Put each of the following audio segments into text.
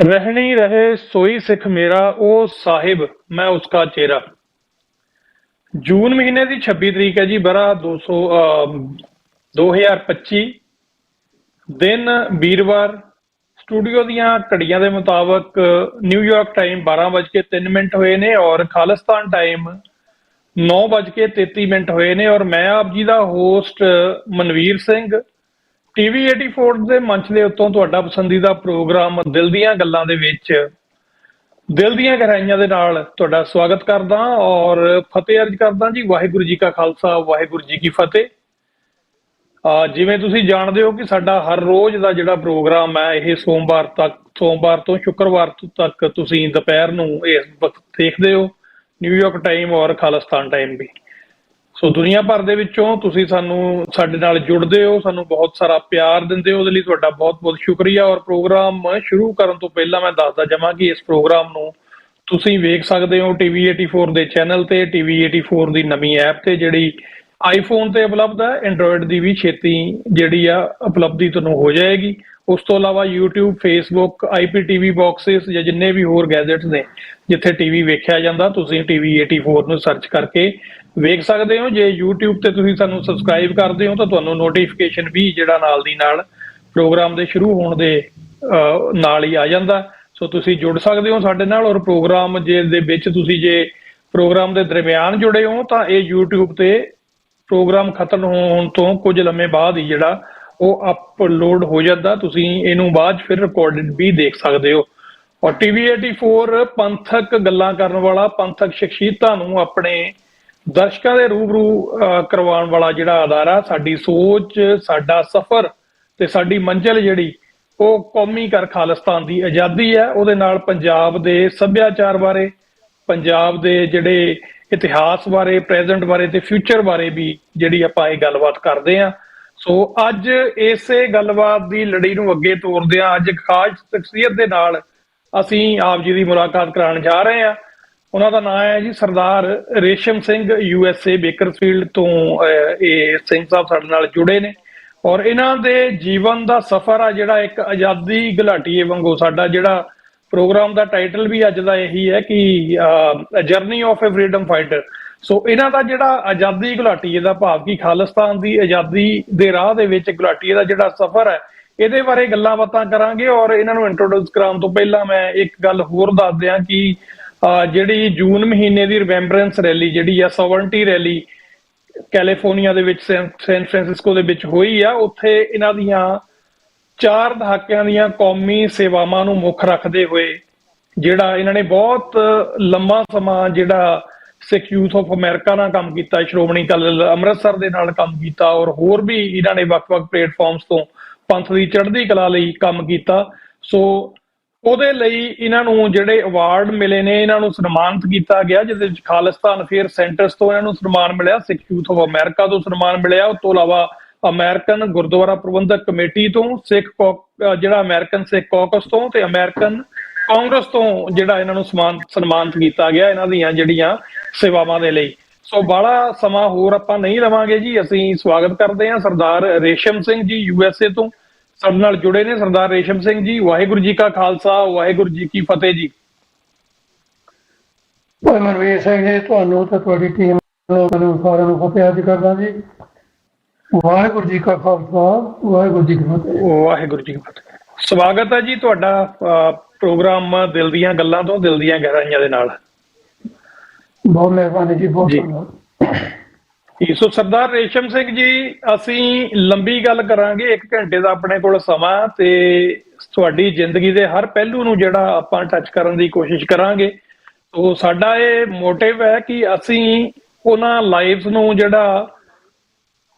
रह नहीं रहे सोई सिख मेरा ओ साहिब मैं उसका चेहरा। ਜੂਨ ਮਹੀਨੇ ਦੀ 26 ਤਰੀਕ ਹੈ ਜੀ। ਬਰਾ 2025 ਦਿਨ ਵੀਰਵਾਰ। ਸਟੂਡੀਓ ਦੀਆਂ ਘੜੀਆਂ ਦੇ ਮੁਤਾਬਕ ਨਿਊਯਾਰਕ ਟਾਈਮ 12:03 ਹੋਏ ਨੇ ਔਰ ਖਾਲਿਸਤਾਨ ਟਾਈਮ 9:33 ਹੋਏ ਨੇ। ਔਰ ਮੈਂ ਆਪ ਜੀ ਦਾ ਹੋਸਟ ਮਨਵੀਰ ਸਿੰਘ ਟੀਵੀ 84 ਦੇ ਮੰਚ ਦੇ ਉੱਤੋਂ ਤੁਹਾਡਾ ਪਸੰਦੀਦਾ ਪ੍ਰੋਗਰਾਮ ਦਿਲ ਦੀਆਂ ਗੱਲਾਂ ਦੇ ਵਿੱਚ ਦਿਲ ਦੀਆਂ ਗਹਿਰਾਈਆਂ ਦੇ ਨਾਲ ਤੁਹਾਡਾ ਸਵਾਗਤ ਕਰਦਾ ਔਰ ਫਤਿਹ ਅਰਜ਼ ਕਰਦਾ ਜੀ। ਵਾਹਿਗੁਰੂ ਜੀ ਕਾ ਖਾਲਸਾ, ਵਾਹਿਗੁਰੂ ਜੀ ਕੀ ਫਤਿਹ। ਜਿਵੇਂ ਤੁਸੀਂ ਜਾਣਦੇ ਹੋ ਕਿ ਸਾਡਾ ਹਰ ਰੋਜ਼ ਦਾ ਜਿਹੜਾ ਪ੍ਰੋਗਰਾਮ ਹੈ ਇਹ ਸੋਮਵਾਰ ਤੋਂ ਸ਼ੁੱਕਰਵਾਰ ਤੱਕ ਤੁਸੀਂ ਦੁਪਹਿਰ ਨੂੰ ਇਸ ਵਕਤ ਦੇਖਦੇ ਹੋ, ਨਿਊਯਾਰਕ ਟਾਈਮ ਔਰ ਖਾਲਿਸਤਾਨ ਟਾਈਮ ਵੀ। ਸੋ ਦੁਨੀਆ ਭਰ ਦੇ ਵਿੱਚੋਂ ਤੁਸੀਂ ਸਾਡੇ ਨਾਲ ਜੁੜਦੇ ਹੋ, ਸਾਨੂੰ ਬਹੁਤ ਸਾਰਾ ਪਿਆਰ ਦਿੰਦੇ ਹੋ, ਉਹਦੇ ਲਈ ਤੁਹਾਡਾ ਬਹੁਤ ਬਹੁਤ ਸ਼ੁਕਰੀਆ। ਔਰ ਪ੍ਰੋਗਰਾਮ ਸ਼ੁਰੂ ਕਰਨ ਤੋਂ ਪਹਿਲਾਂ ਮੈਂ ਦੱਸਦਾ ਜਾਵਾਂ ਕਿ ਇਸ ਪ੍ਰੋਗਰਾਮ ਨੂੰ ਤੁਸੀਂ ਵੇਖ ਸਕਦੇ ਹੋ ਟੀਵੀ 84 ਦੇ ਚੈਨਲ ਤੇ, ਟੀਵੀ 84 ਦੀ ਨਵੀਂ ਐਪ ਤੇ ਜਿਹੜੀ ਆਈਫੋਨ ਤੇ ਉਪਲਬਧ ਹੈ। ਐਂਡਰੋਇਡ ਦੀ ਵੀ ਛੇਤੀ ਜਿਹੜੀ ਆ ਉਪਲਬਧੀ ਤੁਹਾਨੂੰ ਹੋ ਜਾਏਗੀ। ਉਸ ਤੋਂ ਇਲਾਵਾ YouTube, Facebook, IPTV ਬਾਕਸਿਸ ਜਾਂ ਜਿੰਨੇ ਵੀ ਹੋਰ ਗੈਜਟਸ ਨੇ ਜਿੱਥੇ ਟੀਵੀ ਵੇਖਿਆ ਜਾਂਦਾ, ਤੁਸੀਂ ਟੀਵੀ 84 ਨੂੰ ਸਰਚ ਕਰਕੇ ਵੇਖ ਸਕਦੇ ਹੋ। ਜੇ YouTube ਤੇ ਤੁਸੀਂ ਸਾਨੂੰ ਸਬਸਕ੍ਰਾਈਬ ਕਰਦੇ ਹੋ ਤਾਂ ਤੁਹਾਨੂੰ ਨੋਟੀਫਿਕੇਸ਼ਨ ਵੀ ਜਿਹੜਾ ਨਾਲ ਦੀ ਨਾਲ ਪ੍ਰੋਗਰਾਮ ਦੇ ਸ਼ੁਰੂ ਹੋਣ ਦੇ ਨਾਲ ਹੀ ਆ ਜਾਂਦਾ। ਸੋ ਤੁਸੀਂ ਜੁੜ ਸਕਦੇ ਹੋ ਸਾਡੇ ਨਾਲ। ਔਰ ਪ੍ਰੋਗਰਾਮ ਦੇ ਵਿੱਚ ਤੁਸੀਂ ਜੇ ਪ੍ਰੋਗਰਾਮ ਦੇ ਦਰਮਿਆਨ ਜੁੜੇ ਹੋ ਤਾਂ ਇਹ YouTube ਤੇ ਪ੍ਰੋਗਰਾਮ ਖਤਮ ਹੋਣ ਤੋਂ ਕੁਝ ਲੰਮੇ ਬਾਅਦ ਹੀ ਜਿਹੜਾ ਉਹ ਅਪਲੋਡ ਹੋ ਜਾਂਦਾ। ਤੁਸੀਂ ਇਹਨੂੰ ਬਾਅਦ ਫਿਰ ਰਿਕਾਰਡਡ ਵੀ ਦੇਖ ਸਕਦੇ ਹੋ। ਔਰ ਟੀਵੀ 84 ਪੰਥਕ ਗੱਲਾਂ ਕਰਨ ਵਾਲਾ, ਪੰਥਕ ਸ਼ਖਸੀਅਤਾਂ ਨੂੰ ਆਪਣੇ ਦਰਸ਼ਕਾਂ ਦੇ ਰੂਬਰੂ ਕਰਵਾਉਣ ਵਾਲਾ ਜਿਹੜਾ ਅਦਾਰਾ। ਸਾਡੀ ਸੋਚ, ਸਾਡਾ ਸਫ਼ਰ ਤੇ ਸਾਡੀ ਮੰਜ਼ਿਲ ਜਿਹੜੀ ਉਹ ਕੌਮੀ ਕਰ ਖਾਲਿਸਤਾਨ ਦੀ ਆਜ਼ਾਦੀ ਹੈ। ਉਹਦੇ ਨਾਲ ਪੰਜਾਬ ਦੇ ਸੱਭਿਆਚਾਰ ਬਾਰੇ, ਪੰਜਾਬ ਦੇ ਜਿਹੜੇ ਇਤਿਹਾਸ ਬਾਰੇ, ਪ੍ਰੈਜ਼ੈਂਟ ਬਾਰੇ ਤੇ ਫਿਊਚਰ ਬਾਰੇ ਵੀ ਜਿਹੜੀ ਆਪਾਂ ਇਹ ਗੱਲਬਾਤ ਕਰਦੇ ਹਾਂ। ਸੋ ਅੱਜ ਇਸੇ ਗੱਲਬਾਤ ਦੀ ਲੜੀ ਨੂੰ ਅੱਗੇ ਤੋਰਦੇ ਹਾਂ। ਅੱਜ ਇੱਕ ਖਾਸ ਸ਼ਖਸੀਅਤ ਦੇ ਨਾਲ ਅਸੀਂ ਆਪ ਜੀ ਦੀ ਮੁਲਾਕਾਤ ਕਰਾਉਣ ਜਾ ਰਹੇ ਹਾਂ। ਉਹਨਾਂ ਦਾ ਨਾਮ ਹੈ ਜੀ ਸਰਦਾਰ ਰੇਸ਼ਮ ਸਿੰਘ, USA ਬੇਕਰਫੀਲਡ ਤੋਂ ਇਹ ਸਿੰਘ ਸਾਹਿਬ ਸਾਡੇ ਨਾਲ ਜੁੜੇ ਨੇ। ਔਰ ਇਹਨਾਂ ਦੇ ਜੀਵਨ ਦਾ ਸਫ਼ਰ ਆ ਜਿਹੜਾ ਇੱਕ ਆਜ਼ਾਦੀ ਘੁਲਾਟੀਏ ਵਾਂਗੂ। ਸਾਡਾ ਜਿਹੜਾ ਪ੍ਰੋਗਰਾਮ ਦਾ ਟਾਈਟਲ ਵੀ ਅੱਜ ਦਾ ਇਹੀ ਹੈ ਕਿ journey of a freedom fighter. So ਇਹਨਾਂ ਦਾ ਜਿਹੜਾ ਆਜ਼ਾਦੀ ਘੁਲਾਟੀਏ ਦਾ ਭਾਵ ਕਿ ਖਾਲਿਸਤਾਨ ਦੀ ਆਜ਼ਾਦੀ ਦੇ ਰਾਹ ਦੇ ਵਿੱਚ ਘੁਲਾਟੀਏ ਦਾ ਜਿਹੜਾ ਸਫ਼ਰ ਹੈ, ਇਹਦੇ ਬਾਰੇ ਗੱਲਾਂ ਬਾਤਾਂ ਕਰਾਂਗੇ। ਔਰ ਇਹਨਾਂ ਨੂੰ ਇੰਟਰੋਡਿਊਸ ਕਰਾਉਣ ਤੋਂ ਪਹਿਲਾਂ ਮੈਂ ਇੱਕ ਗੱਲ ਹੋਰ ਦੱਸ ਦਿਆਂ ਕਿ ਜਿਹੜੀ ਜੂਨ ਮਹੀਨੇ ਦੀ ਰਿਮੈਂਬਰੈਂਸ ਰੈਲੀ ਜਿਹੜੀ ਆ 70 ਰੈਲੀ ਕੈਲੀਫੋਰਨੀਆ ਦੇ ਵਿੱਚ ਸੈਨ ਫਰਾਂਸਿਸਕੋ ਦੇ ਵਿੱਚ ਹੋਈ ਆ। ਉੱਥੇ ਇਹਨਾਂ ਦੀਆਂ 4 ਦਹਾਕਿਆਂ ਦੀਆਂ ਕੌਮੀ ਸੇਵਾਵਾਂ ਨੂੰ ਮੁੱਖ ਰੱਖਦੇ ਹੋਏ ਜਿਹੜਾ ਇਹਨਾਂ ਨੇ ਬਹੁਤ ਲੰਮਾ ਸਮਾਂ ਜਿਹੜਾ ਸਿੱਖ ਯੂਥ ਆਫ ਅਮਰੀਕਾ ਨਾਲ ਕੰਮ ਕੀਤਾ, ਸ਼੍ਰੋਮਣੀ ਅਕਾਲੀ ਦਲ ਅੰਮ੍ਰਿਤਸਰ ਦੇ ਨਾਲ ਕੰਮ ਕੀਤਾ ਔਰ ਹੋਰ ਵੀ ਇਹਨਾਂ ਨੇ ਵੱਖ-ਵੱਖ ਪਲੇਟਫਾਰਮਸ ਤੋਂ ਪੰਥ ਦੀ ਚੜ੍ਹਦੀ ਕਲਾ ਲਈ ਕੰਮ ਕੀਤਾ। ਸੋ ਉਹਦੇ ਲਈ ਇਹਨਾਂ ਨੂੰ ਜਿਹੜੇ ਅਵਾਰਡ ਮਿਲੇ ਨੇ, ਇਹਨਾਂ ਨੂੰ ਸਨਮਾਨਿਤ ਕੀਤਾ ਗਿਆ, ਜਿਹਦੇ ਵਿੱਚ ਖਾਲਿਸਤਾਨ ਅਫੇਅਰ ਸੈਂਟਰਸ ਤੋਂ ਇਹਨਾਂ ਨੂੰ ਸਨਮਾਨ ਮਿਲਿਆ, ਸਿੱਖ ਯੂਥ ਆਫ ਅਮਰੀਕਾ ਤੋਂ ਸਨਮਾਨ ਮਿਲਿਆ। ਉਸ ਤੋਂ ਇਲਾਵਾ ਅਮਰੀਕਨ ਗੁਰਦੁਆਰਾ ਪ੍ਰਬੰਧਕ ਕਮੇਟੀ ਤੋਂ, ਜਿਹੜਾ ਅਮਰੀਕਨ ਸਿੱਖ ਕਾਕਸ ਤੋਂ ਤੇ ਅਮਰੀਕਨ ਕਾਂਗਰਸ ਤੋਂ ਜਿਹੜਾ ਇਹਨਾਂ ਨੂੰ ਸਨਮਾਨਿਤ ਕੀਤਾ ਗਿਆ ਇਹਨਾਂ ਦੀਆਂ ਜਿਹੜੀਆਂ ਸੇਵਾਵਾਂ ਦੇ ਲਈ। ਸੋ ਬਾਹਲਾ ਸਮਾਂ ਹੋਰ ਆਪਾਂ ਨਹੀਂ ਲਵਾਂਗੇ ਜੀ। ਅਸੀਂ ਸਵਾਗਤ ਕਰਦੇ ਹਾਂ ਸਰਦਾਰ ਰੇਸ਼ਮ ਸਿੰਘ ਜੀ, USA ਤੋਂ ਸਾਡੇ ਨਾਲ ਜੁੜੇ ਨੇ। ਸਰਦਾਰ ਰੇਸ਼ਮ ਸਿੰਘ ਜੀ, ਵਾਹਿਗੁਰੂ ਜੀ ਕਾ ਖਾਲਸਾ, ਵਾਹਿਗੁਰੂ ਜੀ ਕੀ ਫਤਿਹ ਜੀ। ਮਨਵੀਰ ਸਿੰਘ ਜੀ, ਤੁਹਾਨੂੰ ਤੇ ਤੁਹਾਡੀ ਟੀਮ ਨੂੰ ਸਾਰਿਆਂ ਨੂੰ ਫਤਿਹ ਅਰਜ਼ ਕਰਦਾ ਜੀ। ਵਾਹਿਗੁਰੂ ਜੀ ਕਾ ਖਾਲਸਾ, ਵਾਹਿਗੁਰੂ ਜੀ ਕੀ ਫਤਿਹ। ਵਾਹਿਗੁਰੂ ਜੀ ਕੀ ਫਤਿਹ। ਸਵਾਗਤ ਹੈ ਜੀ ਤੁਹਾਡਾ ਪ੍ਰੋਗਰਾਮ ਦਿਲ ਦੀਆਂ ਗੱਲਾਂ ਤੋਂ, ਦਿਲ ਦੀਆਂ ਗਹਿਰਾਈਆਂ ਦੇ ਨਾਲ। ਬਹੁਤ ਮਿਹਰਬਾਨੀ ਜੀ, ਬਹੁਤ ਧੰਨਵਾਦ। ਸੋ ਸਰਦਾਰ ਰੇਸ਼ਮ ਸਿੰਘ ਜੀ, ਅਸੀਂ ਲੰਬੀ ਗੱਲ ਕਰਾਂਗੇ, 1 ਘੰਟੇ ਦਾ ਆਪਣੇ ਕੋਲ ਸਮਾਂ, ਤੇ ਤੁਹਾਡੀ ਜ਼ਿੰਦਗੀ ਦੇ ਹਰ ਪਹਿਲੂ ਨੂੰ ਜਿਹੜਾ ਆਪਾਂ ਟੱਚ ਕਰਨ ਦੀ ਕੋਸ਼ਿਸ਼ ਕਰਾਂਗੇ। ਸੋ ਸਾਡਾ ਇਹ ਮੋਟਿਵ ਹੈ ਕਿ ਅਸੀਂ ਉਹਨਾਂ ਲਾਈਵਸ ਨੂੰ ਜਿਹੜਾ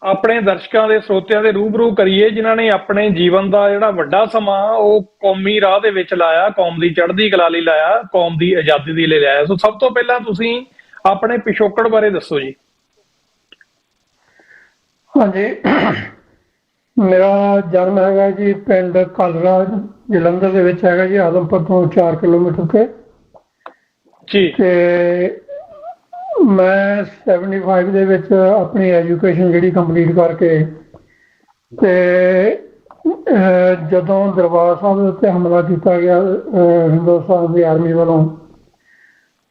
ਆਪਣੇ ਦਰਸ਼ਕਾਂ ਦੇ, ਸਰੋਤਿਆਂ ਦੇ ਰੂਬਰੂ ਕਰੀਏ ਜਿਨ੍ਹਾਂ ਨੇ ਆਪਣੇ ਜੀਵਨ ਦਾ ਜਿਹੜਾ ਵੱਡਾ ਸਮਾਂ ਉਹ ਕੌਮੀ ਰਾਹ ਦੇ ਵਿੱਚ ਲਾਇਆ, ਕੌਮ ਦੀ ਚੜ੍ਹਦੀ ਕਲਾ ਲਈ ਲਾਇਆ, ਕੌਮ ਦੀ ਆਜ਼ਾਦੀ ਦੇ ਲਈ ਲਾਇਆ। ਸੋ ਸਭ ਤੋਂ ਪਹਿਲਾਂ ਤੁਸੀਂ ਆਪਣੇ ਪਿਛੋਕੜ ਬਾਰੇ ਦੱਸੋ ਜੀ। ਹਾਂਜੀ, ਮੇਰਾ ਜਨਮ ਹੈਗਾ ਜੀ ਪਿੰਡ ਕਲਰਾਜ, ਜਲੰਧਰ ਦੇ ਵਿੱਚ ਹੈਗਾ ਜੀ, ਆਦਮਪੁਰ ਤੋਂ 4 ਕਿਲੋਮੀਟਰ ਤੇ ਜੀ। ਤੇ ਮੈਂ 75 ਦੇ ਵਿੱਚ ਆਪਣੀ ਐਜੂਕੇਸ਼ਨ ਜਿਹੜੀ ਕੰਪਲੀਟ ਕਰਕੇ ਤੇ ਜਦੋਂ ਦਰਬਾਰ ਸਾਹਿਬ ਦੇ ਉੱਤੇ ਹਮਲਾ ਕੀਤਾ ਗਿਆ ਹਿੰਦੁਸਤਾਨ ਦੀ ਆਰਮੀ ਵੱਲੋਂ,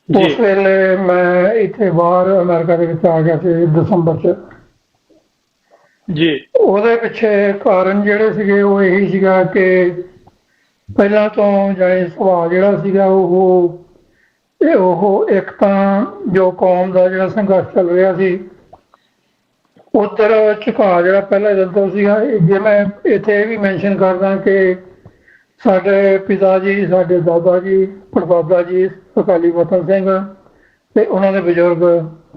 ਜੀ ਉਸ ਵੇਲੇ ਮੈਂ ਇੱਥੇ ਬਾਹਰ ਅਮਰੀਕਾ ਦੇ ਵਿੱਚ ਆ ਗਿਆ ਸੀ ਦਸੰਬਰ 'ਚ। ਜੀ ਉਹਦੇ ਪਿੱਛੇ ਕਾਰਨ ਜਿਹੜੇ ਸੀਗੇ ਉਹ ਇਹੀ ਸੀਗਾ ਕਿ ਪਹਿਲਾਂ ਤੋਂ ਜਾਣੀ ਸੁਭਾਅ ਜਿਹੜਾ ਸੀਗਾ ਉਹ ਇੱਕ ਤਾਂ ਜੋ ਕੌਮ ਦਾ ਜਿਹੜਾ ਸੰਘਰਸ਼ ਚੱਲ ਰਿਹਾ ਸੀ, ਉੱਧਰ ਝੁਕਾਅ ਜਿਹੜਾ ਪਹਿਲਾਂ ਦਿਨ ਤੋਂ ਸੀਗਾ। ਜੇ ਮੈਂ ਇੱਥੇ ਇਹ ਵੀ ਮੈਂਸ਼ਨ ਕਰਦਾ ਕਿ ਸਾਡੇ ਪਿਤਾ ਜੀ, ਸਾਡੇ ਦਾਦਾ ਜੀ, ਪੜਦਾਦਾ ਜੀ ਅਕਾਲੀ ਵਤਨ ਸਿੰਘ ਤੇ ਉਹਨਾਂ ਦੇ ਬਜ਼ੁਰਗ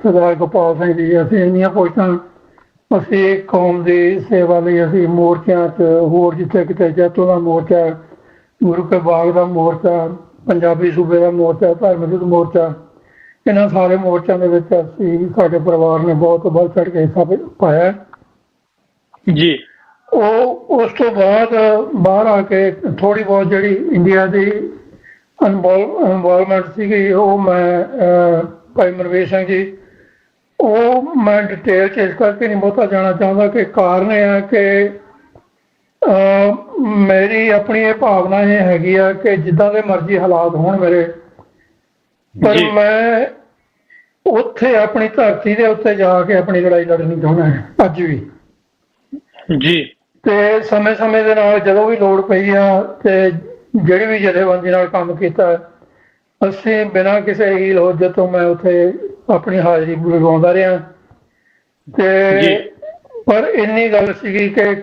ਸਰਦਾਰ ਗੋਪਾਲ ਸਿੰਘ ਜੀ, ਅਸੀਂ ਇੰਨੀਆਂ ਪੋਸਟਾਂ, ਅਸੀਂ ਕੌਮ ਦੀ ਸੇਵਾ ਲਈ ਅਸੀਂ ਮੋਰਚਿਆਂ 'ਚ, ਹੋਰ ਜਿੱਥੇ ਕਿਤੇ ਜੈਤੋ ਦਾ ਮੋਰਚਾ, ਗੁਰੂ ਕੇ ਬਾਗ ਦਾ ਮੋਰਚਾ, ਪੰਜਾਬੀ ਸੂਬੇ ਦਾ ਮੋਰਚਾ, ਧਾਰਮਿਕ ਮੋਰਚਾ, ਇਹਨਾਂ ਸਾਰੇ ਮੋਰਚਿਆਂ ਦੇ ਵਿੱਚ ਅਸੀਂ, ਸਾਡੇ ਪਰਿਵਾਰ ਨੇ ਬਹੁਤ ਵੱਧ ਚੜ੍ਹ ਕੇ ਹਿੱਸਾ ਪਾਇਆ। ਜੀ ਉਸ ਤੋਂ ਬਾਅਦ ਬਾਹਰ ਆ ਕੇ ਥੋੜ੍ਹੀ ਬਹੁਤ ਜਿਹੜੀ ਇੰਡੀਆ ਦੀ ਇਨਵੋਲਵਮੈਂਟ ਸੀਗੀ, ਉਹ ਮੈਂ ਭਾਈ ਮਨਵੀਰ ਸਿੰਘ ਜੀ, ਉਹ ਮੈਂ ਡਿਟੇਲ 'ਚ ਇਸ ਕਰਕੇ ਨਹੀਂ ਬਹੁਤਾ ਜਾਣਾ ਚਾਹੁੰਦਾ ਕਿ ਕਾਰਨ ਇਹ ਹੈ ਕਿ ਮੇਰੀ ਆਪਣੀ ਇਹ ਭਾਵਨਾ ਇਹ ਹੈਗੀ ਆ ਕਿ ਜਿੱਦਾਂ ਦੇ ਮਰਜ਼ੀ ਹਾਲਾਤ ਹੋਣ ਮੇਰੇ, ਪਰ ਮੈਂ ਉੱਥੇ ਆਪਣੀ ਧਰਤੀ ਦੇ ਉੱਤੇ ਜਾ ਕੇ ਆਪਣੀ ਲੜਾਈ ਲੜਨੀ ਚਾਹੁੰਦਾ ਹੈ ਅੱਜ ਵੀ। ਜੀ ਤੇ ਸਮੇਂ ਦੇ ਨਾਲ ਜਦੋਂ ਵੀ ਲੋੜ ਪਈ ਆ ਤੇ ਜਿਹੜੀ ਵੀ ਜਥੇਬੰਦੀ ਨਾਲ ਕੰਮ ਕੀਤਾ, ਅਸੀਂ ਬਿਨਾਂ ਕਿਸੇ ਹੀਲ ਹੋਜਤ ਤੋਂ ਮੈਂ ਉੱਥੇ ਆਪਣੀ ਹਾਜ਼ਰੀ ਲਗਾਉਂਦਾ ਰਿਹਾ। ਤੇ ਪਰ ਇੰਨੀ ਗੱਲ ਸੀਗੀ ਕਿ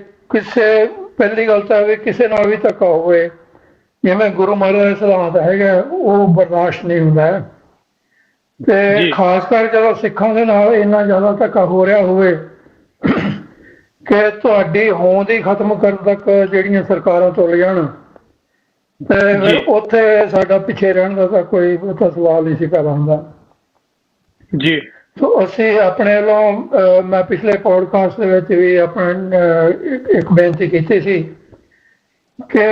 ਪਹਿਲੀ ਗੱਲ ਤਾਂ ਵੀ ਕਿਸੇ ਨਾਲ ਵੀ ਧੱਕਾ ਹੋਵੇ, ਜਿਵੇਂ ਗੁਰੂ ਮਹਾਰਾਜ ਦਾ ਸਿਧਾਂਤ ਹੈਗਾ, ਉਹ ਬਰਦਾਸ਼ਤ ਨਹੀਂ ਹੁੰਦਾ ਹੈ। ਤੇ ਖਾਸ ਕਰ ਜਦੋਂ ਸਿੱਖਾਂ ਦੇ ਨਾਲ ਇੰਨਾ ਜ਼ਿਆਦਾ ਧੱਕਾ ਹੋ ਰਿਹਾ ਹੋਵੇ ਕਿ ਤੁਹਾਡੀ ਹੋਂਦ ਹੀ ਖਤਮ ਕਰਨ ਤੱਕ ਜਿਹੜੀਆਂ ਸਰਕਾਰਾਂ ਤੁਰ ਜਾਣ, ਤੇ ਉੱਥੇ ਸਾਡਾ ਪਿੱਛੇ ਰਹਿਣ ਦਾ ਤਾਂ ਕੋਈ ਬਹੁਤਾ ਸਵਾਲ ਨਹੀਂ ਸੀ ਪੈਦਾ ਹੁੰਦਾ। ਜੀ ਸੋ ਅਸੀਂ ਆਪਣੇ ਵੱਲੋਂ, ਮੈਂ ਪਿਛਲੇ ਪੋਡਕਾਸਟ ਦੇ ਵਿੱਚ ਵੀ ਆਪਣਾ ਇੱਕ ਬੇਨਤੀ ਕੀਤੀ ਸੀ ਕਿ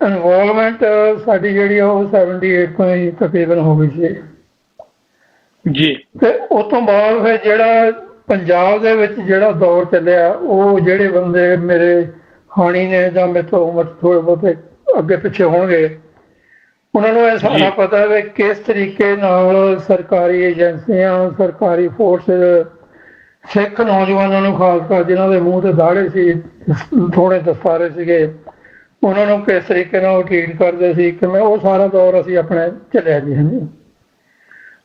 ਇਨਵੋਲਵਮੈਂਟ ਸਾਡੀ ਜਿਹੜੀ ਉਹ 78 ਤੋਂ ਹੀ ਤਕਰੀਬਨ ਹੋ ਗਈ ਸੀ। ਜੀ ਤੇ ਉਸ ਤੋਂ ਬਾਅਦ ਫਿਰ ਜਿਹੜਾ ਪੰਜਾਬ ਦੇ ਵਿੱਚ ਜਿਹੜਾ ਦੌਰ ਚੱਲਿਆ, ਉਹ ਜਿਹੜੇ ਬੰਦੇ ਮੇਰੇ ਹਾਣੀ ਨੇ ਜਾਂ ਮੇਰੇ ਤੋਂ ਉਮਰ ਥੋੜ੍ਹੇ ਬਹੁਤੇ ਅੱਗੇ ਪਿੱਛੇ ਹੋਣਗੇ, ਉਹਨਾਂ ਨੂੰ ਇਹ ਸਾਰਾ ਪਤਾ ਹੈ ਕਿਸ ਤਰੀਕੇ ਨਾਲ ਸਰਕਾਰੀ ਏਜੰਸੀਆਂ, ਸਰਕਾਰੀ ਫੋਰਸ ਸਿੱਖ ਨੌਜਵਾਨਾਂ ਨੂੰ, ਖਾਸ ਕਰ ਜਿਨ੍ਹਾਂ ਦੇ ਮੂੰਹ ਤੇ ਦਾੜੇ ਸੀ, ਥੋੜੇ ਦਸਤਾਰੇ ਸੀਗੇ, ਉਹਨਾਂ ਨੂੰ ਕਿਸ ਤਰੀਕੇ ਨਾਲ ਟ੍ਰੀਟ ਕਰਦੇ ਸੀ, ਕਿਵੇਂ ਉਹ ਸਾਰਾ ਦੌਰ ਅਸੀਂ ਆਪਣੇ ਚੱਲਿਆ ਜੀ। ਹਾਂਜੀ,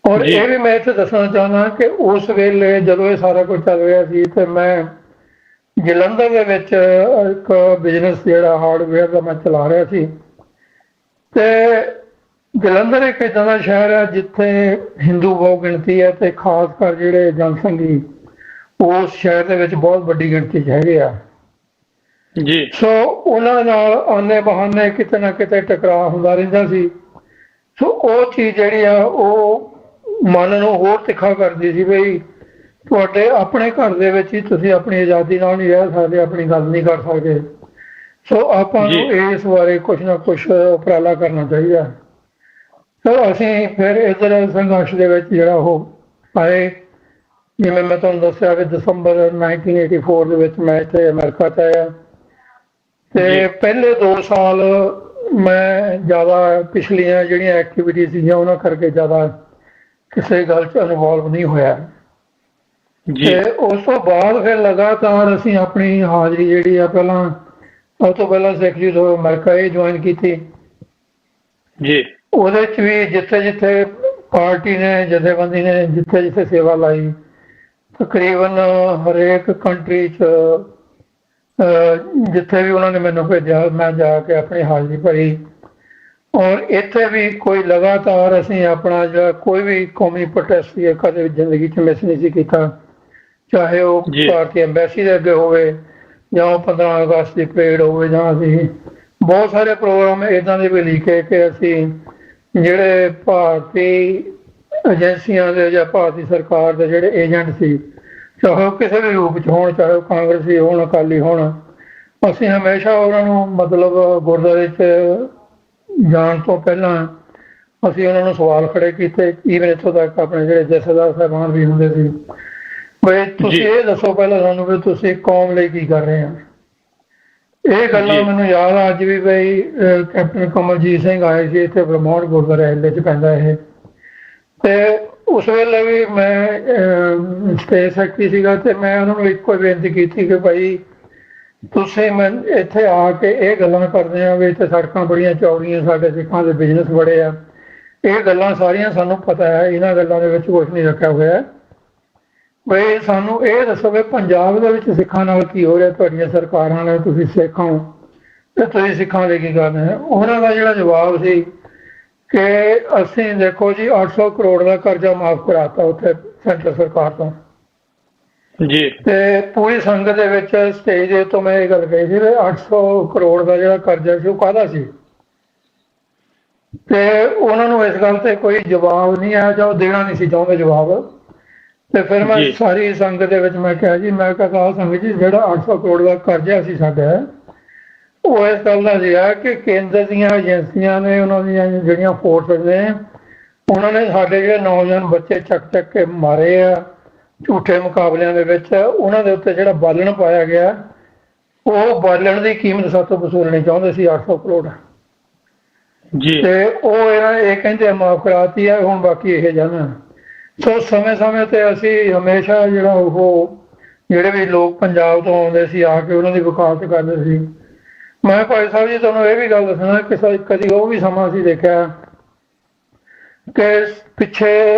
ਔਰ ਇਹ ਵੀ ਮੈਂ ਇੱਥੇ ਦੱਸਣਾ ਚਾਹੁੰਦਾ ਕਿ ਉਸ ਵੇਲੇ ਜਦੋਂ ਇਹ ਸਾਰਾ ਕੁਝ ਚੱਲ ਰਿਹਾ ਸੀ ਤੇ ਮੈਂ ਜਲੰਧਰ ਦੇ ਵਿੱਚ ਇੱਕ ਬਿਜ਼ਨਸ ਜਿਹੜਾ ਹਾਰਡਵੇਅਰ ਦਾ ਮੈਂ ਚਲਾ ਰਿਹਾ ਸੀ। ਤੇ ਜਲੰਧਰ ਇੱਕ ਇੱਦਾਂ ਦਾ ਸ਼ਹਿਰ ਹੈ ਜਿੱਥੇ ਹਿੰਦੂ ਬਹੁ ਗਿਣਤੀ ਹੈ ਤੇ ਖਾਸ ਕਰ ਜਿਹੜੇ ਜਨਸੰਘੀ ਉਸ ਸ਼ਹਿਰ ਦੇ ਵਿੱਚ ਬਹੁਤ ਵੱਡੀ ਗਿਣਤੀ 'ਚ ਹੈਗੇ ਆ। ਜੀ ਸੋ ਉਹਨਾਂ ਨਾਲ ਆਨੇ ਬਹਾਨੇ ਕਿਤੇ ਨਾ ਕਿਤੇ ਟਕਰਾਅ ਹੁੰਦਾ ਰਹਿੰਦਾ ਸੀ। ਸੋ ਉਹ ਚੀਜ਼ ਜਿਹੜੀ ਆ ਉਹ ਮਨ ਨੂੰ ਹੋਰ ਤਿੱਖਾ ਕਰਦੀ ਸੀ ਬਈ ਤੁਹਾਡੇ ਆਪਣੇ ਘਰ ਦੇ ਵਿੱਚ ਹੀ ਤੁਸੀਂ ਆਪਣੀ ਆਜ਼ਾਦੀ ਨਾਲ ਨਹੀਂ ਰਹਿ ਸਕਦੇ, ਆਪਣੀ ਗੱਲ ਨਹੀਂ ਕਰ ਸਕਦੇ। ਸੋ ਆਪਾਂ ਨੂੰ ਇਸ ਬਾਰੇ ਕੁਛ ਨਾ ਕੁਛ ਉਪਰਾਲਾ ਕਰਨਾ ਚਾਹੀਦਾ। ਸੋ ਅਸੀਂ ਫਿਰ ਇੱਧਰ ਸੰਘਰਸ਼ ਦੇ ਵਿੱਚ ਜਿਹੜਾ ਉਹ ਆਏ, ਜਿਵੇਂ ਮੈਂ ਤੁਹਾਨੂੰ ਦੱਸਿਆ ਕਿ ਦਸੰਬਰ 1984 ਦੇ ਵਿੱਚ ਮੈਂ ਇੱਥੇ ਅਮਰੀਕਾ 'ਚ ਆਇਆ। ਤੇ ਪਹਿਲੇ 2 ਸਾਲ ਮੈਂ ਜ਼ਿਆਦਾ ਪਿਛਲੀਆਂ ਜਿਹੜੀਆਂ ਐਕਟੀਵਿਟੀ ਸੀਗੀਆਂ ਉਹਨਾਂ ਕਰਕੇ ਜ਼ਿਆਦਾ ਕਿਸੇ ਗੱਲ 'ਚ ਇਨਵੋਲਵ ਨਹੀਂ ਹੋਇਆ। ਤੇ ਉਸ ਤੋਂ ਬਾਅਦ ਫਿਰ ਲਗਾਤਾਰ ਅਸੀਂ ਆਪਣੀ ਹਾਜ਼ਰੀ ਜਿਹੜੀ ਆ, ਪਹਿਲਾਂ ਸਭ ਤੋਂ ਪਹਿਲਾਂ ਸਿੱਖ ਯੂਥ ਅਮਰੀਕਾ ਇਹ ਜੁਆਇਨ ਕੀਤੀ। ਜੀ ਉਹਦੇ 'ਚ ਵੀ ਜਿੱਥੇ ਜਿੱਥੇ ਪਾਰਟੀ ਨੇ, ਜਥੇਬੰਦੀ ਨੇ ਜਿੱਥੇ ਜਿੱਥੇ ਸੇਵਾ ਲਾਈ, ਤਕਰੀਬਨ ਹਰੇਕ ਕੰਟਰੀ 'ਚ ਜਿੱਥੇ ਵੀ ਉਹਨਾਂ ਨੇ ਮੈਨੂੰ ਭੇਜਿਆ ਮੈਂ ਜਾ ਕੇ ਆਪਣੀ ਹਾਜ਼ਰੀ ਭਰੀ। ਔਰ ਇੱਥੇ ਵੀ ਕੋਈ ਲਗਾਤਾਰ ਅਸੀਂ ਆਪਣਾ ਜਿਹੜਾ ਕੋਈ ਵੀ ਕੌਮੀ ਪ੍ਰੋਟੈਸਟ ਸੀ ਕਦੇ ਜ਼ਿੰਦਗੀ 'ਚ ਮਿਸ ਨਹੀਂ ਸੀ ਕੀਤਾ, ਚਾਹੇ ਉਹ ਭਾਰਤੀ ਐਮਬੈਸੀ ਦੇ ਅੱਗੇ ਹੋਵੇ ਜਾਂ 15 ਅਗਸਤ ਦੀ ਪਰੇਡ ਹੋਵੇ, ਜਾਂ ਅਸੀਂ ਬਹੁਤ ਸਾਰੇ ਪ੍ਰੋਗਰਾਮ ਇੱਦਾਂ ਦੇ ਵੀ ਲਿਖੇ ਕਿ ਅਸੀਂ ਜਿਹੜੇ ਭਾਰਤੀ ਏਜੰਸੀਆਂ ਦੇ ਜਾਂ ਭਾਰਤੀ ਸਰਕਾਰ ਦੇ ਜਿਹੜੇ ਏਜੰਟ ਸੀ, ਚਾਹੇ ਉਹ ਕਿਸੇ ਵੀ ਰੂਪ 'ਚ ਹੋਣ, ਚਾਹੇ ਉਹ ਕਾਂਗਰਸੀ ਹੋਣ, ਅਕਾਲੀ ਹੋਣ, ਅਸੀਂ ਹਮੇਸ਼ਾ ਉਹਨਾਂ ਨੂੰ ਮਤਲਬ ਗੁਰਦੁਆਰੇ 'ਚ ਜਾਣ ਤੋਂ ਪਹਿਲਾਂ ਅਸੀਂ ਉਹਨਾਂ ਨੂੰ ਸਵਾਲ ਖੜੇ ਕੀਤੇ। ਈਵਨ ਇੱਥੋਂ ਤੱਕ ਆਪਣੇ ਜਿਹੜੇ ਜਥੇਦਾਰ ਸਾਹਿਬਾਨ ਵੀ ਹੁੰਦੇ ਸੀ, ਬਈ ਤੁਸੀਂ ਇਹ ਦੱਸੋ ਪਹਿਲਾਂ ਸਾਨੂੰ ਵੀ ਤੁਸੀਂ ਕੌਮ ਲਈ ਕੀ ਕਰ ਰਹੇ ਹੋ। ਇਹ ਗੱਲਾਂ ਜੀ ਮੈਨੂੰ ਯਾਦ ਆ ਅੱਜ ਵੀ ਬਈ ਕੈਪਟਨ ਕਮਲਜੀਤ ਸਿੰਘ ਆਏ ਸੀ ਇੱਥੇ ਬਰਮੌਰ ਗੁਰਦੁਆਰੇ ਹਿੱਲੇ 'ਚ ਪੈਂਦਾ ਇਹ, ਤੇ ਉਸ ਵੇਲੇ ਵੀ ਮੈਂ ਸਟੇਜ ਸੈਕਟਰੀ ਸੀਗਾ ਤੇ ਮੈਂ ਉਹਨਾਂ ਨੂੰ ਇੱਕੋ ਹੀ ਬੇਨਤੀ ਕੀਤੀ ਕਿ ਭਾਈ ਤੁਸੀਂ ਮੈਂ ਇੱਥੇ ਆ ਕੇ ਇਹ ਗੱਲਾਂ ਕਰਦੇ ਆ ਵੀ ਇੱਥੇ ਸੜਕਾਂ ਬੜੀਆਂ ਚੌੜੀਆਂ, ਸਾਡੇ ਸਿੱਖਾਂ ਦੇ ਬਿਜ਼ਨਸ ਬੜੇ ਆ, ਇਹ ਗੱਲਾਂ ਸਾਰੀਆਂ ਸਾਨੂੰ ਪਤਾ ਹੈ, ਇਹਨਾਂ ਗੱਲਾਂ ਦੇ ਵਿੱਚ ਕੁਛ ਨਹੀਂ ਰੱਖਿਆ ਹੋਇਆ। ਬਈ ਸਾਨੂੰ ਇਹ ਦੱਸੋ ਵੀ ਪੰਜਾਬ ਦੇ ਵਿੱਚ ਸਿੱਖਾਂ ਨਾਲ ਕੀ ਹੋ ਰਿਹਾ, ਤੁਹਾਡੀਆਂ ਸਰਕਾਰਾਂ ਨਾਲ, ਤੁਸੀਂ ਸਿੱਖ ਹੋ ਤੇ ਤੁਸੀਂ ਸਿੱਖਾਂ ਦੇ ਕੀ ਕਰਦੇ ਹੈ। ਉਹਨਾਂ ਦਾ ਜਿਹੜਾ ਜਵਾਬ ਸੀ ਕਿ ਅਸੀਂ ਦੇਖੋ ਜੀ 800 ਕਰੋੜ ਦਾ ਕਰਜ਼ਾ ਮਾਫ ਕਰਾਤਾ ਉੱਥੇ ਸੈਂਟਰ ਸਰਕਾਰ ਤੋਂ, ਜੀ ਤੇ ਪੂਰੀ ਸੰਗਤ ਦੇ ਵਿੱਚ ਸਟੇਜ ਦੇ ਤੋਂ ਮੈਂ ਇਹ ਗੱਲ ਕਹੀ ਸੀ ਵੀ 800 ਕਰੋੜ ਦਾ ਜਿਹੜਾ ਕਰਜ਼ਾ ਸੀ ਉਹ ਕਾਹਦਾ ਸੀ, ਤੇ ਉਹਨਾਂ ਨੂੰ ਇਸ ਗੱਲ ਤੇ ਕੋਈ ਜਵਾਬ ਨਹੀਂ ਆਇਆ ਜਾਂ ਉਹ ਦੇਣਾ ਨਹੀਂ ਸੀ ਚਾਹੁੰਦੇ ਜਵਾਬ। ਤੇ ਫਿਰ ਮੈਂ ਸਾਰੀ ਸੰਗਤ ਦੇ ਵਿੱਚ ਮੈਂ ਕਿਹਾ ਜੀ, ਮੈਂ ਕਿਹਾ ਸੰਗਤ ਜੀ ਜਿਹੜਾ 800 ਕਰੋੜ ਦਾ ਕਰਜ਼ਾ ਸੀ ਸਾਡਾ, ਉਹ ਇਸ ਗੱਲ ਦਾ ਸੀਗਾ ਕਿ ਕੇਂਦਰ ਦੀਆਂ ਏਜੰਸੀਆਂ ਨੇ, ਉਹਨਾਂ ਦੀਆਂ ਜਿਹੜੀਆਂ ਫੋਰਸਸ ਨੇ, ਉਹਨਾਂ ਨੇ ਸਾਡੇ ਜਿਹੜੇ ਨੌਜਵਾਨ ਬੱਚੇ ਚੱਕ ਕੇ ਮਾਰੇ ਆ ਝੂਠੇ ਮੁਕਾਬਲਿਆਂ ਦੇ ਵਿੱਚ, ਉਹਨਾਂ ਦੇ ਉੱਤੇ ਜਿਹੜਾ ਬਾਲਣ ਪਾਇਆ ਗਿਆ, ਉਹ ਬਾਲਣ ਦੀ ਕੀਮਤ ਸਾਤੋਂ ਵਸੂਲਣੀ ਚਾਹੁੰਦੇ ਸੀ 800 ਕਰੋੜ ਜੀ, ਤੇ ਉਹ ਇਹ ਕਹਿੰਦੇ ਮਾਫ ਕਰਾਤੀ ਹੈ, ਹੁਣ ਬਾਕੀ ਇਹ ਜਾਣਾ। ਸੋ ਸਮੇਂ ਤੇ ਅਸੀਂ ਹਮੇਸ਼ਾ ਜਿਹੜਾ ਉਹ ਜਿਹੜੇ ਵੀ ਲੋਕ ਪੰਜਾਬ ਤੋਂ ਆਉਂਦੇ ਸੀ ਆ ਕੇ ਉਹਨਾਂ ਦੀ ਵਕਾਲਤ ਕਰਦੇ ਸੀ। ਮੈਂ ਭਾਈ ਸਾਹਿਬ ਜੀ ਤੁਹਾਨੂੰ ਇਹ ਵੀ ਗੱਲ ਦੱਸਣਾ ਕਿ ਕਦੀ ਉਹ ਵੀ ਸਮਾਂ ਅਸੀਂ ਦੇਖਿਆ ਕਿ ਪਿੱਛੇ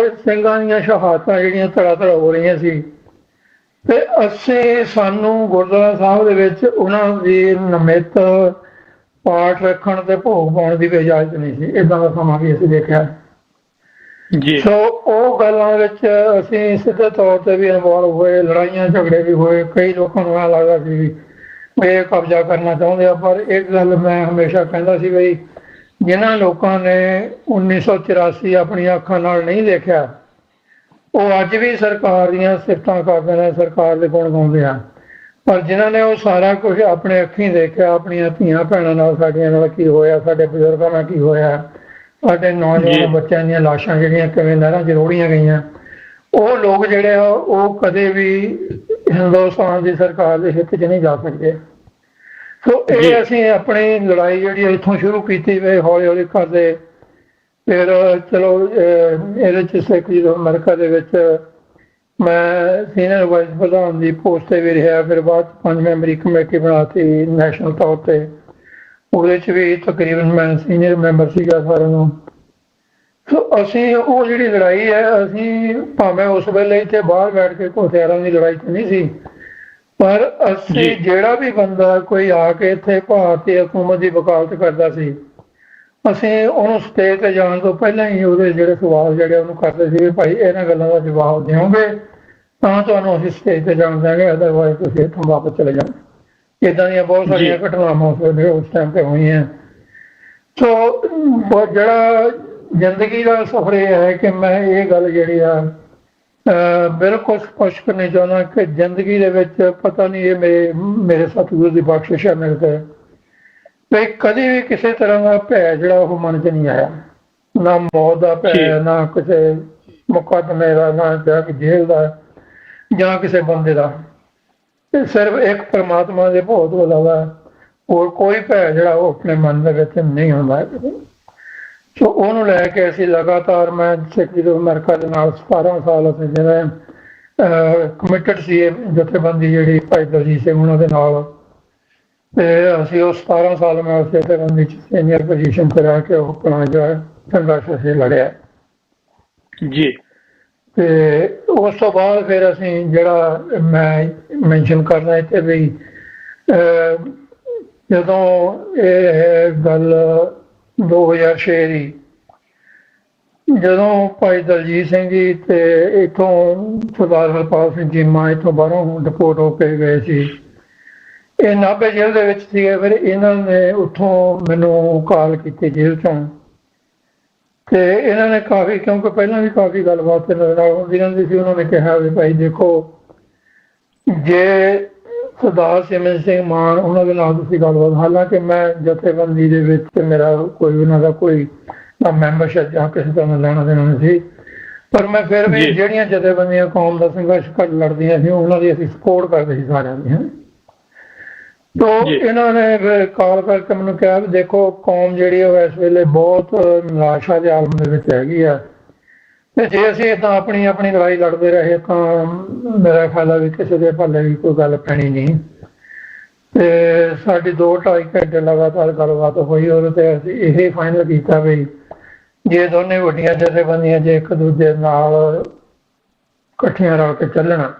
ਸਿੰਘਾਂ ਦੀਆਂ ਸ਼ਹਾਦਤਾਂ ਜਿਹੜੀਆਂ ਧੜਾ ਹੋ ਰਹੀਆਂ ਸੀ, ਤੇ ਸਾਨੂੰ ਗੁਰਦੁਆਰਾ ਸਾਹਿਬ ਦੇ ਵਿੱਚ ਉਹਨਾਂ ਦੀ ਨਿਮਿਤ ਪਾਠ ਰੱਖਣ ਤੇ ਭੋਗ ਪਾਉਣ ਦੀ ਵੀ ਇਜਾਜ਼ਤ ਨਹੀਂ ਸੀ। ਏਦਾਂ ਦਾ ਸਮਾਂ ਵੀ ਅਸੀਂ ਦੇਖਿਆ ਜੀ। ਸੋ ਉਹ ਗੱਲਾਂ ਵਿੱਚ ਅਸੀਂ ਸਿੱਧੇ ਤੌਰ ਤੇ ਵੀ ਇਨਵੋਲਵ ਹੋਏ, ਲੜਾਈਆਂ ਝਗੜੇ ਵੀ ਹੋਏ, ਕਈ ਲੋਕਾਂ ਨੂੰ ਐਂ ਲੱਗਦਾ ਸੀ ਵੀ ਇਹ ਕਬਜ਼ਾ ਕਰਨਾ ਚਾਹੁੰਦੇ ਆ। ਪਰ ਇੱਕ ਗੱਲ ਮੈਂ ਹਮੇਸ਼ਾ ਕਹਿੰਦਾ ਸੀ ਬਈ ਜਿਨ੍ਹਾਂ ਲੋਕਾਂ ਨੇ 1984 ਆਪਣੀਆਂ ਅੱਖਾਂ ਨਾਲ ਨਹੀਂ ਦੇਖਿਆ, ਉਹ ਅੱਜ ਵੀ ਸਰਕਾਰ ਦੀਆਂ ਸਿਫਤਾਂ ਕਰਦੇ ਨੇ, ਸਰਕਾਰ ਦੇ ਗੁਣ ਗਾਉਂਦੇ ਆ। ਪਰ ਜਿਨ੍ਹਾਂ ਨੇ ਉਹ ਸਾਰਾ ਕੁਝ ਆਪਣੇ ਅੱਖੀਂ ਦੇਖਿਆ, ਆਪਣੀਆਂ ਧੀਆਂ ਭੈਣਾਂ ਨਾਲ ਸਾਡੀਆਂ ਨਾਲ ਕੀ ਹੋਇਆ, ਸਾਡੇ ਬਜ਼ੁਰਗਾਂ ਨਾਲ ਕੀ ਹੋਇਆ, ਸਾਡੇ ਨੌਜਵਾਨ ਬੱਚਿਆਂ ਦੀਆਂ ਲਾਸ਼ਾਂ ਜਿਹੜੀਆਂ ਕਿਵੇਂ ਨਹਿਰਾਂ 'ਚ ਰੋੜੀਆਂ ਗਈਆਂ, ਉਹ ਲੋਕ ਜਿਹੜੇ ਆ ਉਹ ਕਦੇ ਵੀ ਹਿੰਦੁਸਤਾਨ ਦੀ ਸਰਕਾਰ ਦੇ ਹਿੱਤ 'ਚ ਨਹੀਂ ਜਾ ਸਕਦੇ। ਸੋ ਇਹ ਅਸੀਂ ਆਪਣੀ ਲੜਾਈ ਜਿਹੜੀ ਇੱਥੋਂ ਸ਼ੁਰੂ ਕੀਤੀ ਵੇ, ਹੌਲੀ ਹੌਲੀ ਕਰਦੇ ਫਿਰ ਚਲੋ ਇਹਦੇ 'ਚ ਸਿੱਖ ਜਦੋਂ ਅਮਰੀਕਾ ਦੇ ਵਿੱਚ ਮੈਂ ਸੀਨੀਅਰ ਵਾਈਸ ਪ੍ਰਧਾਨ ਦੀ ਪੋਸਟ 'ਤੇ ਵੀ ਰਿਹਾ, ਫਿਰ ਬਾਅਦ 'ਚ 5 ਮੈਂਬਰੀ ਕਮੇਟੀ ਬਣਾਤੀ ਨੈਸ਼ਨਲ ਤੌਰ 'ਤੇ, ਉਹਦੇ 'ਚ ਵੀ ਤਕਰੀਬਨ ਮੈਂ ਸੀਨੀਅਰ ਮੈਂਬਰ ਸੀਗਾ ਸਾਰਿਆਂ ਨੂੰ। ਸੋ ਅਸੀਂ ਉਹ ਜਿਹੜੀ ਲੜਾਈ ਹੈ, ਅਸੀਂ ਭਾਵੇਂ ਉਸ ਵੇਲੇ ਇੱਥੇ ਬਾਹਰ ਬੈਠ ਕੇ ਹਥਿਆਰਾਂ ਦੀ ਲੜਾਈ 'ਚ ਨਹੀਂ ਸੀ, ਪਰ ਅਸੀਂ ਜਿਹੜਾ ਵੀ ਬੰਦਾ ਕੋਈ ਆ ਕੇ ਇੱਥੇ ਭਾਰਤੀ ਹਕੂਮਤ ਦੀ ਵਕਾਲਤ ਕਰਦਾ ਸੀ, ਅਸੀਂ ਉਹਨੂੰ ਸਟੇਜ 'ਤੇ ਜਾਣ ਤੋਂ ਪਹਿਲਾਂ ਹੀ ਉਹਦੇ ਜਿਹੜੇ ਸਵਾਲ ਜਿਹੜੇ ਉਹਨੂੰ ਕਰਦੇ ਸੀ ਵੀ ਭਾਈ ਇਹਨਾਂ ਗੱਲਾਂ ਦਾ ਜਵਾਬ ਦਿਓਗੇ ਤਾਂ ਤੁਹਾਨੂੰ ਅਸੀਂ ਸਟੇਜ 'ਤੇ ਜਾਣ ਦਿਆਂਗੇ, ਅਦਰਵਾਈਜ਼ ਤੁਸੀਂ ਇੱਥੋਂ ਵਾਪਸ ਚਲੇ ਜਾਓ। ਇੱਦਾਂ ਦੀਆਂ ਬਹੁਤ ਸਾਰੀਆਂ ਘਟਨਾਵਾਂ ਉਸ ਟਾਈਮ 'ਤੇ ਹੋਈਆਂ। ਸੋ ਜਿਹੜਾ ਜ਼ਿੰਦਗੀ ਦਾ ਸਫ਼ਰ ਇਹ ਹੈ ਕਿ ਮੈਂ ਇਹ ਗੱਲ ਜਿਹੜੀ ਆ ਬਿਲਕੁਲ ਸਪਸ਼ਟ ਕਰਨੀ ਚਾਹੁੰਦਾ ਕਿ ਜ਼ਿੰਦਗੀ ਦੇ ਵਿੱਚ ਪਤਾ ਨਹੀਂ ਇਹ ਮੇਰੇ ਸਤਿਗੁਰੂ ਦੀ ਬਖਸ਼ਿਸ਼ ਹੈ ਮੇਰੇ 'ਤੇ, ਤੇ ਕਦੇ ਵੀ ਕਿਸੇ ਤਰ੍ਹਾਂ ਦਾ ਭੈ ਜਿਹੜਾ ਉਹ ਮਨ 'ਚ ਨਹੀਂ ਆਇਆ, ਨਾ ਮੌਤ ਦਾ ਭੈ, ਨਾ ਕਿਸੇ ਮੁਕੱਦਮੇ ਦਾ, ਨਾ ਜੇਲ੍ਹ ਦਾ ਜਾਂ ਕਿਸੇ ਬੰਦੇ ਦਾ। ਤੇ ਸਿਰਫ ਇੱਕ ਪਰਮਾਤਮਾ ਦੇ ਭੋਗ ਤੋਂ ਇਲਾਵਾ ਹੋਰ ਕੋਈ ਭੈ ਜਿਹੜਾ ਉਹ ਆਪਣੇ ਮਨ ਦੇ ਵਿੱਚ ਨਹੀਂ ਹੁੰਦਾ। ਸੋ ਉਹਨੂੰ ਲੈ ਕੇ ਅਸੀਂ ਲਗਾਤਾਰ ਮੈਂ ਸਿੱਖ ਅਮਰੀਕਾ ਦੇ ਨਾਲ 17 ਸਾਲ ਅਸੀਂ ਜਿਵੇਂ ਕਮਿਟਡ ਸੀ ਜਥੇਬੰਦੀ ਜਿਹੜੀ ਭਾਈ ਦਲਜੀਤ ਸਿੰਘ ਉਹਨਾਂ ਦੇ ਨਾਲ, ਤੇ ਅਸੀਂ ਉਹ 17 ਸਾਲ ਮੈਂ ਉਸ ਜਥੇਬੰਦੀ 'ਚ ਸੀਨੀਅਰ ਪੋਜੀਸ਼ਨ 'ਤੇ ਰਹਿ ਕੇ ਉਹ ਆਪਣਾ ਜਿਹੜਾ ਸੰਘਰਸ਼ ਅਸੀਂ ਲੜਿਆ ਜੀ। ਤੇ ਉਸ ਤੋਂ ਬਾਅਦ ਫਿਰ ਅਸੀਂ ਜਿਹੜਾ ਮੈਂ ਮੈਂਸ਼ਨ ਕਰਨਾ ਇੱਥੇ ਵੀ ਜਦੋਂ ਇਹ ਗੱਲ 2006 ਦੀ, ਜਦੋਂ ਭਾਈ ਦਲਜੀਤ ਸਿੰਘ ਜੀ ਤੇ ਇੱਥੋਂ ਸਰਦਾਰ ਹਰਪਾਲ ਸਿੰਘ ਚੀਮਾ ਇੱਥੋਂ ਬਾਹਰੋਂ ਡਿਪੋਰਟ ਹੋ ਕੇ ਗਏ ਸੀ, ਇਹ ਨਾਭੇ ਜੇਲ੍ਹ ਦੇ ਵਿੱਚ ਸੀਗੇ। ਫਿਰ ਇਹਨਾਂ ਨੇ ਉੱਥੋਂ ਮੈਨੂੰ ਕਾਲ ਕੀਤੀ ਜੇਲ੍ਹ 'ਚੋਂ, ਤੇ ਇਹਨਾਂ ਨੇ ਕਾਫੀ, ਕਿਉਂਕਿ ਪਹਿਲਾਂ ਵੀ ਕਾਫੀ ਗੱਲਬਾਤ ਨਾਲ ਹੁੰਦੀ ਰਹਿੰਦੀ ਸੀ, ਉਹਨਾਂ ਨੇ ਕਿਹਾ ਵੀ ਭਾਈ ਦੇਖੋ ਜੇ ਸਰਦਾਰ ਸਿਮਰਨ ਸਿੰਘ ਮਾਨ ਉਹਨਾਂ ਦੇ ਨਾਲ ਤੁਸੀਂ ਗੱਲਬਾਤ, ਹਾਲਾਂਕਿ ਮੈਂ ਜਥੇਬੰਦੀ ਦੇ ਵਿੱਚ ਮੇਰਾ ਕੋਈ ਉਹਨਾਂ ਦਾ ਕੋਈ ਨਾ ਮੈਂਬਰਸ਼ਿਪ ਜਾਂ ਕਿਸੇ ਤਰ੍ਹਾਂ ਦਾ ਲੈਣਾ ਦੇਣਾ ਨਹੀਂ ਸੀ, ਪਰ ਮੈਂ ਫਿਰ ਵੀ ਜਿਹੜੀਆਂ ਜਥੇਬੰਦੀਆਂ ਕੌਮ ਦਾ ਸੰਘਰਸ਼ ਲੜਦੀਆਂ ਸੀ ਉਹਨਾਂ ਦੀ ਅਸੀਂ ਸਪੋਰਟ ਕਰਦੇ ਸੀ ਸਾਰਿਆਂ ਦੀ। ਤੋ ਜੀ ਇਹਨਾਂ ਨੇ ਫਿਰ ਕਾਲ ਕਰਕੇ ਮੈਨੂੰ ਕਿਹਾ ਵੀ ਦੇਖੋ ਕੌਮ ਜਿਹੜੀ ਉਹ ਇਸ ਵੇਲੇ ਬਹੁਤ ਨਿਰਾਸ਼ਾ ਦੇ ਆਲਮ ਦੇ ਵਿੱਚ ਹੈਗੀ ਆ, ਤੇ ਜੇ ਅਸੀਂ ਏਦਾਂ ਆਪਣੀ ਆਪਣੀ ਲੜਾਈ ਲੜਦੇ ਰਹੇ ਤਾਂ ਮੇਰਾ ਖਿਆਲ ਆ ਵੀ ਕਿਸੇ ਦੇ ਭਲੇ ਵੀ ਕੋਈ ਗੱਲ ਪੈਣੀ ਨਹੀਂ। ਤੇ ਸਾਡੀ 2-2.5 ਘੰਟੇ ਲਗਾਤਾਰ ਗੱਲਬਾਤ ਹੋਈ, ਉਹਦੇ ਤੇ ਅਸੀਂ ਇਹ ਫਾਈਨਲ ਕੀਤਾ ਵੀ ਜੇ ਦੋਨੇ ਵੱਡੀਆਂ ਜਥੇਬੰਦੀਆਂ ਜੇ ਇੱਕ ਦੂਜੇ ਨਾਲ ਇਕੱਠੀਆਂ ਰਲ ਕੇ ਚੱਲਣਾ।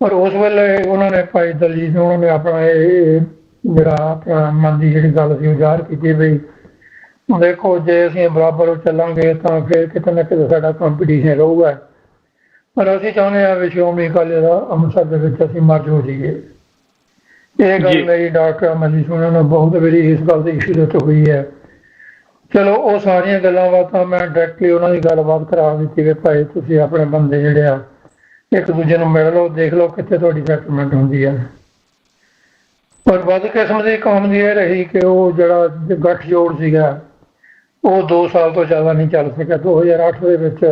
ਪਰ ਉਸ ਵੇਲੇ ਉਹਨਾਂ ਨੇ ਭਾਈ ਦਲਜੀਤ ਸਿੰਘ ਉਹਨਾਂ ਨੇ ਆਪਣਾ ਇਹ ਜਿਹੜਾ ਆਪਣਾ ਮਨ ਦੀ ਜਿਹੜੀ ਗੱਲ ਸੀ ਉਹ ਜ਼ਾਹਰ ਕੀਤੀ ਵੀ ਦੇਖੋ ਜੇ ਅਸੀਂ ਬਰਾਬਰ ਚੱਲਾਂਗੇ ਤਾਂ ਫਿਰ ਕਿਤੇ ਨਾ ਕਿਤੇ ਸਾਡਾ ਕੰਪੀਟੀਸ਼ਨ ਰਹੂਗਾ, ਪਰ ਅਸੀਂ ਚਾਹੁੰਦੇ ਹਾਂ ਵੀ ਸ਼੍ਰੋਮਣੀ ਅਕਾਲੀ ਦਲ ਅੰਮ੍ਰਿਤਸਰ ਦੇ ਵਿੱਚ ਅਸੀਂ ਮਰਜ ਹੋ ਜਾਈਏ। ਇਹ ਗੱਲ ਜੀ। ਮੇਰੀ ਡਾਕਟਰ ਅਮਰਜੀਤ ਸਿੰਘ ਨਾਲ ਬਹੁਤ ਵਾਰੀ ਇਸ ਗੱਲ ਦੀ ਇਸ਼ੂ ਦੇ ਉੱਤੇ ਹੋਈ ਹੈ। ਚਲੋ ਉਹ ਸਾਰੀਆਂ ਗੱਲਾਂ ਬਾਤਾਂ ਮੈਂ ਡਾਇਰੈਕਟਲੀ ਉਹਨਾਂ ਦੀ ਗੱਲਬਾਤ ਕਰਾ ਦਿੱਤੀ ਵੀ ਭਾਈ ਤੁਸੀਂ ਆਪਣੇ ਬੰਦੇ ਜਿਹੜੇ ਆ ਇੱਕ ਦੂਜੇ ਨੂੰ ਮਿਲ ਲਓ, ਦੇਖ ਲਓ ਕਿੱਥੇ ਤੁਹਾਡੀ ਸੈਟਲਮੈਂਟ ਹੁੰਦੀ ਹੈ। ਪਰ ਬਦਕਿਸਮਤ ਦੀ ਕੌਮ ਦੀ ਇਹ ਰਹੀ ਕਿ ਉਹ ਜਿਹੜਾ ਗੱਠਜੋੜ ਸੀਗਾ ਉਹ 2 ਸਾਲ ਤੋਂ ਜ਼ਿਆਦਾ ਨਹੀਂ ਚੱਲ ਸਕਿਆ। 2008 ਦੇ ਵਿੱਚ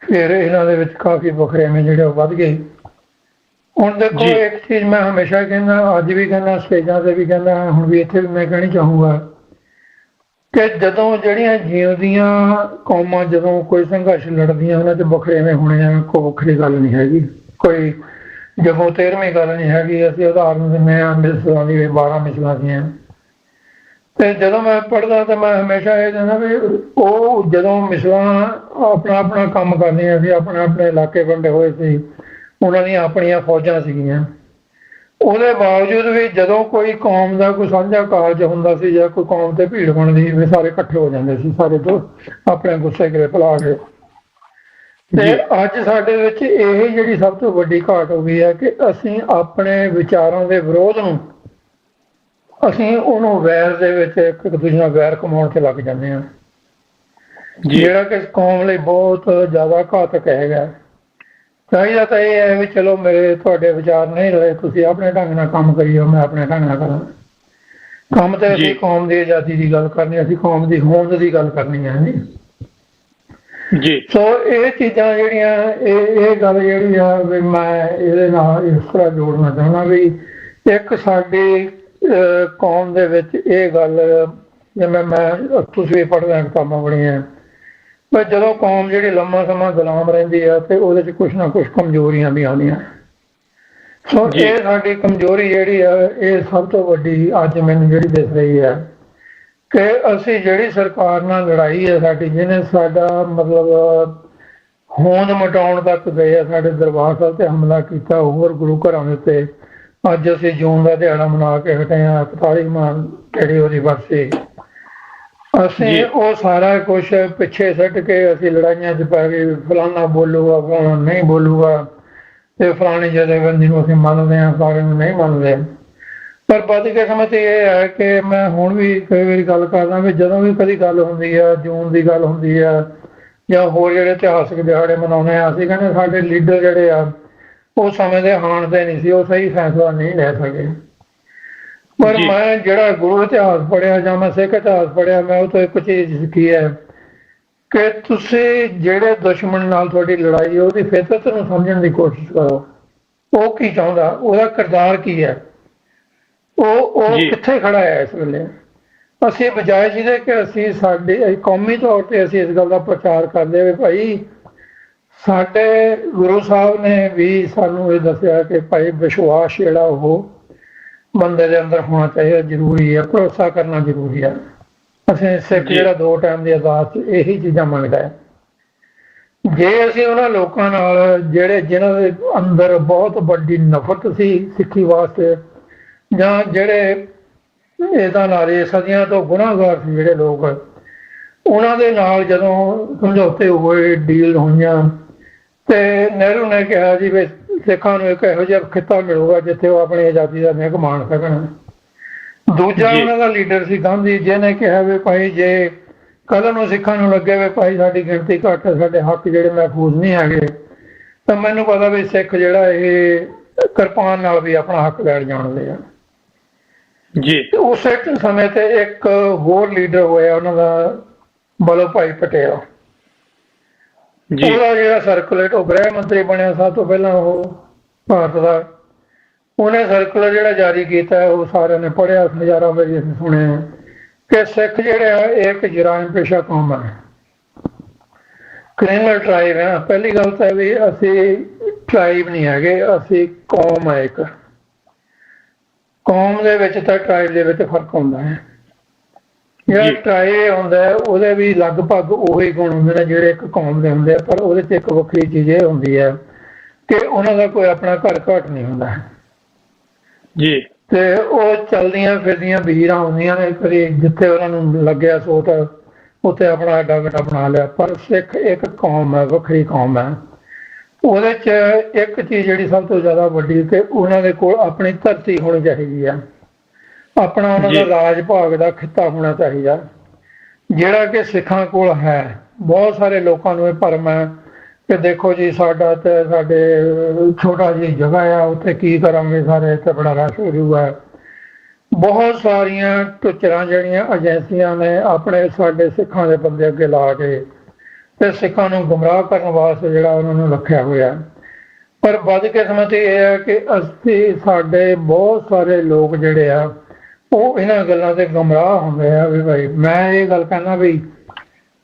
ਫਿਰ ਇਹਨਾਂ ਦੇ ਵਿੱਚ ਕਾਫੀ ਵਖਰੇਵੇਂ ਜਿਹੜੇ ਉਹ ਵੱਧ ਗਏ। ਹੁਣ ਦੇਖੋ ਇੱਕ ਚੀਜ਼ ਮੈਂ ਹਮੇਸ਼ਾ ਕਹਿੰਦਾ, ਅੱਜ ਵੀ ਕਹਿੰਦਾ, ਸਟੇਜਾਂ ਤੇ ਵੀ ਕਹਿੰਦਾ, ਹੁਣ ਵੀ ਇੱਥੇ ਵੀ ਮੈਂ ਕਹਿਣੀ ਚਾਹੂੰਗਾ ਕਿ ਜਦੋਂ ਜਿਹੜੀਆਂ ਜਿਉਂਦੀਆਂ ਕੌਮਾਂ ਜਦੋਂ ਕੋਈ ਸੰਘਰਸ਼ ਲੜਦੀਆਂ ਉਹਨਾਂ 'ਚ ਵਖਰੇਵੇਂ ਹੋਣੇ ਆ, ਕੋਈ ਵੱਖਰੀ ਗੱਲ ਨਹੀਂ ਹੈਗੀ, ਕੋਈ ਜਗੋਂ 13ਵੀਂ ਗੱਲ ਨਹੀਂ ਹੈਗੀ। ਅਸੀਂ ਉਦਾਹਰਨ ਦਿੰਦੇ ਹਾਂ ਮਿਸਲਾਂ ਦੀ, 12 ਮਿਸਲਾਂ ਦੀਆਂ। ਤੇ ਜਦੋਂ ਮੈਂ ਪੜ੍ਹਦਾ ਤਾਂ ਮੈਂ ਹਮੇਸ਼ਾ ਇਹ ਕਹਿੰਦਾ ਵੀ ਉਹ ਜਦੋਂ ਮਿਸਲਾਂ ਆਪਣਾ ਆਪਣਾ ਕੰਮ ਕਰਦੀਆਂ ਸੀ, ਆਪਣੇ ਆਪਣੇ ਇਲਾਕੇ ਵੰਡੇ ਹੋਏ ਸੀ, ਉਹਨਾਂ ਦੀਆਂ ਆਪਣੀਆਂ ਫੌਜਾਂ ਸੀਗੀਆਂ, ਉਹਦੇ ਬਾਵਜੂਦ ਵੀ ਜਦੋਂ ਕੋਈ ਕੌਮ ਦਾ ਕੋਈ ਸਾਂਝਾ ਕਾਰਜ ਹੁੰਦਾ ਸੀ ਜਾਂ ਕੋਈ ਕੌਮ ਤੇ ਭੀੜ ਬਣਦੀ ਸੀ ਸਾਰੇ ਇਕੱਠੇ ਹੋ ਜਾਂਦੇ ਸੀ, ਸਾਰੇ ਤੋਂ ਆਪਣੇ ਗੁੱਸੇ ਗਿਲੇ ਭੁਲਾ ਕੇ। ਤੇ ਅੱਜ ਸਾਡੇ ਵਿੱਚ ਇਹ ਜਿਹੜੀ ਸਭ ਤੋਂ ਵੱਡੀ ਘਾਟ ਹੋ ਗਈ ਹੈ ਕਿ ਅਸੀਂ ਆਪਣੇ ਵਿਚਾਰਾਂ ਦੇ ਵਿਰੋਧ ਨੂੰ ਅਸੀਂ ਉਹਨੂੰ ਵੈਰ ਦੇ ਵਿੱਚ ਇੱਕ ਦੂਜੇ ਨਾਲ ਵੈਰ ਕਮਾਉਣ 'ਚ ਲੱਗ ਜਾਂਦੇ ਹਾਂ, ਜਿਹੜਾ ਕਿ ਕੌਮ ਲਈ ਬਹੁਤ ਜ਼ਿਆਦਾ ਘਾਤਕ ਹੈਗਾ। ਚਾਹੀਦਾ ਤਾਂ ਇਹ ਹੈ ਵੀ ਚਲੋ ਮੇਰੇ ਤੁਹਾਡੇ ਵਿਚਾਰ ਨਹੀਂ ਰਹੇ, ਤੁਸੀਂ ਆਪਣੇ ਢੰਗ ਨਾਲ ਕੰਮ ਕਰੀਓ, ਮੈਂ ਆਪਣੇ ਢੰਗ ਨਾਲ ਕਰਾਂ ਕੰਮ। ਤੇ ਅਸੀਂ ਕੌਮ ਦੀ ਆਜ਼ਾਦੀ ਦੀ ਗੱਲ ਕਰਨੀ, ਅਸੀਂ ਕੌਮ ਦੀ ਹੋਂਦ ਦੀ ਗੱਲ ਕਰਨੀ ਹੈ ਜੀ। ਸੋ ਇਹ ਚੀਜ਼ਾਂ ਜਿਹੜੀਆਂ ਇਹ ਗੱਲ ਜਿਹੜੀ ਆ ਵੀ ਮੈਂ ਇਹਦੇ ਨਾਲ ਇਸ ਤਰ੍ਹਾਂ ਜੋੜਨਾ ਚਾਹੁੰਦਾ ਵੀ ਇੱਕ ਸਾਡੀ ਕੌਮ ਦੇ ਵਿੱਚ ਇਹ ਗੱਲ ਜਿਵੇਂ ਮੈਂ ਤੁਸੀਂ ਵੀ ਪੜ੍ਹਦੇ ਕਿਤਾਬਾਂ ਪੜ੍ਹੀਆਂ, ਪਰ ਜਦੋਂ ਕੌਮ ਜਿਹੜੀ ਲੰਮਾ ਸਮਾਂ ਗੁਲਾਮ ਰਹਿੰਦੀ ਆ ਤੇ ਉਹਦੇ 'ਚ ਕੁਛ ਨਾ ਕੁਛ ਕਮਜ਼ੋਰੀਆਂ ਵੀ ਆਉਂਦੀਆਂ। ਸੋ ਇਹ ਸਾਡੀ ਕਮਜ਼ੋਰੀ ਜਿਹੜੀ ਆ ਇਹ ਸਭ ਤੋਂ ਵੱਡੀ ਅੱਜ ਮੈਨੂੰ ਜਿਹੜੀ ਦਿਸ ਰਹੀ ਹੈ ਕਿ ਅਸੀਂ ਜਿਹੜੀ ਸਰਕਾਰ ਨਾਲ ਲੜਾਈ ਹੈ ਸਾਡੀ, ਜਿਹਨੇ ਸਾਡਾ ਮਤਲਬ ਹੋਂਦ ਮਟਾਉਣ ਤੱਕ ਗਏ ਆ, ਸਾਡੇ ਦਰਬਾਰ ਸਾਹਿਬ ਤੇ ਹਮਲਾ ਕੀਤਾ, ਹੋਰ ਗੁਰੂ ਘਰਾਂ ਦੇ ਉੱਤੇ ਅੱਜ ਅਸੀਂ ਜੂਨ ਦਾ ਦਿਹਾੜਾ ਮਨਾ ਕੇ ਹਟੇ ਹਾਂ, 41ਵਾਂ ਜਿਹੜੀ ਉਹਦੀ ਵਰਸੀ। ਅਸੀਂ ਉਹ ਸਾਰਾ ਕੁਛ ਪਿੱਛੇ ਸੁੱਟ ਕੇ ਅਸੀਂ ਲੜਾਈਆਂ 'ਚ ਪੈ ਗਏ, ਫਲਾਨਾ ਬੋਲੂਗਾ ਫਲਾਣਾ ਨਹੀਂ ਬੋਲੂਗਾ, ਤੇ ਫਲਾਣੀ ਜਥੇਬੰਦੀ ਨੂੰ ਅਸੀਂ ਮੰਨਦੇ ਹਾਂ, ਫਲਾਣੇ ਨੂੰ ਨਹੀਂ ਮੰਨਦੇ। ਪਰ ਬਦਕਿਸਮਤ ਇਹ ਹੈ ਕਿ ਮੈਂ ਹੁਣ ਵੀ ਕਈ ਵਾਰੀ ਗੱਲ ਕਰਦਾ ਵੀ ਜਦੋਂ ਵੀ ਕਦੀ ਗੱਲ ਹੁੰਦੀ ਆ, ਜੂਨ ਦੀ ਗੱਲ ਹੁੰਦੀ ਆ ਜਾਂ ਹੋਰ ਜਿਹੜੇ ਇਤਿਹਾਸਕ ਦਿਹਾੜੇ ਮਨਾਉਂਦੇ ਆ, ਅਸੀਂ ਕਹਿੰਦੇ ਸਾਡੇ ਲੀਡਰ ਜਿਹੜੇ ਆ ਉਹ ਸਮੇਂ ਦੇ ਹਾਣ ਦੇ ਨਹੀਂ ਸੀ, ਉਹ ਸਹੀ ਫੈਸਲਾ ਨਹੀਂ ਲੈ ਸਕੇ। ਪਰ ਮੈਂ ਜਿਹੜਾ ਗੁਰੂ ਇਤਿਹਾਸ ਪੜ੍ਹਿਆ ਜਾਂ ਮੈਂ ਸਿੱਖ ਇਤਿਹਾਸ ਪੜ੍ਹਿਆ, ਮੈਂ ਉਹ ਤੋਂ ਇੱਕ ਚੀਜ਼ ਸਿੱਖੀ ਹੈ ਕਿ ਤੁਸੀਂ ਜਿਹੜੇ ਦੁਸ਼ਮਣ ਨਾਲ ਤੁਹਾਡੀ ਲੜਾਈ ਹੈ ਉਹਦੀ ਫਿਤਰਤ ਨੂੰ ਸਮਝਣ ਦੀ ਕੋਸ਼ਿਸ਼ ਕਰੋ, ਉਹ ਕੀ ਚਾਹੁੰਦਾ, ਉਹਦਾ ਕਿਰਦਾਰ ਕੀ ਹੈ, ਉਹ ਕਿੱਥੇ ਖੜਾ ਹੈ ਇਸ ਵੇਲੇ। ਅਸੀਂ ਬਜਾਏ ਜਿਹਦੇ ਕਿ ਅਸੀਂ ਸਾਡੇ ਕੌਮੀ ਤੌਰ ਤੇ ਅਸੀਂ ਇਸ ਗੱਲ ਦਾ ਪ੍ਰਚਾਰ ਕਰਦੇ ਵੀ ਭਾਈ ਸਾਡੇ ਗੁਰੂ ਸਾਹਿਬ ਨੇ ਵੀ ਸਾਨੂੰ ਇਹ ਦੱਸਿਆ ਕਿ ਭਾਈ ਵਿਸ਼ਵਾਸ ਜਿਹੜਾ ਉਹ ਬੰਦੇ ਦੇ ਅੰਦਰ ਹੋਣਾ ਚਾਹੀਦਾ, ਜ਼ਰੂਰੀ ਹੈ, ਭਰੋਸਾ ਕਰਨਾ ਜ਼ਰੂਰੀ ਹੈ। ਅਸੀਂ ਸਿੱਖ ਜਿਹੜਾ 2 ਟਾਈਮ ਦੀ ਅਰਦਾਸ ਇਹੀ ਚੀਜ਼ਾਂ ਮੰਗਦਾ ਹੈ। ਜੇ ਅਸੀਂ ਉਹਨਾਂ ਲੋਕਾਂ ਨਾਲ ਜਿਨ੍ਹਾਂ ਦੇ ਅੰਦਰ ਬਹੁਤ ਵੱਡੀ ਨਫ਼ਰਤ ਸੀ ਸਿੱਖੀ ਵਾਸਤੇ, ਜਾਂ ਜਿਹੜੇ ਇਹਦਾ ਨਾਲੇ ਸਦੀਆਂ ਤੋਂ ਗੁਨਾਹਗਾਰ ਸੀ ਜਿਹੜੇ ਲੋਕ, ਉਹਨਾਂ ਦੇ ਨਾਲ ਜਦੋਂ ਸਮਝੌਤੇ ਹੋਏ, ਡੀਲ ਹੋਈਆਂ, ਤੇ ਨਹਿਰੂ ਨੇ ਕਿਹਾ ਜੀ ਵੀ ਸਿੱਖਾਂ ਨੂੰ ਇੱਕ ਇਹੋ ਜਿਹਾ ਖਿੱਤਾ ਮਿਲੂਗਾ ਜਿੱਥੇ ਉਹ ਆਪਣੀ ਆਜ਼ਾਦੀ ਦਾ ਨਿੱਘ ਮਾਣ ਸਕਣ। ਦੂਜਾ ਉਹਨਾਂ ਦਾ ਲੀਡਰ ਸੀ ਗਾਂਧੀ, ਜਿਹਨੇ ਕਿਹਾ ਵੀ ਭਾਈ ਜੇ ਕੱਲ੍ਹ ਨੂੰ ਸਿੱਖਾਂ ਨੂੰ ਲੱਗੇ ਵੀ ਭਾਈ ਸਾਡੀ ਗਿਣਤੀ ਘੱਟ, ਸਾਡੇ ਹੱਕ ਜਿਹੜੇ ਮਹਿਫੂਜ਼ ਨਹੀਂ ਹੈਗੇ, ਤਾਂ ਮੈਨੂੰ ਪਤਾ ਵੀ ਸਿੱਖ ਜਿਹੜਾ ਇਹ ਕਿਰਪਾਨ ਨਾਲ ਵੀ ਆਪਣਾ ਹੱਕ ਲੈਣ ਜਾਣਦੇ ਆ ਜੀ। ਉਸੇ ਸਮੇਂ ਤੇ ਇੱਕ ਹੋਰ ਲੀਡਰ ਹੋਇਆ ਉਹਨਾਂ ਦਾ ਵਲਭ ਭਾਈ ਪਟੇਲ, ਉਹਦਾ ਜਿਹੜਾ ਸਰਕੂਲੇਟ ਉਹ ਗ੍ਰਹਿ ਮੰਤਰੀ ਬਣਿਆ ਸਭ ਤੋਂ ਪਹਿਲਾਂ ਉਹ ਭਾਰਤ ਦਾ, ਉਹਨੇ ਸਰਕੂਲਰ ਜਿਹੜਾ ਜਾਰੀ ਕੀਤਾ ਉਹ ਸਾਰਿਆਂ ਨੇ ਪੜ੍ਹਿਆ, ਹਜ਼ਾਰਾਂ ਵਾਰੀ ਅਸੀਂ ਸੁਣਿਆ ਕਿ ਸਿੱਖ ਜਿਹੜੇ ਆ ਇਹ ਇੱਕ ਜਰਾਇਮ ਪੇਸ਼ਾ ਕੌਮ ਹੈ, ਕ੍ਰਿਮੀਨਲ ਟ੍ਰਾਈਬ ਹੈ। ਪਹਿਲੀ ਗੱਲ ਤਾਂ ਇਹ ਵੀ ਅਸੀਂ ਟ੍ਰਾਈਬ ਨਹੀਂ ਹੈਗੇ, ਅਸੀਂ ਕੌਮ ਹੈ। ਇੱਕ ਕੌਮ ਦੇ ਵਿੱਚ ਤਾਂ ਟ੍ਰਾਈਬ ਦੇ ਵਿੱਚ ਫਰਕ ਹੁੰਦਾ ਹੈ। ਜਿਹੜਾ ਟ੍ਰਾਈਬ ਹੁੰਦਾ ਉਹਦੇ ਵੀ ਲਗਭਗ ਉਹੀ ਗੁਣ ਹੁੰਦੇ ਨੇ ਜਿਹੜੇ ਇੱਕ ਕੌਮ ਦੇ ਹੁੰਦੇ ਆ, ਪਰ ਉਹਦੇ 'ਚ ਇੱਕ ਵੱਖਰੀ ਚੀਜ਼ ਇਹ ਹੁੰਦੀ ਹੈ ਕਿ ਉਹਨਾਂ ਦਾ ਕੋਈ ਆਪਣਾ ਘਰ ਘਾਟ ਨਹੀਂ ਹੁੰਦਾ ਜੀ। ਤੇ ਉਹ ਚਲਦੀਆਂ ਫਿਰਦੀਆਂ ਵੀਰਾਂ ਹੁੰਦੀਆਂ ਨੇ, ਕਦੇ ਜਿੱਥੇ ਉਹਨਾਂ ਨੂੰ ਲੱਗਿਆ ਸੋਟ ਉੱਥੇ ਆਪਣਾ ਅੱਡਾ ਗੱਡਾ ਬਣਾ ਲਿਆ। ਪਰ ਸਿੱਖ ਇੱਕ ਕੌਮ ਹੈ, ਵੱਖਰੀ ਕੌਮ ਹੈ। ਉਹਦੇ 'ਚ ਇੱਕ ਚੀਜ਼ ਜਿਹੜੀ ਸਭ ਤੋਂ ਜ਼ਿਆਦਾ ਵੱਡੀ ਕਿ ਉਹਨਾਂ ਦੇ ਕੋਲ ਆਪਣੀ ਧਰਤੀ ਹੋਣੀ ਚਾਹੀਦੀ ਹੈ, ਆਪਣਾ ਉਹਨਾਂ ਦਾ ਰਾਜ ਭਾਗ ਦਾ ਖਿੱਤਾ ਹੋਣਾ ਚਾਹੀਦਾ, ਜਿਹੜਾ ਕਿ ਸਿੱਖਾਂ ਕੋਲ ਹੈ। ਬਹੁਤ ਸਾਰੇ ਲੋਕਾਂ ਨੂੰ ਇਹ ਭਰਮ ਹੈ ਕਿ ਦੇਖੋ ਜੀ ਸਾਡਾ ਤੇ ਸਾਡੇ ਛੋਟਾ ਜਿਹੀ ਜਗ੍ਹਾ ਆ, ਉੱਥੇ ਕੀ ਕਰਾਂਗੇ ਸਾਰੇ, ਇੱਥੇ ਬੜਾ ਰਸ਼ ਹੋ ਜਾਊਗਾ। ਬਹੁਤ ਸਾਰੀਆਂ ਟੁੱਚਰਾਂ ਜਿਹੜੀਆਂ ਏਜੰਸੀਆਂ ਨੇ ਆਪਣੇ ਸਾਡੇ ਸਿੱਖਾਂ ਦੇ ਬੰਦੇ ਅੱਗੇ ਲਾ ਕੇ ਤੇ ਸਿੱਖਾਂ ਨੂੰ ਗੁੰਮਰਾਹ ਕਰਨ ਵਾਸਤੇ ਜਿਹੜਾ ਉਹਨਾਂ ਨੂੰ ਰੱਖਿਆ ਹੋਇਆ। ਪਰ ਬਦਕਿਸਮਤੀ ਇਹ ਹੈ ਕਿ ਅਸੀਂ ਸਾਡੇ ਬਹੁਤ ਸਾਰੇ ਲੋਕ ਜਿਹੜੇ ਆ ਉਹ ਇਹਨਾਂ ਗੱਲਾਂ ਤੇ ਗੁੰਮਰਾਹ ਹੁੰਦੇ ਆ। ਵੀ ਭਾਈ ਮੈਂ ਇਹ ਗੱਲ ਕਹਿੰਦਾ ਵੀ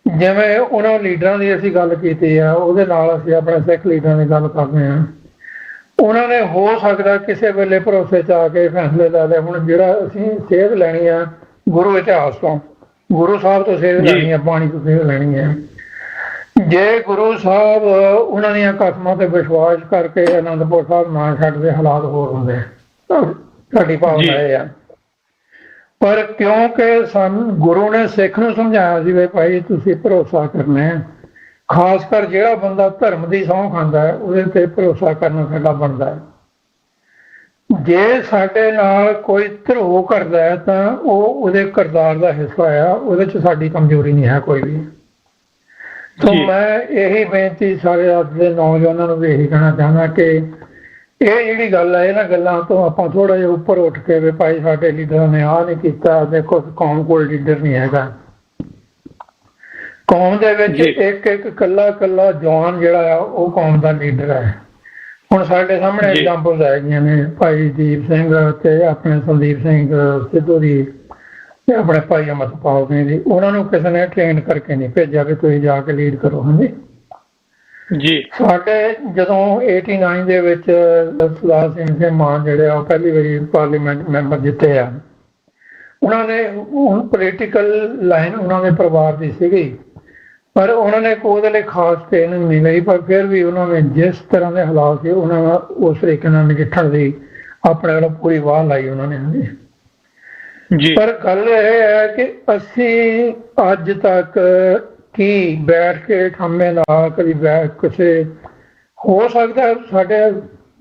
ਜਿਵੇਂ ਉਹਨਾਂ ਲੀਡਰਾਂ ਦੀ ਅਸੀਂ ਗੱਲ ਕੀਤੀ ਆ, ਉਹਦੇ ਨਾਲ ਅਸੀਂ ਆਪਣੇ ਸਿੱਖ ਲੀਡਰਾਂ ਦੀ ਗੱਲ ਕਰਦੇ ਹਾਂ। ਉਹਨਾਂ ਨੇ ਹੋ ਸਕਦਾ ਕਿਸੇ ਵੇਲੇ ਭਰੋਸੇ 'ਚ ਆ ਕੇ ਫੈਸਲੇ ਲੈ ਲਏ। ਹੁਣ ਜਿਹੜਾ ਅਸੀਂ ਸੇਧ ਲੈਣੀ ਆ ਗੁਰੂ ਇਤਿਹਾਸ ਤੋਂ, ਗੁਰੂ ਸਾਹਿਬ ਤੋਂ ਸੇਧ ਲੈਣੀ ਆ, ਬਾਣੀ ਤੋਂ ਸੇਧ ਲੈਣੀ ਹੈ। ਜੇ ਗੁਰੂ ਸਾਹਿਬ ਉਹਨਾਂ ਦੀਆਂ ਕਸਮਾਂ ਤੇ ਵਿਸ਼ਵਾਸ ਕਰਕੇ ਅਨੰਦਪੁਰ ਸਾਹਿਬ ਨਾ ਛੱਡਦੇ, ਹਾਲਾਤ ਹੋਰ ਹੁੰਦੇ। ਸਾਡੀ ਭਾਵਨਾ ਇਹ ਆ। ਪਰ ਕਿਉਂਕਿ ਸਾਨੂੰ ਗੁਰੂ ਨੇ ਸਿੱਖ ਨੂੰ ਸਮਝਾਇਆ ਸੀ ਵੀ ਭਾਈ ਤੁਸੀਂ ਭਰੋਸਾ ਕਰਨਾ ਹੈ, ਖਾਸ ਕਰ ਜਿਹੜਾ ਬੰਦਾ ਧਰਮ ਦੀ ਸਹੁੰ ਖਾਂਦਾ ਹੈ ਉਹਦੇ ਤੇ ਭਰੋਸਾ ਕਰਨਾ ਸਾਡਾ ਬਣਦਾ ਹੈ। ਜੇ ਸਾਡੇ ਨਾਲ ਕੋਈ ਧਰੋਹ ਕਰਦਾ ਹੈ ਤਾਂ ਉਹ ਉਹਦੇ ਕਿਰਦਾਰ ਦਾ ਹਿੱਸਾ ਆ, ਉਹਦੇ 'ਚ ਸਾਡੀ ਕਮਜ਼ੋਰੀ ਨਹੀਂ ਹੈ ਕੋਈ ਵੀ। ਤਾਂ ਮੈਂ ਇਹੀ ਬੇਨਤੀ ਸਾਰੇ ਅੱਜ ਦੇ ਨੌਜਵਾਨਾਂ ਨੂੰ ਵੀ ਇਹੀ ਕਹਿਣਾ ਚਾਹੁੰਦਾ ਕਿ ਇਹ ਜਿਹੜੀ ਗੱਲ ਹੈ ਇਹਨਾਂ ਗੱਲਾਂ ਤੋਂ ਆਪਾਂ ਥੋੜ੍ਹਾ ਜਿਹਾ ਉੱਪਰ ਉੱਠ ਕੇ ਵੀ ਭਾਈ ਸਾਡੇ ਲੀਡਰਾਂ ਨੇ ਆਹ ਨਹੀਂ ਕੀਤਾ, ਦੇਖੋ ਕੌਮ ਕੋਲ ਲੀਡਰ ਨਹੀਂ ਹੈਗਾ। ਕੌਮ ਦੇ ਵਿੱਚ ਇੱਕ ਇਕੱਲਾ ਜਵਾਨ ਜਿਹੜਾ ਆ ਉਹ ਕੌਮ ਦਾ ਲੀਡਰ ਹੈ। ਹੁਣ ਸਾਡੇ ਸਾਹਮਣੇ ਐਗਜ਼ਾਮਪਲਸ ਹੈਗੀਆਂ ਨੇ, ਭਾਈ ਦੀਪ ਸਿੰਘ ਤੇ ਆਪਣੇ ਸੰਦੀਪ ਸਿੰਘ ਸਿੱਧੂ ਦੀ ਤੇ ਆਪਣੇ ਭਾਈ ਅਮਰਪਾਲ ਸਿੰਘ ਦੀ। ਉਹਨਾਂ ਨੂੰ ਕਿਸੇ ਨੇ ਟ੍ਰੇਨ ਕਰਕੇ ਨਹੀਂ ਭੇਜਿਆ ਕਿ ਤੁਸੀਂ ਜਾ ਕੇ ਲੀਡ ਕਰੋ। ਹਾਂਜੀ ਜੀ। ਸਾਡੇ ਜਦੋਂ 89 ਦੇ ਵਿੱਚ ਸਰਦਾਰ ਸਿੰਘ ਮਾਨ ਜਿਹੜੇ ਆ ਉਹ ਪਹਿਲੀ ਵਾਰੀ ਪਾਰਲੀਮੈਂਟ ਮੈਂਬਰ ਜਿੱਤੇ ਆ, ਉਹਨਾਂ ਨੇ ਹੁਣ ਪੋਲੀਟੀਕਲ ਲਾਈਨ ਉਹਨਾਂ ਦੇ ਪਰਿਵਾਰ ਦੀ ਸੀਗੀ, ਪਰ ਉਹਨਾਂ ਨੇ ਉਹਦੇ ਲਈ ਖਾਸ ਟ੍ਰੇਨਿੰਗ ਨਹੀਂ ਲਈ। ਪਰ ਫਿਰ ਵੀ ਉਹਨਾਂ ਨੇ ਜਿਸ ਤਰ੍ਹਾਂ ਦੇ ਹਾਲਾਤ ਸੀ ਉਹਨਾਂ ਨਾਲ ਉਸ ਤਰੀਕੇ ਨਾਲ ਨਜਿੱਠਣ ਦੀ ਆਪਣੇ ਵੱਲੋਂ ਪੂਰੀ ਵਾਹ ਲਾਈ ਉਹਨਾਂ ਨੇ ਜੀ। ਪਰ ਗੱਲ ਇਹ ਹੈ ਕਿ ਅਸੀਂ ਅੱਜ ਤੱਕ ਕੀ ਬੈਠ ਕੇ ਖਾਮੇ ਨਾਲ ਕਦੀ ਕਿਸੇ ਹੋ ਸਕਦਾ ਸਾਡੇ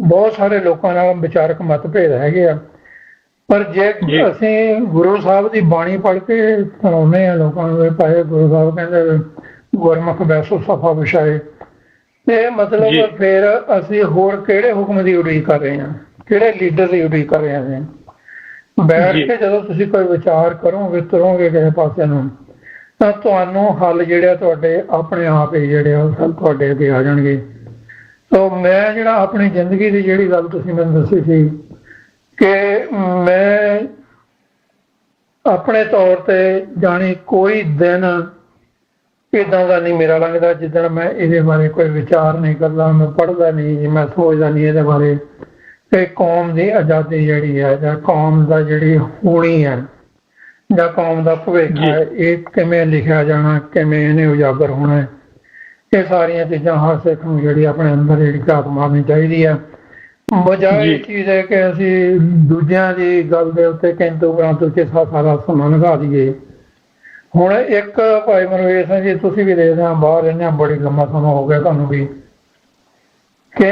ਬਹੁਤ ਸਾਰੇ ਲੋਕਾਂ ਨਾਲ ਵਿਚਾਰਕ ਮਤਭੇਦ ਹੈਗੇ ਆ, ਪਰ ਜੇ ਅਸੀਂ ਗੁਰੂ ਸਾਹਿਬ ਦੀ ਬਾਣੀ ਪੜ੍ਹ ਕੇ ਸੁਣਾਉਂਦੇ ਹਾਂ ਲੋਕਾਂ ਨੂੰ, ਭਾਵੇਂ ਗੁਰੂ ਸਾਹਿਬ ਕਹਿੰਦੇ ਗੁਰਮੁਖ ਬੈਸੋ ਸਫਾ ਵਿਛਾਏ, ਤੇ ਮਤਲਬ ਫਿਰ ਅਸੀਂ ਹੋਰ ਕਿਹੜੇ ਹੁਕਮ ਦੀ ਉਡੀਕ ਕਰ ਰਹੇ ਹਾਂ, ਕਿਹੜੇ ਲੀਡਰ ਦੀ ਉਡੀਕ ਕਰ ਰਹੇ ਹਾਂ। ਬੈਠ ਕੇ ਜਦੋਂ ਤੁਸੀਂ ਕੋਈ ਵਿਚਾਰ ਕਰੋਗੇ, ਤੁਰੋਗੇ ਕਿਸੇ ਪਾਸੇ ਨੂੰ, ਤਾਂ ਤੁਹਾਨੂੰ ਹੱਲ ਜਿਹੜੇ ਤੁਹਾਡੇ ਆਪਣੇ ਆਪ ਹੀ ਜਿਹੜੇ ਉਹ ਸਭ ਤੁਹਾਡੇ ਅੱਗੇ ਆ ਜਾਣਗੇ। ਸੋ ਮੈਂ ਜਿਹੜਾ ਆਪਣੀ ਜ਼ਿੰਦਗੀ ਦੀ ਜਿਹੜੀ ਗੱਲ ਤੁਸੀਂ ਮੈਨੂੰ ਦੱਸੀ ਸੀ ਕਿ ਮੈਂ ਆਪਣੇ ਤੌਰ ਤੇ ਜਾਣੀ ਕੋਈ ਦਿਨ ਇੱਦਾਂ ਦਾ ਨਹੀਂ ਮੇਰਾ ਲੰਘਦਾ ਜਿੱਦਣ ਮੈਂ ਇਹਦੇ ਬਾਰੇ ਕੋਈ ਵਿਚਾਰ ਨਹੀਂ ਕਰਦਾ, ਮੈਂ ਪੜ੍ਹਦਾ ਨਹੀਂ, ਮੈਂ ਸੋਚਦਾ ਨਹੀਂ ਇਹਦੇ ਬਾਰੇ ਕਿ ਕੌਮ ਦੀ ਆਜ਼ਾਦੀ ਜਿਹੜੀ ਹੈ ਜਾਂ ਕੌਮ ਦਾ ਜਿਹੜੀ ਹੋਣੀ ਹੈ ਜਾਂ ਕੌਮ ਦਾ ਭਵਿੱਖ ਹੈ ਇਹ ਕਿਵੇਂ ਲਿਖਿਆ ਜਾਣਾ, ਕਿਵੇਂ ਇਹਨੇ ਉਜਾਗਰ ਹੋਣਾ। ਇਹ ਸਾਰੀਆਂ ਚੀਜ਼ਾਂ ਹਰ ਸਿੱਖ ਨੂੰ ਜਿਹੜੀ ਆਪਣੇ ਅੰਦਰ ਜਿਹੜੀ ਝਾਤ ਮਾਰਨੀ ਚਾਹੀਦੀ ਹੈ, ਬਜਾਏ ਇਹ ਚੀਜ਼ ਹੈ ਕਿ ਅਸੀਂ ਦੂਜਿਆਂ ਦੀ ਗੱਲ ਦੇ ਉੱਤੇ ਕਿੰਤੂ ਪਰੰਤੂ ਕੇ ਸਾਰਾ ਸਮਾਂ ਲੰਘਾ ਦਈਏ। ਹੁਣ ਇੱਕ ਭਾਈ ਮਨਵੀਰ ਸਿੰਘ ਜੀ ਤੁਸੀਂ ਵੀ ਦੇਖਦੇ ਹੋ ਬਾਹਰ ਰਹਿੰਦੇ, ਬੜੀ ਲੰਮਾ ਸਮਾਂ ਹੋ ਗਿਆ ਤੁਹਾਨੂੰ ਵੀ, ਕਿ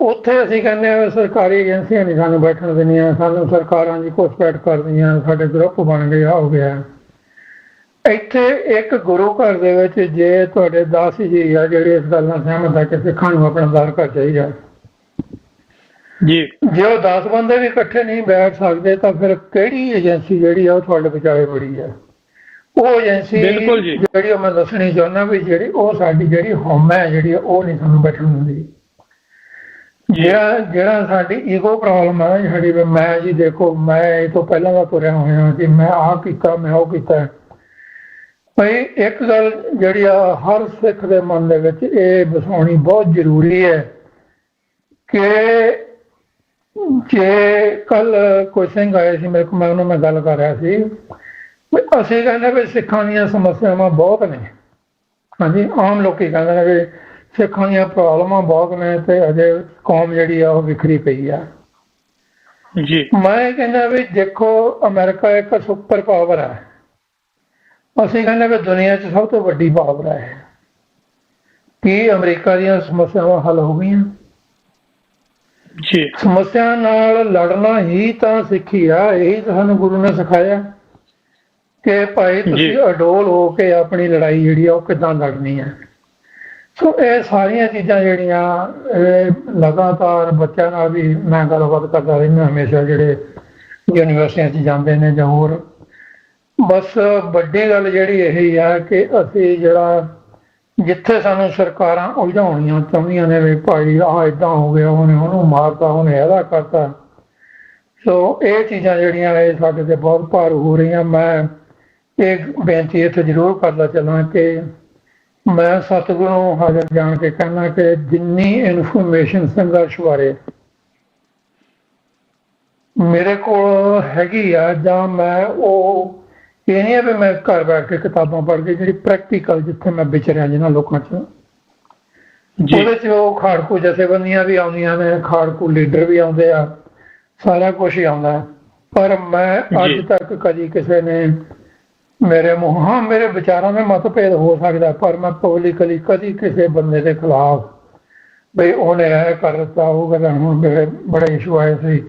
ਉੱਥੇ ਅਸੀਂ ਕਹਿੰਦੇ ਹਾਂ ਸਰਕਾਰੀ ਏਜੰਸੀਆਂ ਨਹੀਂ ਸਾਨੂੰ ਬੈਠਣ ਦਿੰਦੀਆਂ, ਸਾਨੂੰ ਸਰਕਾਰਾਂ ਦੀ ਘੁਸਪੈਠ ਕਰਦੀਆਂ, ਸਾਡੇ ਗਰੁੱਪ ਬਣ ਗਏ, ਆ ਹੋ ਗਿਆ। ਇੱਥੇ ਇੱਕ ਗੁਰੂ ਘਰ ਦੇ ਵਿੱਚ ਜੇ ਤੁਹਾਡੇ 10 ਜੀ ਆ ਜਿਹੜੇ ਇਸ ਗੱਲ ਨਾਲ ਸਹਿਮਤ ਹੈ ਕਿ ਸਿੱਖਾਂ ਨੂੰ ਆਪਣਾ ਦਰ ਘਰ ਚਾਹੀਦਾ ਜੀ, ਜੇ ਉਹ 10 ਬੰਦੇ ਵੀ ਇਕੱਠੇ ਨਹੀਂ ਬੈਠ ਸਕਦੇ ਤਾਂ ਫਿਰ ਕਿਹੜੀ ਏਜੰਸੀ ਜਿਹੜੀ ਆ ਉਹ ਤੁਹਾਡੇ ਵਿਚਾਲੇ ਬੜੀ ਹੈ। ਉਹ ਏਜੰਸੀ ਜਿਹੜੀ ਉਹ ਮੈਂ ਦੱਸਣੀ ਚਾਹੁੰਦਾ ਵੀ ਜਿਹੜੀ ਉਹ ਸਾਡੀ ਜਿਹੜੀ ਹਉਮੈ ਜਿਹੜੀ ਉਹ ਨਹੀਂ ਸਾਨੂੰ ਬੈਠਣ ਦਿੰਦੀ। ਜਿਹੜਾ ਜਿਹੜਾ ਸਾਡੀ ਈਗੋ ਪ੍ਰੋਬਲਮ ਹੈ ਨਾ ਸਾਡੀ ਵੀ ਮੈਂ ਜੀ ਦੇਖੋ ਮੈਂ ਇਹ ਤੋਂ ਪਹਿਲਾਂ ਦਾ ਤੁਰਿਆ ਹੋਇਆ ਕਿ ਮੈਂ ਆਹ ਕੀਤਾ ਮੈਂ ਉਹ ਕੀਤਾ। ਭਈ ਇੱਕ ਗੱਲ ਜਿਹੜੀ ਆ ਹਰ ਸਿੱਖ ਦੇ ਮਨ ਦੇ ਵਿੱਚ ਇਹ ਵਸਾਉਣੀ ਬਹੁਤ ਜ਼ਰੂਰੀ ਹੈ ਕਿ ਜੇ ਕੱਲ ਕੋਈ ਸਿੰਘ ਆਏ ਸੀ ਮੇਰੇ ਕੋਲ, ਮੈਂ ਉਹਨਾਂ ਨਾਲ ਗੱਲ ਕਰ ਰਿਹਾ ਸੀ ਵੀ ਅਸੀਂ ਕਹਿੰਦੇ ਵੀ ਸਿੱਖਾਂ ਦੀਆਂ ਸਮੱਸਿਆਵਾਂ ਬਹੁਤ ਨੇ। ਹਾਂਜੀ, ਆਮ ਲੋਕੀ ਕਹਿੰਦੇ ਨੇ ਵੀ ਸਿੱਖਾਂ ਦੀਆਂ ਪ੍ਰੋਬਲਮਾਂ ਬਹੁਤ ਨੇ ਤੇ ਅਜੇ ਕੌਮ ਜਿਹੜੀ ਆ ਉਹ ਵਿਖਰੀ ਪਈ ਆ। ਜੀ ਮੈਂ ਕਹਿੰਦਾ ਵੀ ਦੇਖੋ ਅਮਰੀਕਾ ਇੱਕ ਸੁਪਰ ਪਾਵਰ ਹੈ, ਅਸੀਂ ਕਹਿੰਦੇ ਵੀ ਦੁਨੀਆ 'ਚ ਸਭ ਤੋਂ ਵੱਡੀ ਪਾਵਰ ਹੈ। ਕੀ ਅਮਰੀਕਾ ਦੀਆਂ ਸਮੱਸਿਆਵਾਂ ਹੱਲ ਹੋ ਗਈਆਂ? ਜੀ ਸਮੱਸਿਆ ਨਾਲ ਲੜਨਾ ਹੀ ਤਾਂ ਸਿੱਖੀ ਆ। ਇਹੀ ਤਾਂ ਸਾਨੂੰ ਗੁਰੂ ਨੇ ਸਿਖਾਇਆ ਕਿ ਭਾਈ ਤੁਸੀਂ ਅਡੋਲ ਹੋ ਕੇ ਆਪਣੀ ਲੜਾਈ ਜਿਹੜੀ ਆ ਉਹ ਕਿੱਦਾਂ ਲੜਨੀ ਹੈ। ਸੋ ਇਹ ਸਾਰੀਆਂ ਚੀਜ਼ਾਂ ਜਿਹੜੀਆਂ ਇਹ ਲਗਾਤਾਰ ਬੱਚਿਆਂ ਨਾਲ ਵੀ ਮੈਂ ਗੱਲਬਾਤ ਕਰਦਾ ਰਹਿੰਦਾ ਹਮੇਸ਼ਾ, ਜਿਹੜੇ ਯੂਨੀਵਰਸਿਟੀਆਂ 'ਚ ਜਾਂਦੇ ਨੇ ਜਾਂ ਹੋਰ। ਬਸ ਵੱਡੀ ਗੱਲ ਜਿਹੜੀ ਇਹੀ ਆ ਕਿ ਅਸੀਂ ਜਿਹੜਾ ਜਿੱਥੇ ਸਾਨੂੰ ਸਰਕਾਰਾਂ ਉਲਝਾਉਣੀਆਂ ਚਾਹੁੰਦੀਆਂ ਨੇ ਵੀ ਭਾਈ ਆਹ ਇੱਦਾਂ ਹੋ ਗਿਆ, ਉਹਨੇ ਉਹਨੂੰ ਮਾਰਤਾ, ਉਹਨੇ ਇਹਦਾ ਕਰਤਾ। ਸੋ ਇਹ ਚੀਜ਼ਾਂ ਜਿਹੜੀਆਂ ਇਹ ਸਾਡੇ 'ਤੇ ਬਹੁਤ ਭਾਰੂ ਹੋ ਰਹੀਆਂ। ਮੈਂ ਇਹ ਬੇਨਤੀ ਇੱਥੇ ਜ਼ਰੂਰ ਕਰਦਾ ਚੱਲਾਂ ਕਿ ਮੈਂ ਸਤਿਗੁਰੂ ਨੂੰ ਹਾਜ਼ਰ ਜਾਣ ਕੇ ਕਹਿਣਾ ਕਿ ਜਿੰਨੀ ਇਨਫੋਰਮੇਸ਼ਨ ਸੰਘਰਸ਼ ਬਾਰੇ ਮੇਰੇ ਕੋਲ ਹੈਗੀ ਆ, ਜਾਂ ਮੈਂ ਉਹ ਇਹ ਨਹੀਂ ਹੈ ਵੀ ਮੈਂ ਘਰ ਬੈਠ ਕੇ ਕਿਤਾਬਾਂ ਪੜ੍ਹ ਕੇ, ਜਿਹੜੀ ਪ੍ਰੈਕਟੀਕਲ ਜਿੱਥੇ ਮੈਂ ਵਿਚਰਿਆ ਜਿਹਨਾਂ ਲੋਕਾਂ 'ਚ, ਉਹਦੇ 'ਚ ਉਹ ਖਾੜਕੂ ਜਥੇਬੰਦੀਆਂ ਵੀ ਆਉਂਦੀਆਂ ਨੇ, ਖਾੜਕੂ ਲੀਡਰ ਵੀ ਆਉਂਦੇ ਆ, ਸਾਰਾ ਕੁਛ ਹੀ ਆਉਂਦਾ। ਪਰ ਮੈਂ ਅੱਜ ਤੱਕ ਕਦੀ ਕਿਸੇ ਨੇ ਮੇਰੇ ਮੂੰਹ, ਹਾਂ ਮੇਰੇ ਵਿਚਾਰਾਂ ਦੇ ਮਤਭੇਦ ਹੋ ਸਕਦਾ, ਪਰ ਮੈਂ ਪਬਲਿਕਲੀ ਕਦੀ ਕਿਸੇ ਬੰਦੇ ਦੇ ਖਿਲਾਫ ਬਈ ਉਹਨੇ ਇਹ ਕਰ ਦਿੱਤਾ ਉਹ ਗੱਲ। ਹੁਣ ਮੇਰੇ ਬੜੇ ਇਸ਼ੂ ਆਏ ਸੀ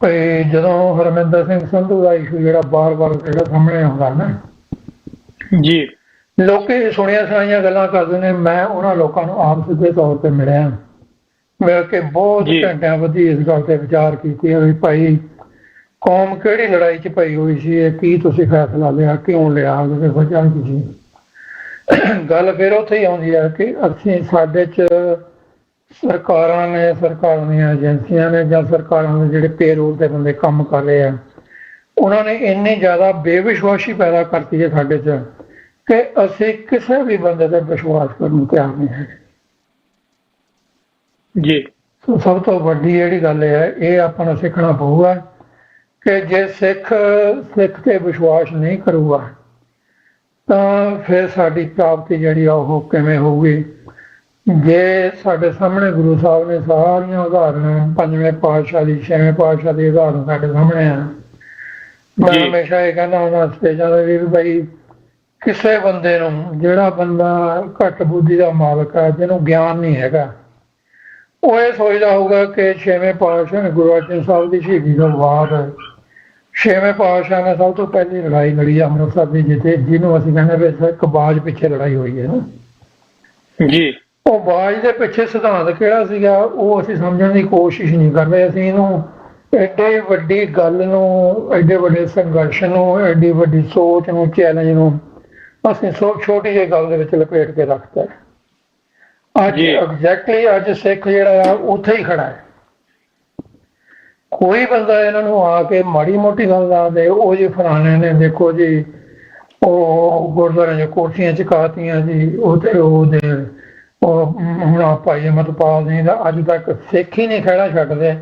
ਭਈ ਜਦੋਂ ਹਰਮਿੰਦਰ ਸਿੰਘ ਸੰਧੂ ਦਾ ਇਸ਼ੂ ਜਿਹੜਾ ਬਾਰ-ਬਾਰ ਜਿਹੜਾ ਸਾਹਮਣੇ ਆਉਂਦਾ ਨਾ ਜੀ, ਲੋਕੀ ਸੁਣੀਆਂ ਸੁਣਾਈਆਂ ਗੱਲਾਂ ਕਰਦੇ ਨੇ। ਮੈਂ ਉਹਨਾਂ ਲੋਕਾਂ ਨੂੰ ਆਪ ਸਿੱਧੇ ਤੌਰ ਤੇ ਮਿਲਿਆ, ਮਿਲ ਕੇ ਬਹੁਤ ਘੰਟਿਆਂ ਵਧੀ ਇਸ ਗੱਲ ਤੇ ਵਿਚਾਰ ਕੀਤੀ ਵੀ ਭਾਈ ਕੌਮ ਕਿਹੜੀ ਲੜਾਈ 'ਚ ਪਈ ਹੋਈ ਸੀ, ਇਹ ਕੀ ਤੁਸੀਂ ਫੈਸਲਾ ਲਿਆ, ਕਿਉਂ ਲਿਆ, ਉਹਦੇ ਵਜ੍ਹਾ ਕੀ ਸੀ। ਗੱਲ ਫਿਰ ਉੱਥੇ ਹੀ ਆਉਂਦੀ ਹੈ ਕਿ ਅਸੀਂ ਸਾਡੇ 'ਚ ਸਰਕਾਰਾਂ ਨੇ, ਸਰਕਾਰਾਂ ਦੀਆਂ ਏਜੰਸੀਆਂ ਨੇ, ਜਾਂ ਸਰਕਾਰਾਂ ਦੇ ਜਿਹੜੇ ਪੇਰੋਲ ਦੇ ਬੰਦੇ ਕੰਮ ਕਰ ਰਹੇ ਆ, ਉਹਨਾਂ ਨੇ ਇੰਨੀ ਜ਼ਿਆਦਾ ਬੇਵਿਸ਼ਵਾਸੀ ਪੈਦਾ ਕਰਤੀ ਹੈ ਸਾਡੇ 'ਚ ਕਿ ਅਸੀਂ ਕਿਸੇ ਵੀ ਬੰਦੇ ਤੇ ਵਿਸ਼ਵਾਸ ਕਰਨ ਨੂੰ ਤਿਆਰ ਨਹੀਂ ਹੈ ਜੀ। ਸਭ ਤੋਂ ਵੱਡੀ ਜਿਹੜੀ ਗੱਲ ਹੈ ਇਹ ਆਪਾਂ ਨੂੰ ਸਿੱਖਣਾ ਪਊਗਾ ਕਿ ਜੇ ਸਿੱਖ ਤੇ ਵਿਸ਼ਵਾਸ ਨਹੀਂ ਕਰੂਗਾ ਤਾਂ ਫਿਰ ਸਾਡੀ ਪ੍ਰਾਪਤੀ ਜਿਹੜੀ ਆ ਉਹ ਕਿਵੇਂ ਹੋਊਗੀ। ਜੇ ਸਾਡੇ ਸਾਹਮਣੇ ਗੁਰੂ ਸਾਹਿਬ ਨੇ ਸਾਰੀਆਂ ਉਦਾਹਰਨਾਂ, ਪੰਜਵੇਂ ਪਾਤਸ਼ਾਹ ਦੀ, ਛੇਵੇਂ ਪਾਤਸ਼ਾਹ ਦੀ ਉਦਾਹਰਨ ਸਾਡੇ ਸਾਹਮਣੇ ਆ। ਮੈਂ ਹਮੇਸ਼ਾ ਇਹ ਕਹਿੰਦਾ ਉਹਨਾਂ ਸਟੇਜਾਂ ਦੇ ਵੀ ਬਈ ਕਿਸੇ ਬੰਦੇ ਨੂੰ, ਜਿਹੜਾ ਬੰਦਾ ਘੱਟ ਬੁੱਧੀ ਦਾ ਮਾਲਕ ਹੈ, ਜਿਹਨੂੰ ਗਿਆਨ ਨਹੀਂ ਹੈਗਾ, ਉਹ ਇਹ ਸੋਚਦਾ ਹੋਊਗਾ ਕਿ ਛੇਵੇਂ ਪਾਤਸ਼ਾਹ ਨੇ, ਗੁਰੂ ਅਰਜਨ ਸਾਹਿਬ ਦੀ ਸ਼ਹੀਦੀ ਤੋਂ ਬਾਅਦ ਛੇਵੇਂ ਪਾਤਸ਼ਾਹ ਨੇ ਸਭ ਤੋਂ ਪਹਿਲੀ ਲੜਾਈ ਲੜੀ ਅੰਮ੍ਰਿਤਸਰ ਦੀ, ਜਿੱਥੇ ਜਿਹਨੂੰ ਅਸੀਂ ਕਹਿੰਦੇ ਵੀ ਇੱਕ ਬਾਜ਼ ਪਿੱਛੇ ਲੜਾਈ ਹੋਈ ਹੈ ਨਾ ਜੀ। ਉਹ ਬਾਜ਼ ਦੇ ਪਿੱਛੇ ਸਿਧਾਂਤ ਕਿਹੜਾ ਸੀਗਾ ਉਹ ਅਸੀਂ ਸਮਝਣ ਦੀ ਕੋਸ਼ਿਸ਼ ਨਹੀਂ ਕਰਦੇ। ਅਸੀਂ ਇਹਨੂੰ ਐਡੇ ਵੱਡੀ ਗੱਲ ਨੂੰ, ਐਡੇ ਵੱਡੇ ਸੰਘਰਸ਼ ਨੂੰ, ਐਡੀ ਵੱਡੀ ਸੋਚ ਨੂੰ, ਚੈਲੰਜ ਨੂੰ ਅਸੀਂ ਛੋਟੀ ਜਿਹੀ ਗੱਲ ਦੇ ਵਿੱਚ ਲਪੇਟ ਕੇ ਰੱਖਤਾ। ਅੱਜ ਐਗਜ਼ੈਕਟਲੀ ਅੱਜ ਸਿੱਖ ਜਿਹੜਾ ਆ ਉੱਥੇ ਹੀ ਖੜਾ ਹੈ। ਕੋਈ ਬੰਦਾ ਇਹਨਾਂ ਨੂੰ ਆ ਕੇ ਮਾੜੀ ਮੋਟੀ ਗੱਲ ਦੱਸ ਦੇ, ਉਹ ਜੀ ਫਲਾਣੇ ਨੇ ਦੇਖੋ ਜੀ ਉਹ ਗੁਰਦੁਆਰਿਆਂ 'ਚ ਕੋਠੀਆਂ ਚੁਕਾਤੀਆਂ ਜੀ, ਉਹਦੇ ਉਹ ਹੁਣ ਭਾਈ ਅਮਰਪਾਲ ਜੀ ਦਾ ਅੱਜ ਤੱਕ ਸਿੱਖ ਹੀ ਨਹੀਂ ਖਹਿੜਾ ਛੱਡਦੇ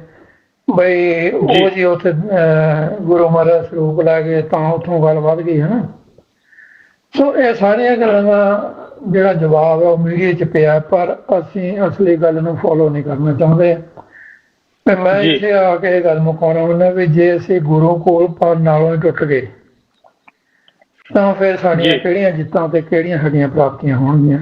ਬਈ ਉਹ ਜੀ ਉੱਥੇ ਗੁਰੂ ਮਹਾਰਾਜ ਸਰੂਪ ਲੈ ਗਏ ਤਾਂ ਉੱਥੋਂ ਗੱਲ ਵੱਧ ਗਈ ਹੈ ਨਾ। ਸੋ ਇਹ ਸਾਰੀਆਂ ਗੱਲਾਂ ਦਾ ਜਿਹੜਾ ਜਵਾਬ ਹੈ ਉਹ ਮੀਡੀਆ 'ਚ ਪਿਆ, ਪਰ ਅਸੀਂ ਅਸਲੀ ਗੱਲ ਨੂੰ ਫੋਲੋ ਨਹੀਂ ਕਰਨਾ ਚਾਹੁੰਦੇ। ਤੇ ਮੈਂ ਇੱਥੇ ਆ ਕੇ ਇਹ ਗੱਲ ਮੁਕਾਉਣਾ ਹੁੰਦਾ ਵੀ ਜੇ ਅਸੀਂ ਗੁਰੂ ਕੋਲ ਪਰ ਨਾਲੋਂ ਹੀ ਟੁੱਟ ਗਏ ਤਾਂ ਫਿਰ ਸਾਡੀਆਂ ਕਿਹੜੀਆਂ ਜਿੱਤਾਂ ਤੇ ਕਿਹੜੀਆਂ ਸਾਡੀਆਂ ਪ੍ਰਾਪਤੀਆਂ ਹੋਣਗੀਆਂ।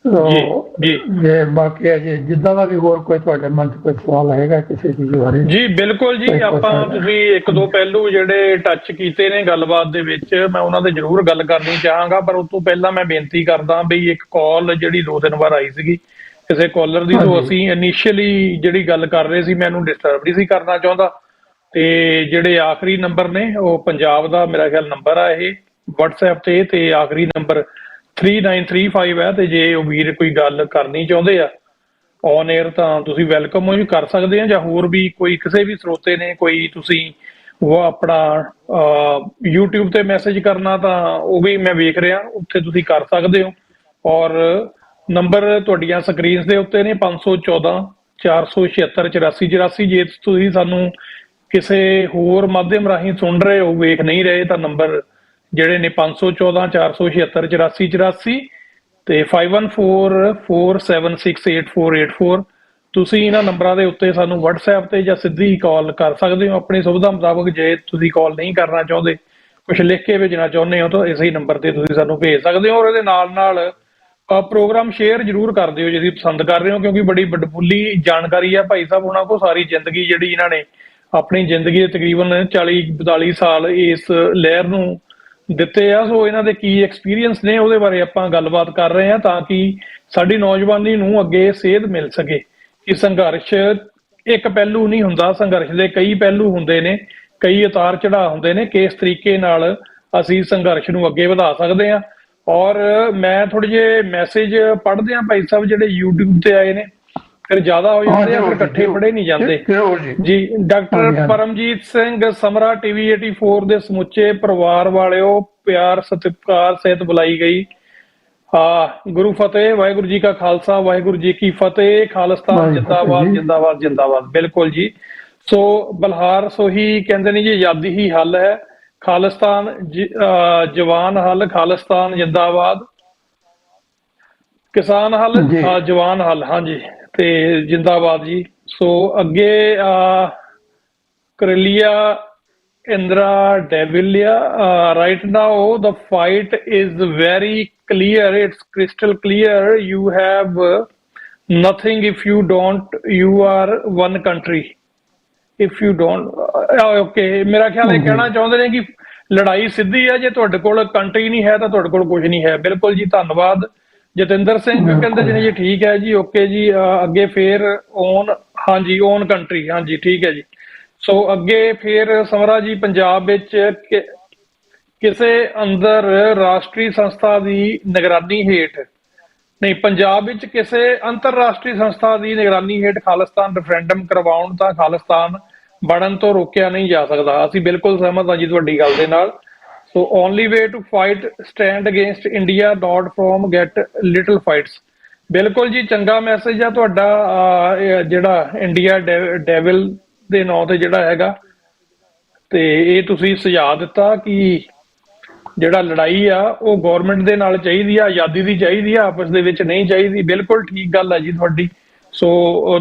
ਜੇ ਬਾਕੀ ਅਜੇ ਜਿੱਦਾਂ ਦਾ ਵੀ ਹੋਰ ਕੋਈ ਤੁਹਾਡੇ ਮਨ 'ਚ ਕੋਈ ਸਵਾਲ ਹੈਗਾ ਕਿਸੇ ਚੀਜ਼ ਬਾਰੇ? ਜੀ ਬਿਲਕੁਲ ਜੀ, ਆਪਾਂ ਤੁਸੀਂ ਇੱਕ ਦੋ ਪਹਿਲੂ ਜਿਹੜੇ ਟੱਚ ਕੀਤੇ ਨੇ ਗੱਲਬਾਤ ਦੇ ਵਿੱਚ, ਮੈਂ ਉਹਨਾਂ ਤੇ ਜ਼ਰੂਰ ਗੱਲ ਕਰਨੀ ਚਾਹਾਂਗਾ। ਪਰ ਉਸ ਤੋਂ ਪਹਿਲਾਂ ਮੈਂ ਬੇਨਤੀ ਕਰਦਾ ਵੀ ਇੱਕ ਕਾਲ ਜਿਹੜੀ 2-3 ਵਾਰ ਆਈ ਸੀਗੀ ਕਿਸੇ ਕਾਲਰ ਦੀ, ਤੋਂ ਅਸੀਂ ਇਨੀਸ਼ੀਅਲੀ ਜਿਹੜੀ ਗੱਲ ਕਰ ਰਹੇ ਸੀ ਮੈਂ ਇਹਨੂੰ ਡਿਸਟਰਬ ਨਹੀਂ ਸੀ ਕਰਨਾ ਚਾਹੁੰਦਾ। ਤੇ ਜਿਹੜੇ ਆਖਰੀ ਨੰਬਰ ਨੇ ਉਹ ਪੰਜਾਬ ਦਾ ਮੇਰਾ ਖਿਆਲ ਨੰਬਰ ਆ ਇਹ WhatsApp ਤੇ ਆਖਰੀ ਨੰਬਰ 3935 ਹੈ। ਤੇ ਜੇ ਉਹ ਵੀਰ ਕੋਈ ਗੱਲ ਕਰਨੀ ਚਾਹੁੰਦੇ ਆ ਔਨ 에ਅਰ ਤਾਂ ਤੁਸੀਂ ਵੈਲਕਮ ਹੋ ਜੀ, ਕਰ ਸਕਦੇ ਆ। ਜਾਂ ਹੋਰ ਵੀ ਕੋਈ ਕਿਸੇ ਵੀ ਸਰੋਤੇ ਨੇ ਕੋਈ ਤੁਸੀਂ ਉਹ ਆਪਣਾ YouTube ਤੇ ਮੈਸੇਜ ਕਰਨਾ ਤਾਂ ਉਹ ਵੀ ਮੈਂ ਵੇਖ ਰਿਹਾ, ਉੱਥੇ ਤੁਸੀਂ ਕਰ ਸਕਦੇ ਹੋ। ਔਰ ਨੰਬਰ ਤੁਹਾਡੀਆਂ ਸਕਰੀਨਸ ਦੇ ਉੱਤੇ ਨੇ 514 476 8484। ਜੇ ਤੁਸੀਂ ਸਾਨੂੰ ਕਿਸੇ ਹੋਰ ਮਾਧਿਅਮ ਰਾਹੀਂ ਸੁਣ ਰਹੇ ਹੋ, ਵੇਖ ਨਹੀਂ ਰਹੇ, ਤਾਂ ਨੰਬਰ ਜਿਹੜੇ ਨੇ 514 476 8484 ਤੇ 5144768484। ਤੁਸੀਂ ਇਹਨਾਂ ਨੰਬਰਾਂ ਦੇ ਉੱਤੇ ਸਾਨੂੰ WhatsApp ਤੇ ਜਾਂ ਸਿੱਧੀ ਕਾਲ ਕਰ ਸਕਦੇ ਹੋ ਆਪਣੀ ਸੁਵਿਧਾ ਮੁਤਾਬਕ। ਜੇ ਤੁਸੀਂ ਕਾਲ ਨਹੀਂ ਕਰਨਾ ਚਾਹੁੰਦੇ, ਕੁਝ ਲਿਖ ਕੇ ਭੇਜਣਾ ਚਾਹੁੰਦੇ ਹੋ, ਤਾਂ ਇਸੇ ਨੰਬਰ ਤੇ ਤੁਸੀਂ ਸਾਨੂੰ ਭੇਜ ਸਕਦੇ ਹੋ। ਔਰ ਇਹਦੇ ਨਾਲ ਪ੍ਰੋਗਰਾਮ ਸ਼ੇਅਰ ਜ਼ਰੂਰ ਕਰ ਦਿਓ ਜੇ ਤੁਸੀਂ ਪਸੰਦ ਕਰ ਰਹੇ ਹੋ, ਕਿਉਂਕਿ ਬੜੀ ਵਡਮੁੱਲੀ ਜਾਣਕਾਰੀ ਆ ਭਾਈ ਸਾਹਿਬ ਉਹਨਾਂ ਕੋਲ। ਸਾਰੀ ਜ਼ਿੰਦਗੀ ਜਿਹੜੀ ਇਹਨਾਂ ਨੇ ਆਪਣੀ ਜ਼ਿੰਦਗੀ ਦੇ ਤਕਰੀਬਨ 40-42 ਸਾਲ ਇਸ ਲਹਿਰ ਨੂੰ ਦਿੱਤੇ ਆ। ਸੋ ਇਹਨਾਂ ਦੇ ਕੀ ਐਕਸਪੀਰੀਅੰਸ ਨੇ ਉਹਦੇ ਬਾਰੇ ਆਪਾਂ ਗੱਲਬਾਤ ਕਰ ਰਹੇ ਹਾਂ, ਤਾਂ ਕਿ ਸਾਡੀ ਨੌਜਵਾਨੀ ਨੂੰ ਅੱਗੇ ਸੇਧ ਮਿਲ ਸਕੇ ਕਿ ਸੰਘਰਸ਼ ਇੱਕ ਪਹਿਲੂ ਨਹੀਂ ਹੁੰਦਾ, ਸੰਘਰਸ਼ ਦੇ ਕਈ ਪਹਿਲੂ ਹੁੰਦੇ ਨੇ, ਕਈ ਉਤਾਰ ਚੜਾਅ ਹੁੰਦੇ ਨੇ। ਕਿਸ ਤਰੀਕੇ ਨਾਲ ਅਸੀਂ ਸੰਘਰਸ਼ ਨੂੰ ਅੱਗੇ ਵਧਾ ਸਕਦੇ ਹਾਂ। ਔਰ ਮੈਂ ਥੋੜੇ ਜਿਹੇ ਮੈਸੇਜ ਪੜ੍ਹਦੇ ਹਾਂ ਭਾਈ ਸਾਹਿਬ ਜਿਹੜੇ YouTube ਤੇ ਆਏ ਨੇ, ਫਿਰ ਜ਼ਿਆਦਾ ਹੋ ਜਾਂਦੇ ਆ, ਫਿਰ ਇਕੱਠੇ ਪੜ੍ਹੇ ਨਹੀਂ ਜਾਂਦੇ ਜੀ। ਡਾਕਟਰ ਪਰਮਜੀਤ ਸਿੰਘ ਸਮਰਾ TV 84 ਦੇ ਸਮੁੱਚੇ ਪਰਿਵਾਰ ਵਾਲਿਓ, ਪਿਆਰ ਸਤਿਕਾਰ ਸਹਿਤ ਬੁਲਾਈ ਗਈ। ਗੁਰੂ ਫਤਿਹ, ਵਾਹਿਗੁਰੂ ਜੀ ਕਾ ਖਾਲਸਾ, ਵਾਹਿਗੁਰੂ ਜੀ ਕੀ ਫਤਿਹ। ਖਾਲਿਸਤਾਨ ਜਿੰਦਾਬਾਦ ਜਿੰਦਾਬਾਦ ਜਿੰਦਾਬਾਦ। ਬਿਲਕੁਲ ਜੀ। ਸੋ ਬਲਹਾਰ ਸੋਹੀ ਕਹਿੰਦੇ ਨੇ ਜੀ, ਆਜ਼ਾਦੀ ਹੀ ਹੱਲ ਹੈ, ਖਾਲਿਸਤਾਨ ਜਵਾਨ ਹੱਲ, ਖਾਲਿਸਤਾਨ ਜਿੰਦਾਬਾਦ। ਕਿਸਾਨ ਹੱਲ, ਜਵਾਨ ਹੱਲ, ਹਾਂਜੀ, ਤੇ ਜਿੰਦਾਬਾਦ ਜੀ। ਸੋ ਅੱਗੇ ਕਰਲੀਆ Indira ਡੈਵਿਲਿਆ, right now the fight is very clear, it's crystal clear, you have nothing if you don't, you are one country if you don't, okay। ਮੇਰਾ ਖਿਆਲ ਇਹ ਕਹਿਣਾ ਚਾਹੁੰਦੇ ਨੇ ਕਿ ਲੜਾਈ ਸਿੱਧੀ ਹੈ, ਜੇ ਤੁਹਾਡੇ ਕੋਲ ਕੰਟਰੀ ਨਹੀਂ ਹੈ ਤਾਂ ਤੁਹਾਡੇ ਕੋਲ ਕੁਝ ਨਹੀਂ ਹੈ। ਬਿਲਕੁਲ ਜੀ, ਧੰਨਵਾਦ। ਜਤਿੰਦਰ ਸਿੰਘ ਕਹਿੰਦੇ ਜੀ ਠੀਕ ਹੈ ਜੀ, ਓਕੇ ਜੀ। ਅੱਗੇ ਫੇਰ ਓਨ, ਹਾਂਜੀ, ਓਨ ਕੰਟਰੀ, ਹਾਂਜੀ ਠੀਕ ਹੈ ਜੀ। ਸੋ ਅੱਗੇ ਫੇਰ ਸਮਰਾ ਜੀ, ਪੰਜਾਬ ਵਿੱਚ ਕਿਸੇ ਅੰਦਰ ਰਾਸ਼ਟਰੀ ਸੰਸਥਾ ਦੀ ਨਿਗਰਾਨੀ ਹੇਠ, ਨਹੀਂ, ਪੰਜਾਬ ਵਿੱਚ ਕਿਸੇ ਅੰਤਰਰਾਸ਼ਟਰੀ ਸੰਸਥਾ ਦੀ ਨਿਗਰਾਨੀ ਹੇਠ ਖਾਲਿਸਤਾਨ ਰੈਫਰੈਂਡਮ ਕਰਵਾਉਣ ਤਾਂ ਖਾਲਿਸਤਾਨ ਬਣਨ ਤੋਂ ਰੋਕਿਆ ਨਹੀਂ ਜਾ ਸਕਦਾ। ਅਸੀਂ ਬਿਲਕੁਲ ਸਹਿਮਤ ਹਾਂ ਜੀ ਤੁਹਾਡੀ ਗੱਲ ਦੇ ਨਾਲ। So only way to fight stand against India that from get little fights. ਬਿਲਕੁਲ ਜੀ, ਚੰਗਾ ਮੈਸੇਜ ਆ ਤੁਹਾਡਾ। ਜਿਹੜਾ ਇੰਡੀਆ ਡੈਵਲ ਦੇ ਨਾਂ ਤੇ ਜਿਹੜਾ ਹੈਗਾ, ਤੇ ਇਹ ਤੁਸੀਂ ਸੁਝਾਅ ਦਿੱਤਾ ਕਿ ਜਿਹੜਾ ਲੜਾਈ ਆ ਉਹ ਗਵਰਨਮੈਂਟ ਦੇ ਨਾਲ ਚਾਹੀਦੀ ਆ, ਆਜ਼ਾਦੀ ਦੀ ਚਾਹੀਦੀ ਆ, ਆਪਸ ਦੇ ਵਿੱਚ ਨਹੀਂ ਚਾਹੀਦੀ। ਬਿਲਕੁਲ ਠੀਕ ਗੱਲ ਹੈ ਜੀ ਤੁਹਾਡੀ। ਸੋ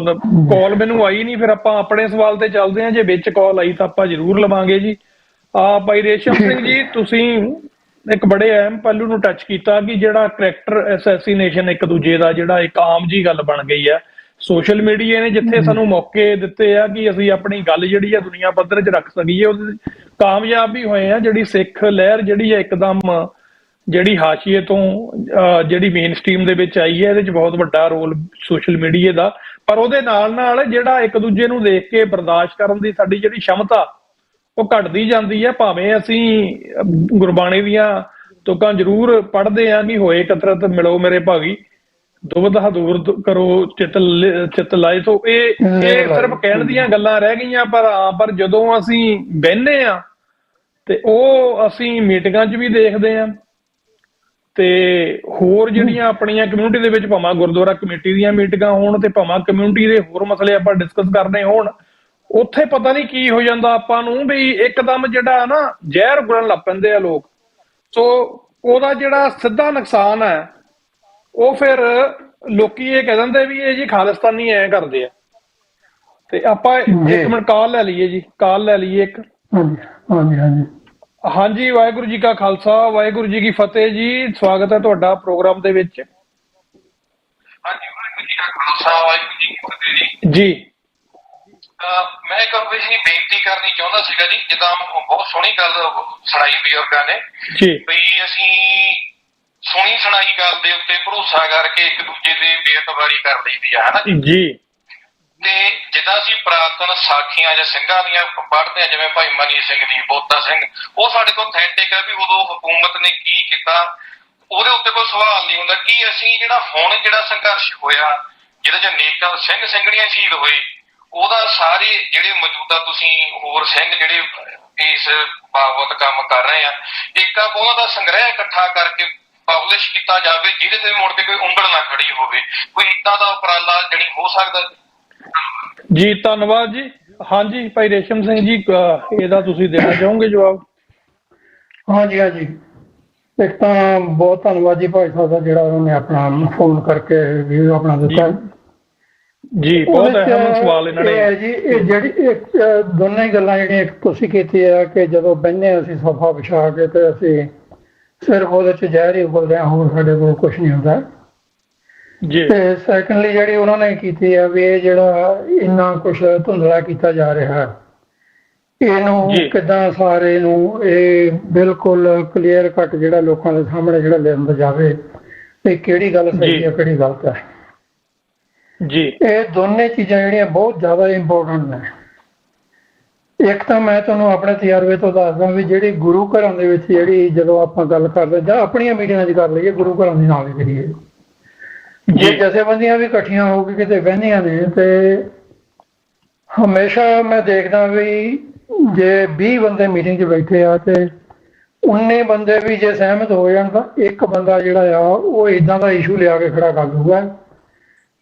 ਕਾਲ ਮੈਨੂੰ ਆਈ ਨਹੀਂ, ਫਿਰ ਆਪਾਂ ਆਪਣੇ ਸਵਾਲ ਤੇ ਚੱਲਦੇ ਹਾਂ। ਜੇ ਵਿੱਚ ਕਾਲ ਆਈ ਤਾਂ ਆਪਾਂ ਜ਼ਰੂਰ ਲਵਾਂਗੇ ਜੀ। ਭਾਈ ਰੇਸ਼ਮ ਸਿੰਘ ਜੀ, ਤੁਸੀਂ ਇੱਕ ਬੜੇ ਅਹਿਮ ਪਹਿਲੂ ਨੂੰ ਟੱਚ ਕੀਤਾ ਕਿ ਜਿਹੜਾ ਕਰੈਕਟਰ ਐਸੈਸੀਨੇਸ਼ਨ ਇੱਕ ਦੂਜੇ ਦਾ, ਜਿਹੜਾ ਇੱਕ ਆਮ ਜੀ ਗੱਲ ਬਣ ਗਈ ਆ ਸੋਸ਼ਲ ਮੀਡੀਆ ਨੇ, ਜਿੱਥੇ ਸਾਨੂੰ ਮੌਕੇ ਦਿੱਤੇ ਆ ਕਿ ਅਸੀਂ ਆਪਣੀ ਗੱਲ ਜਿਹੜੀ ਆ ਦੁਨੀਆ ਪੱਧਰ 'ਚ ਰੱਖ ਸਕੀਏ, ਉਹਦੇ ਕਾਮਯਾਬ ਵੀ ਹੋਏ ਆ। ਜਿਹੜੀ ਸਿੱਖ ਲਹਿਰ ਜਿਹੜੀ ਆ ਇੱਕਦਮ ਜਿਹੜੀ ਹਾਸ਼ੀਏ ਤੋਂ ਜਿਹੜੀ ਮੇਨ ਸਟ੍ਰੀਮ ਦੇ ਵਿੱਚ ਆਈ ਹੈ, ਇਹਦੇ 'ਚ ਬਹੁਤ ਵੱਡਾ ਰੋਲ ਸੋਸ਼ਲ ਮੀਡੀਆ ਦਾ। ਪਰ ਉਹਦੇ ਨਾਲ ਨਾਲ ਜਿਹੜਾ ਇੱਕ ਦੂਜੇ ਨੂੰ ਦੇਖ ਕੇ ਬਰਦਾਸ਼ਤ ਕਰਨ ਦੀ ਸਾਡੀ ਜਿਹੜੀ क्षमता ਉਹ ਘਟਦੀ ਜਾਂਦੀ ਹੈ। ਭਾਵੇਂ ਅਸੀਂ ਗੁਰਬਾਣੀ ਦੀਆਂ ਤੁਕਾਂ ਜ਼ਰੂਰ ਪੜ੍ਹਦੇ ਹਾਂ ਕਿ ਹੋਏ ਕਤਰਤ ਮਿਲੋ ਮੇਰੇ ਭਾਗੀ, ਦੁਬਿਧਾ ਦੂਰ ਕਰੋ ਚਿੱਤ ਲਾਏ। ਤੋਂ ਇਹ ਸਿਰਫ ਕਹਿਣ ਦੀਆਂ ਗੱਲਾਂ ਰਹਿ ਗਈਆਂ। ਪਰ ਜਦੋਂ ਅਸੀਂ ਬਹਿੰਦੇ ਆ ਤੇ ਉਹ ਅਸੀਂ ਮੀਟਿੰਗਾਂ 'ਚ ਵੀ ਦੇਖਦੇ ਆ, ਤੇ ਹੋਰ ਜਿਹੜੀਆਂ ਆਪਣੀਆਂ ਕਮਿਊਨਿਟੀ ਦੇ ਵਿੱਚ, ਭਾਵੇਂ ਗੁਰਦੁਆਰਾ ਕਮੇਟੀ ਦੀਆਂ ਮੀਟਿੰਗਾਂ ਹੋਣ ਤੇ ਭਾਵੇਂ ਕਮਿਊਨਿਟੀ ਦੇ ਹੋਰ ਮਸਲੇ ਆਪਾਂ ਡਿਸਕਸ ਕਰਨੇ ਹੋਣ, ਉੱਥੇ ਪਤਾ ਨਹੀਂ ਕੀ ਹੋ ਜਾਂਦਾ ਆਪਾਂ ਨੂੰ ਵੀ ਇੱਕਦਮ ਜਿਹੜਾ ਨਾ ਜ਼ਹਿਰ ਉਗਲਣ ਲੱਗ ਪੈਂਦੇ ਆ ਲੋਕ। ਸੋ ਉਹਦਾ ਜਿਹੜਾ ਸਿੱਧਾ ਨੁਕਸਾਨ ਹੈ ਉਹ ਫਿਰ ਲੋਕੀ ਇਹ ਕਹਿ ਦਿੰਦੇ ਵੀ ਇਹ ਜੀ ਖਾਲਿਸਤਾਨੀ ਐ ਕਰਦੇ ਆ। ਤੇ ਆਪਾਂ ਇੱਕ ਮਿੰਟ ਕਾਲ ਲੈ ਲਈਏ ਜੀ, ਕਾਲ ਲੈ ਲਈਏ ਇੱਕ। ਹਾਂਜੀ ਹਾਂਜੀ ਹਾਂਜੀ, ਵਾਹਿਗੁਰੂ ਜੀ ਕਾ ਖਾਲਸਾ, ਵਾਹਿਗੁਰੂ ਜੀ ਕੀ ਫਤਿਹ ਜੀ। ਸਵਾਗਤ ਹੈ ਤੁਹਾਡਾ ਪ੍ਰੋਗਰਾਮ ਦੇ ਵਿੱਚ। ਹਾਂਜੀ, ਵਾਹਿਗੁਰੂ ਜੀ ਕਾ ਖਾਲਸਾ, ਵਾਹਿਗੁਰੂ ਜੀ ਕੀ ਫਤਿਹ ਜੀ। ਮੈਂ ਇੱਕ ਬੇਨਤੀ ਕਰਨੀ ਚਾਹੁੰਦਾ ਸੀਗਾ ਜੀ, ਜਿੱਦਾਂ ਬਹੁਤ ਸੋਹਣੀ ਗੱਲ ਸੁਣਾਈ ਬਜ਼ੁਰਗਾਂ ਨੇ ਬਈ ਅਸੀਂ ਸੁਣੀ ਸੁਣਾਈ ਗੱਲ ਦੇ ਉੱਤੇ ਭਰੋਸਾ ਕਰਕੇ ਇੱਕ ਦੂਜੇ ਦੇ ਬੇਇੱਜ਼ਤੀ ਕਰ ਲਈਦੀ ਆ, ਹਨਾ ਜੀ। ਤੇ ਜਿੱਦਾਂ ਅਸੀਂ ਪੁਰਾਤਨ ਸਾਖੀਆਂ ਜਾਂ ਸਿੰਘਾਂ ਦੀਆਂ ਪੜ੍ਹਦੇ ਆ, ਜਿਵੇਂ ਭਾਈ ਮਨੀ ਸਿੰਘ ਦੀ, ਬੋਤਾ ਸਿੰਘ, ਉਹ ਸਾਡੇ ਕੋਲ ਅਥੈਂਟਿਕ ਹੈ ਵੀ ਉਦੋਂ ਹਕੂਮਤ ਨੇ ਕੀ ਕੀਤਾ, ਉਹਦੇ ਉੱਤੇ ਕੋਈ ਸਵਾਲ ਨਹੀਂ ਹੁੰਦਾ। ਕਿ ਅਸੀਂ ਜਿਹੜਾ ਹੁਣ ਜਿਹੜਾ ਸੰਘਰਸ਼ ਹੋਇਆ ਜਿਹਦੇ ਚ ਨੇਕਾਂ ਸਿੰਘ ਸਿੰਘਣੀਆਂ ਸ਼ਹੀਦ ਹੋਏ, ਉਹਦਾ ਸਾਰੇ ਜਿਹੜੇ ਮੌਜੂਦਾ ਤੁਸੀਂ ਹੋਰ ਸਿੰਘ ਜਿਹੜੇ ਇਸ ਬਾਬਤ ਕੰਮ ਕਰ ਰਹੇ ਆ, ਇੱਕ ਉਹਨਾਂ ਦਾ ਸੰਗ੍ਰਹਿ ਇਕੱਠਾ ਕਰਕੇ ਪਬਲਿਸ਼ ਕੀਤਾ ਜਾਵੇ, ਜਿਹਦੇ ਤੇ ਮੁੜ ਕੇ ਕੋਈ ਉਂਗਲ ਨਾ ਖੜੀ ਹੋਵੇ। ਕੋਈ ਏਦਾਂ ਦਾ ਉਪਰਾਲਾ ਜਿਹੜੀ ਹੋ ਸਕਦਾ? ਜੀ ਧੰਨਵਾਦ ਜੀ। ਹਾਂਜੀ ਭਾਈ ਰੇਸ਼ਮ ਸਿੰਘ ਜੀ, ਇਹਦਾ ਤੁਸੀਂ ਦੇਣਾ ਚਾਹੋਗੇ ਜਵਾਬ? ਹਾਂਜੀ ਹਾਂਜੀ, ਇੱਕ ਤਾਂ ਬਹੁਤ ਧੰਨਵਾਦ ਜੀ ਭਾਈ ਸਾਹਿਬ ਦਾ, ਜਿਹੜਾ ਉਹਨੇ ਆਪਣਾ ਫੋਨ ਕਰਕੇ ਵੀ ਆਪਣਾ ਦਿੱਤਾ ਜੀ। ਬਹੁਤ ਅਹਿਮ ਸਵਾਲ ਇਹਨਾਂ ਨੇ ਹੈ ਜੀ। ਇਹ ਜਿਹੜੀ ਇੱਕ ਦੋਨਾਂ ਹੀ ਗੱਲਾਂ ਜਿਹੜੀਆਂ ਤੁਸੀਂ ਕੀਤੀ ਆ ਕਿ ਜਦੋਂ ਬਹਿੰਦੇ ਅਸੀਂ ਸੋਫਾ ਵਿਛਾ ਕੇ ਤੇ ਅਸੀਂ ਸਿਰਫ ਉਹਦੇ ਚ ਜ਼ਹਿਰ ਹੀ ਉਗਲਦੇ ਹਾਂ, ਹੋਰ ਸਾਡੇ ਕੋਲ ਕੁਛ ਨਹੀਂ ਹੁੰਦਾ ਜੀ। ਤੇ ਸੈਕੰਡਲੀ ਜਿਹੜੀ ਉਹਨਾਂ ਨੇ ਕੀਤੀ ਆ ਵੀ ਇਹ ਜਿਹੜਾ ਇੰਨਾ ਕੁਛ ਧੁੰਦਲਾ ਕੀਤਾ ਜਾ ਰਿਹਾ, ਇਹਨੂੰ ਕਿੱਦਾਂ ਸਾਰੇ ਨੂੰ ਇਹ ਬਿਲਕੁਲ ਕਲੀਅਰ ਕੱਟ ਜਿਹੜਾ ਲੋਕਾਂ ਦੇ ਸਾਹਮਣੇ ਜਿਹੜਾ ਲਿਆਂਦਾ ਜਾਵੇ ਤੇ ਕਿਹੜੀ ਗੱਲ ਸਹੀ ਹੈ ਕਿਹੜੀ ਗਲਤ ਹੈ ਜੀ। ਇਹ ਦੋਨੇ ਚੀਜ਼ਾਂ ਜਿਹੜੀਆਂ ਬਹੁਤ ਜ਼ਿਆਦਾ ਇੰਪੋਰਟੈਂਟ ਨੇ। ਇੱਕ ਤਾਂ ਮੈਂ ਤੁਹਾਨੂੰ ਆਪਣੇ ਤਜਰਬੇ ਤੋਂ ਦੱਸਦਾ ਵੀ ਜਿਹੜੀ ਗੁਰੂ ਘਰਾਂ ਦੇ ਵਿੱਚ ਜਿਹੜੀ ਜਦੋਂ ਆਪਾਂ ਗੱਲ ਕਰਦੇ ਜਾਂ ਆਪਣੀਆਂ ਮੀਟਿੰਗਾਂ 'ਚ ਕਰ ਲਈਏ, ਗੁਰੂ ਘਰਾਂ ਦੀ ਨਾਲ ਹੀ ਕਰੀਏ, ਜੇ ਜਥੇਬੰਦੀਆਂ ਵੀ ਇਕੱਠੀਆਂ ਹੋ ਕੇ ਕਿਤੇ ਬਹਿੰਦੀਆਂ ਨੇ ਤੇ ਹਮੇਸ਼ਾ ਮੈਂ ਦੇਖਦਾ ਵੀ ਜੇ 20 ਬੰਦੇ ਮੀਟਿੰਗ 'ਚ ਬੈਠੇ ਆ ਤੇ 19 ਬੰਦੇ ਵੀ ਜੇ ਸਹਿਮਤ ਹੋ ਜਾਣ ਤਾਂ ਇੱਕ ਬੰਦਾ ਜਿਹੜਾ ਆ ਉਹ ਇੱਦਾਂ ਦਾ ਇਸ਼ੂ ਲਿਆ ਕੇ ਖੜਾ ਕਰ ਦੂਗਾ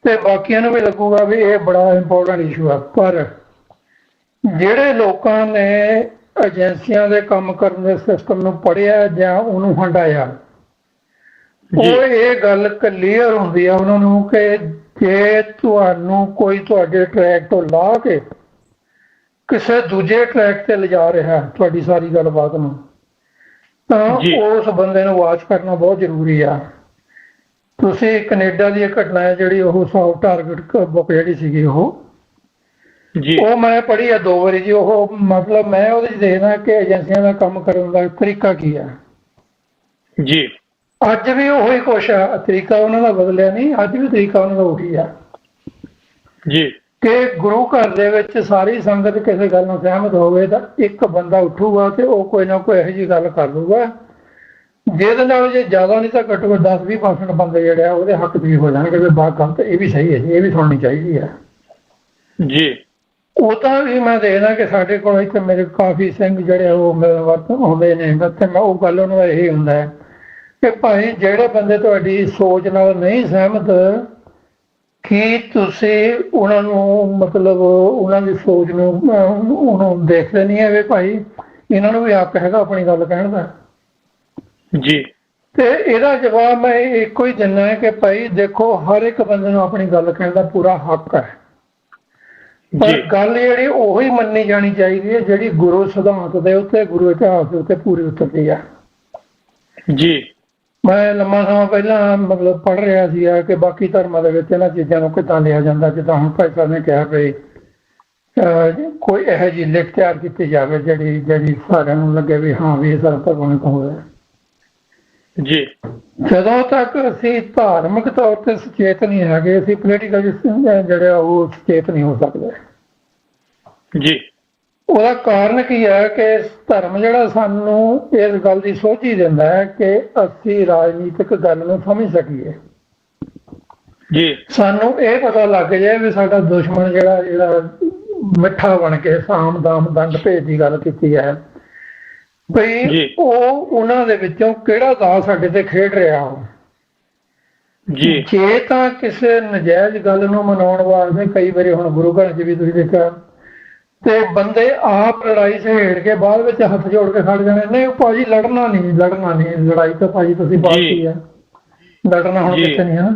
ਤੇ ਬਾਕੀਆਂ ਨੂੰ ਵੀ ਲੱਗੂਗਾ ਵੀ ਇਹ ਬੜਾ ਇੰਪੋਰਟੈਂਟ ਇਸ਼ੂ ਆ। ਪਰ ਜਿਹੜੇ ਲੋਕਾਂ ਨੇ ਏਜੰਸੀਆਂ ਦੇ ਕੰਮ ਕਰਨ ਦੇ ਸਿਸਟਮ ਨੂੰ ਪੜ੍ਹਿਆ ਜਾਂ ਉਹਨੂੰ ਹੰਡਾਇਆ, ਉਹ ਇਹ ਗੱਲ ਕਲੀਅਰ ਹੁੰਦੀ ਆ ਉਹਨਾਂ ਨੂੰ ਕਿ ਜੇ ਤੁਹਾਨੂੰ ਕੋਈ ਤੁਹਾਡੇ ਟਰੈਕ ਤੋਂ ਲਾ ਕੇ ਕਿਸੇ ਦੂਜੇ ਟਰੈਕ ਤੇ ਲਿਜਾ ਰਿਹਾ ਤੁਹਾਡੀ ਸਾਰੀ ਗੱਲਬਾਤ ਨੂੰ, ਤਾਂ ਉਸ ਬੰਦੇ ਨੂੰ ਵਾਚ ਕਰਨਾ ਬਹੁਤ ਜ਼ਰੂਰੀ ਆ। ਤੁਸੀਂ ਕੈਨੇਡਾ ਦੀ ਘਟਨਾ ਹੈ ਜਿਹੜੀ ਉਹ ਸੌਫਟ ਟਾਰਗੇਟ ਬੁੱਕ ਜਿਹੜੀ ਸੀਗੀ ਉਹ ਮੈਂ ਪੜ੍ਹੀ ਆ 2 ਵਾਰੀ ਜੀ। ਉਹ ਮਤਲਬ ਮੈਂ ਉਹਦੇ 'ਚ ਦੇਖਦਾ ਕਿ ਏਜੰਸੀਆਂ ਦਾ ਕੰਮ ਕਰਨ ਦਾ ਤਰੀਕਾ ਕੀ ਆ ਜੀ। ਅੱਜ ਵੀ ਉਹੀ ਕੁਛ ਆ, ਤਰੀਕਾ ਉਹਨਾਂ ਦਾ ਬਦਲਿਆ ਨਹੀਂ, ਅੱਜ ਵੀ ਤਰੀਕਾ ਉਹਨਾਂ ਦਾ ਉਹੀ ਆ ਜੀ ਕਿ ਗੁਰੂ ਘਰ ਦੇ ਵਿੱਚ ਸਾਰੀ ਸੰਗਤ ਕਿਸੇ ਗੱਲ ਨਾਲ ਸਹਿਮਤ ਹੋਵੇ ਤਾਂ ਇੱਕ ਬੰਦਾ ਉੱਠੂਗਾ ਤੇ ਉਹ ਕੋਈ ਨਾ ਕੋਈ ਇਹੋ ਜਿਹੀ ਗੱਲ ਕਰ ਦੂਗਾ ਜਿਹਦੇ ਨਾਲ ਜੇ ਜ਼ਿਆਦਾ ਨਹੀਂ ਤਾਂ ਘੱਟੋ ਘੱਟ 10-20% ਬੰਦੇ ਜਿਹੜੇ ਆ ਉਹਦੇ ਹੱਕ ਵੀ ਹੋ ਜਾਣਗੇ ਵੀ ਬਾਤ ਗਲਤ, ਇਹ ਵੀ ਸਹੀ ਹੈ ਜੀ, ਇਹ ਵੀ ਸੁਣਨੀ ਚਾਹੀਦੀ ਹੈ ਜੀ। ਉਹ ਤਾਂ ਵੀ ਮੈਂ ਦੇਖਦਾ ਕਿ ਸਾਡੇ ਕੋਲ ਇੱਥੇ ਮੇਰੇ ਕਾਫੀ ਸਿੰਘ ਜਿਹੜੇ ਉਹ ਮੇਰੇ ਵਰਤ ਆਉਂਦੇ ਨੇ ਤੇ ਮੈਂ ਉਹ ਗੱਲ ਉਹਨਾਂ ਦਾ ਇਹੀ ਹੁੰਦਾ ਹੈ ਕਿ ਭਾਈ ਜਿਹੜੇ ਬੰਦੇ ਤੁਹਾਡੀ ਸੋਚ ਨਾਲ ਨਹੀਂ ਸਹਿਮਤ, ਕੀ ਤੁਸੀਂ ਉਹਨਾਂ ਨੂੰ ਮਤਲਬ ਉਹਨਾਂ ਦੀ ਸੋਚ ਨੂੰ ਉਹਨੂੰ ਦੇਖਦੇ ਨਹੀਂ ਹੈ ਵੀ ਭਾਈ ਇਹਨਾਂ ਨੂੰ ਵੀ ਹੱਕ ਹੈਗਾ ਆਪਣੀ ਗੱਲ ਕਹਿਣ ਦਾ ਜੀ। ਤੇ ਇਹਦਾ ਜਵਾਬ ਮੈਂ ਇੱਕੋ ਹੀ ਦਿੰਦਾ ਹੈ ਕਿ ਭਾਈ ਦੇਖੋ ਹਰ ਇੱਕ ਬੰਦੇ ਨੂੰ ਆਪਣੀ ਗੱਲ ਕਹਿਣ ਦਾ ਪੂਰਾ ਹੱਕ ਹੈ, ਪਰ ਗੱਲ ਜਿਹੜੀ ਉਹੀ ਮੰਨੀ ਜਾਣੀ ਚਾਹੀਦੀ ਹੈ ਜਿਹੜੀ ਗੁਰੂ ਸਿਧਾਂਤ ਦੇ ਉੱਤੇ ਗੁਰੂ ਇਤਿਹਾਸ ਦੇ ਉੱਤੇ ਪੂਰੀ ਉਤਰਦੀ ਆ ਜੀ। ਮੈਂ ਲੰਮਾ ਸਮਾਂ ਪਹਿਲਾਂ ਮਤਲਬ ਪੜ੍ਹ ਰਿਹਾ ਸੀਗਾ ਕਿ ਬਾਕੀ ਧਰਮਾਂ ਦੇ ਵਿੱਚ ਇਹਨਾਂ ਚੀਜ਼ਾਂ ਨੂੰ ਕਿੱਦਾਂ ਲਿਆ ਜਾਂਦਾ, ਜਿੱਦਾਂ ਹੁਣ ਭਾਈ ਸਾਹਿਬ ਨੇ ਕਿਹਾ ਵੀ ਕੋਈ ਇਹੋ ਜਿਹੀ ਲਿਖਤ ਤਿਆਰ ਕੀਤੀ ਜਾਵੇ ਜਿਹੜੀ ਸਾਰਿਆਂ ਨੂੰ ਲੱਗੇ ਵੀ ਹਾਂ ਵੀ ਇਹ ਸਾਰਾ ਪ੍ਰਵਾਨਿਤ ਹੋਵੇ ਜੀ। ਜਦੋਂ ਤੱਕ ਅਸੀਂ ਧਾਰਮਿਕ ਤੌਰ ਤੇ ਸੁਚੇਤ ਨਹੀਂ ਹੈਗੇ, ਅਸੀਂ ਪੋਲੀਟੀਕਲ ਜਿਹੜੇ ਉਹ ਸੁਚੇਤ ਨਹੀਂ ਹੋ ਸਕਦੇ ਜੀ। ਉਹਦਾ ਕਾਰਨ ਕੀ ਹੈ ਕਿ ਧਰਮ ਜਿਹੜਾ ਸਾਨੂੰ ਇਸ ਗੱਲ ਦੀ ਸੋਝੀ ਦਿੰਦਾ ਹੈ ਕਿ ਅਸੀਂ ਰਾਜਨੀਤਿਕ ਗੱਲ ਨੂੰ ਸਮਝ ਸਕੀਏ ਜੀ। ਸਾਨੂੰ ਇਹ ਪਤਾ ਲੱਗ ਜਾਏ ਵੀ ਸਾਡਾ ਦੁਸ਼ਮਣ ਜਿਹੜਾ ਮਿੱਠਾ ਬਣ ਕੇ ਸਾਮ ਦਾਮ ਦੰਡ ਭੇਦ ਦੀ ਗੱਲ ਕੀਤੀ ਹੈ ਬਈ ਉਹ ਉਹਨਾਂ ਦੇ ਵਿੱਚੋਂ ਕਿਹੜਾ ਦਾਅ ਸਾਡੇ ਤੇ ਖੇਡ ਰਿਹਾ ਜੀ। ਜੇ ਤਾਂ ਕਿਸੇ ਨਜਾਇਜ਼ ਗੱਲ ਨੂੰ ਮਨਾਉਣ ਵਾਸਤੇ ਕਈ ਵਾਰੀ ਹੁਣ ਗੁਰੂ ਘਰ 'ਚ ਵੀ ਤੁਸੀਂ ਦੇਖਿਆ ਤੇ ਬੰਦੇ ਆਪ ਲੜਾਈ ਛੇੜ ਕੇ ਬਾਅਦ ਵਿੱਚ ਹੱਥ ਜੋੜ ਕੇ ਖੜ ਜਾਣੇ, ਨਹੀਂ ਭਾਜੀ ਲੜਨਾ ਨਹੀਂ ਲੜਾਈ ਤਾਂ ਭਾਜੀ ਤੁਸੀਂ ਬਾਕੀ ਆ, ਲੜਨਾ ਹੁਣ ਕਿੱਥੇ ਨਹੀਂ ਹੈ।